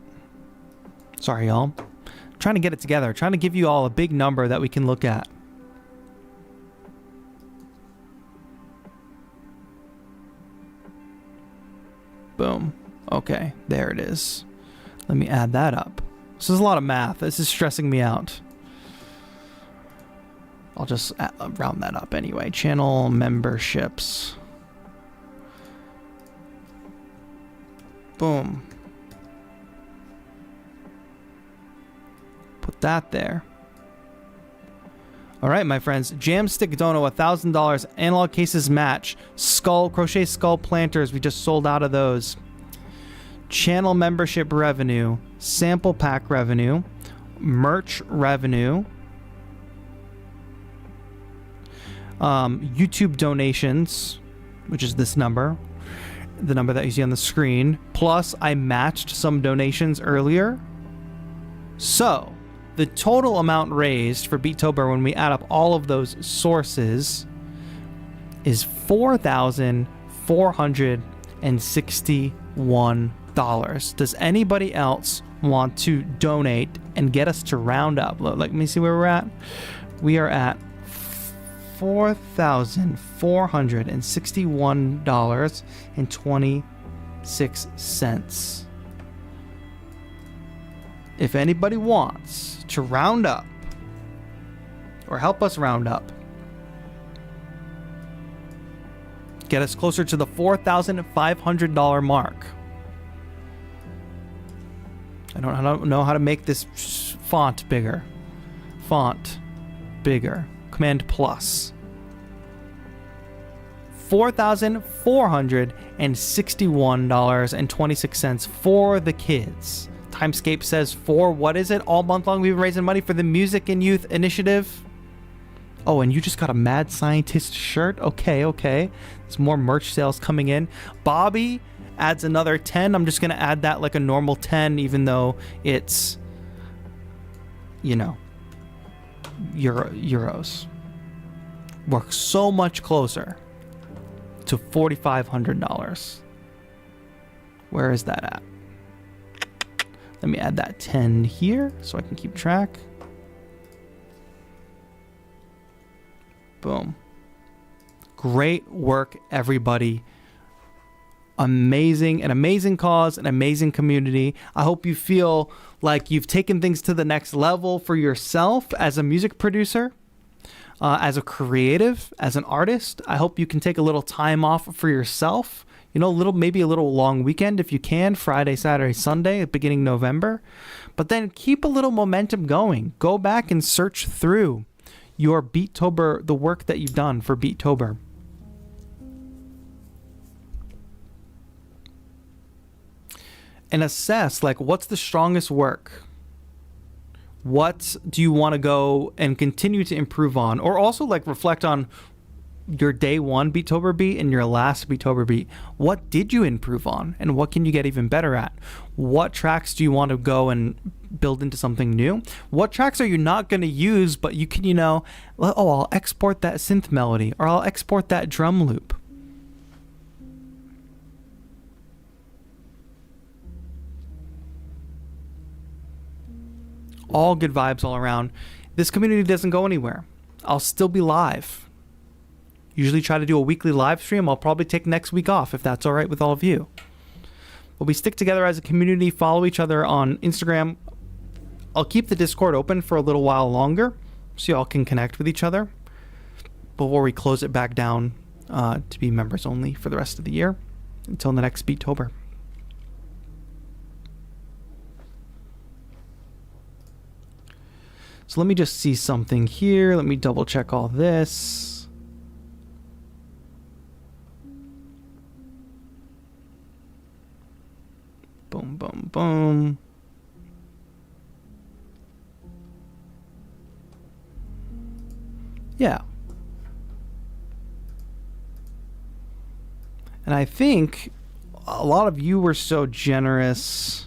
Sorry, y'all. I'm trying to get it together. Trying to give you all a big number that we can look at. Boom. Okay, there it is. Let me add that up. This is a lot of math. This is stressing me out. I'll just round that up anyway. Channel memberships. Boom. Put that there. All right, my friends. Jamstik Dono, $1,000. Analog cases match. Crochet skull planters. We just sold out of those. Channel membership revenue. Sample pack revenue. Merch revenue. YouTube donations, which is this number. The number that you see on the screen. Plus, I matched some donations earlier. So, the total amount raised for Beatober when we add up all of those sources is $4,461. Does anybody else want to donate and get us to round up? Let me see where we're at. We are at $4,461.26. If anybody wants to round up or help us round up, get us closer to the $4,500 mark. I don't know how to make this font bigger. Font bigger. Command plus. $4,461.26 for the kids. Timescape says for, what is it? All month long we've been raising money for the Music and Youth Initiative. Oh, and you just got a Mad Scientist shirt? Okay. There's more merch sales coming in. Bobby adds another 10. I'm just going to add that like a normal 10, even though it's, you know, euros. We're so much closer to $4,500. Where is that at? Let me add that 10 here so I can keep track. Boom. Great work, everybody. An amazing cause, an amazing community. I hope you feel like you've taken things to the next level for yourself as a music producer, as a creative, as an artist. I hope you can take a little time off for yourself. You know, maybe a little long weekend if you can, Friday, Saturday, Sunday, beginning November. But then keep a little momentum going. Go back and search through your Beatober, the work that you've done for Beatober. And assess, like, what's the strongest work? What do you want to go and continue to improve on? Or also, like, reflect on your day one Beatober beat and your last Beatober beat. What did you improve on? And what can you get even better at? What tracks do you want to go and build into something new? What tracks are you not going to use, but you can, I'll export that synth melody, or I'll export that drum loop. All good vibes all around. This community doesn't go anywhere. I'll still be live. Usually try to do a weekly live stream. I'll probably take next week off if that's all right with all of you. But we stick together as a community, follow each other on Instagram. I'll keep the Discord open for a little while longer so y'all can connect with each other before we close it back down to be members only for the rest of the year until the next Beatober. So let me just see something here. Let me double check all this. Boom, boom, boom. Yeah. And I think a lot of you were so generous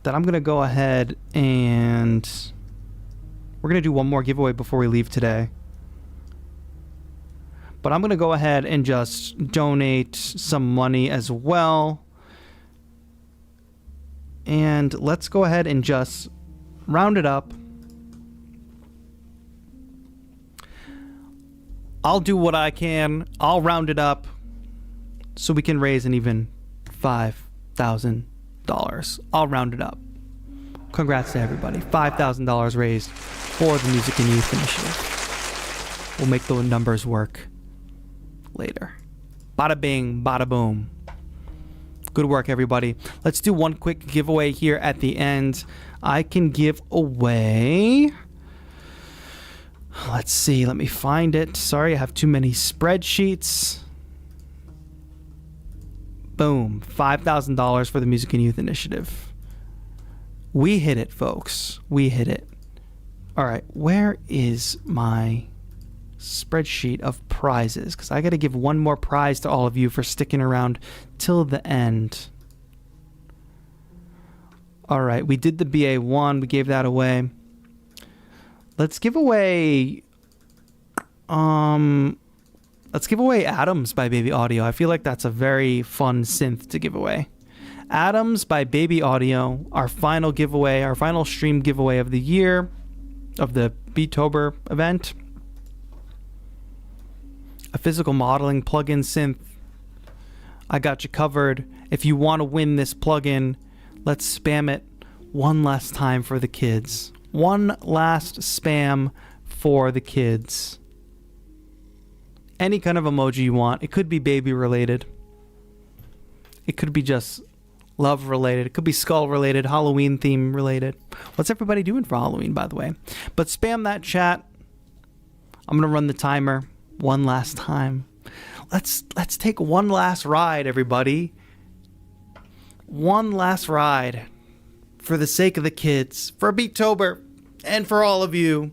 that I'm going to go ahead and we're going to do one more giveaway before we leave today. But I'm going to go ahead and just donate some money as well And let's go ahead and just round it up. I'll do what I can. I'll round it up so we can raise an even $5,000. I'll round it up. Congrats to everybody. $5,000 raised for the Music and Youth Initiative. We'll make the numbers work later. Bada bing, bada boom. Good work, everybody. Let's do one quick giveaway here at the end. I can give away... Let's see. Let me find it. Sorry, I have too many spreadsheets. Boom. $5,000 for the Music and Youth Initiative. We hit it, folks. We hit it. All right. Where is my spreadsheet of prizes? Because I got to give one more prize to all of you for sticking around till the end. All right. We did the BA1. We gave that away. Let's give away... Let's give away Atoms by Baby Audio. I feel like that's a very fun synth to give away. Atoms by Baby Audio, our final giveaway, our final stream giveaway of the year, of the Beatober event. A physical modeling plugin synth. I got you covered. If you want to win this plugin, let's spam it one last time for the kids. One last spam for the kids. Any kind of emoji you want. It could be baby related. It could be just love related. It could be skull related, Halloween theme related. What's everybody doing for Halloween, by the way? But spam that chat. I'm going to run the timer one last time. Let's take one last ride, everybody. One last ride. For the sake of the kids. For Beatober. And for all of you.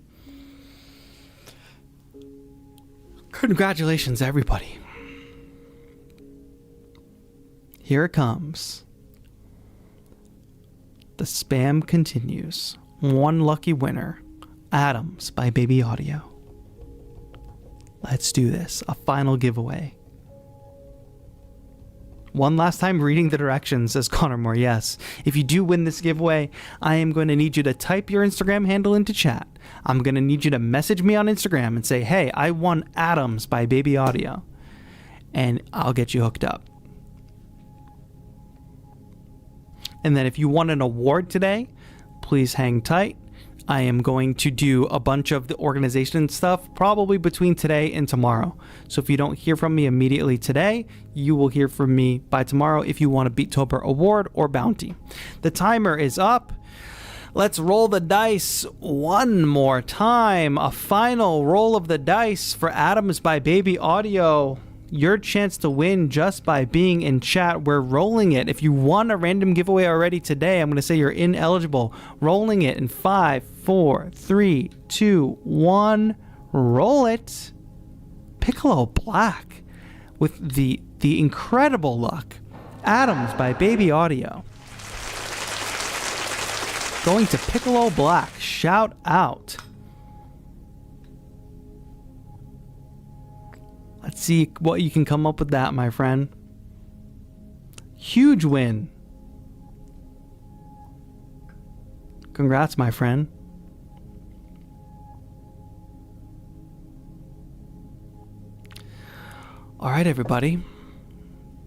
Congratulations, everybody. Here it comes. The spam continues. One lucky winner. Atoms by Baby Audio. Let's do this. A final giveaway. One last time reading the directions, says Connor Moore. Yes. If you do win this giveaway, I am going to need you to type your Instagram handle into chat. I'm going to need you to message me on Instagram and say, hey, I won Atoms by Baby Audio. And I'll get you hooked up. And then if you won an award today, please hang tight. I am going to do a bunch of the organization stuff probably between today and tomorrow. So if you don't hear from me immediately today, you will hear from me by tomorrow if you want a Beatober award or bounty. The timer is up. Let's roll the dice one more time. A final roll of the dice for Atoms by Baby Audio. Your chance to win just by being in chat. We're rolling it. If you won a random giveaway already today, I'm going to say you're ineligible. Rolling it in 5, 4, 3, 2, 1. Roll it. Piccolo Black with the incredible luck. Atoms by Baby Audio. Going to Piccolo Black. Shout out. Let's see what you can come up with that, my friend. Huge win. Congrats, my friend. All right, everybody.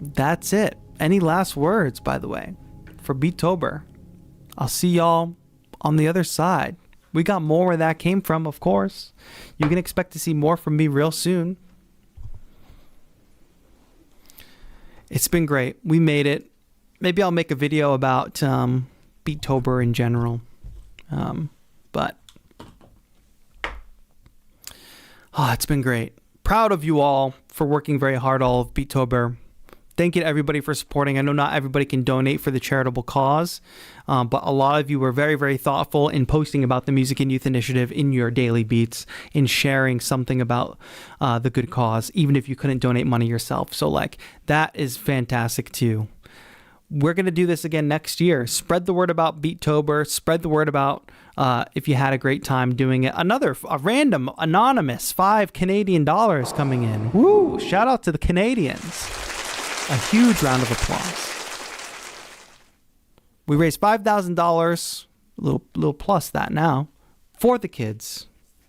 That's it. Any last words, by the way, for Beatober? I'll see y'all on the other side. We got more where that came from, of course. You can expect to see more from me real soon. It's been great. We made it. Maybe I'll make a video about Beatober in general. But it's been great. Proud of you all for working very hard all of Beatober. Thank you to everybody for supporting. I know not everybody can donate for the charitable cause, but a lot of you were very, very thoughtful in posting about the Music and Youth Initiative in your daily beats, in sharing something about the good cause, even if you couldn't donate money yourself. So that is fantastic too. We're going to do this again next year. Spread the word about Beatober. Spread the word about if you had a great time doing it. A random anonymous $5 Canadian coming in. Woo! Shout out to the Canadians. A huge round of applause. We raised $5,000, a little plus that now, for the kids.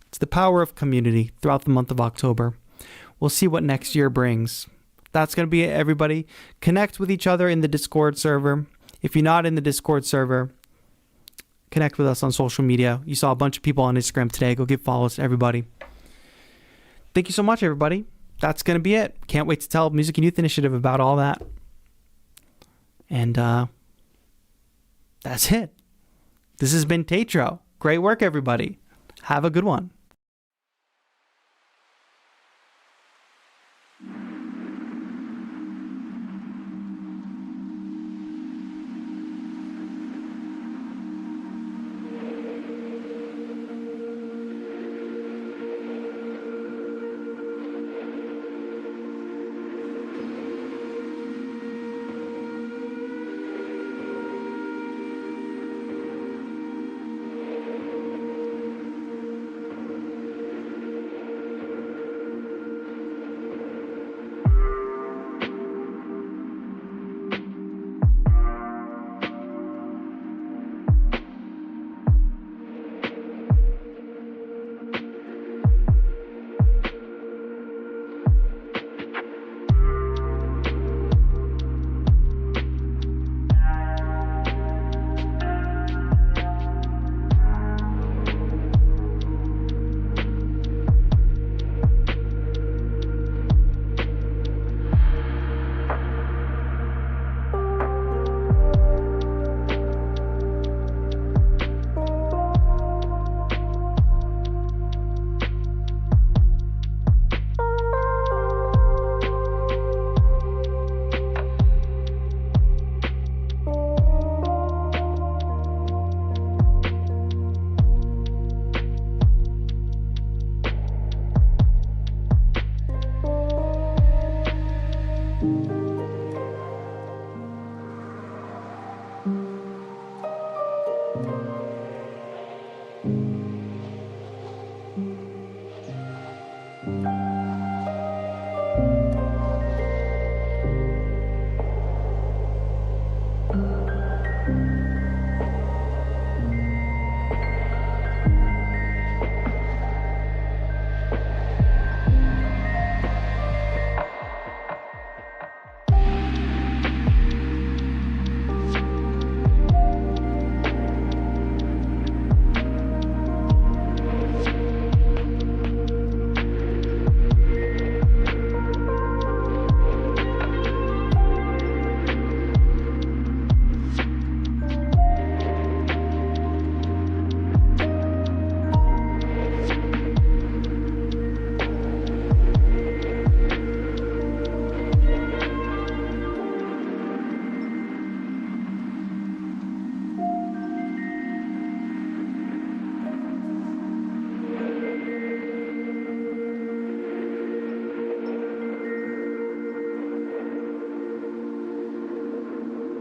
It's the power of community throughout the month of October. We'll see what next year brings. That's going to be it, everybody. Connect with each other in the Discord server. If you're not in the Discord server, connect with us on social media. You saw a bunch of people on Instagram today. Go give follows to everybody. Thank you so much, everybody. That's going to be it. Can't wait to tell Music and Youth Initiative about all that. And that's it. This has been TAETRO. Great work, everybody. Have a good one.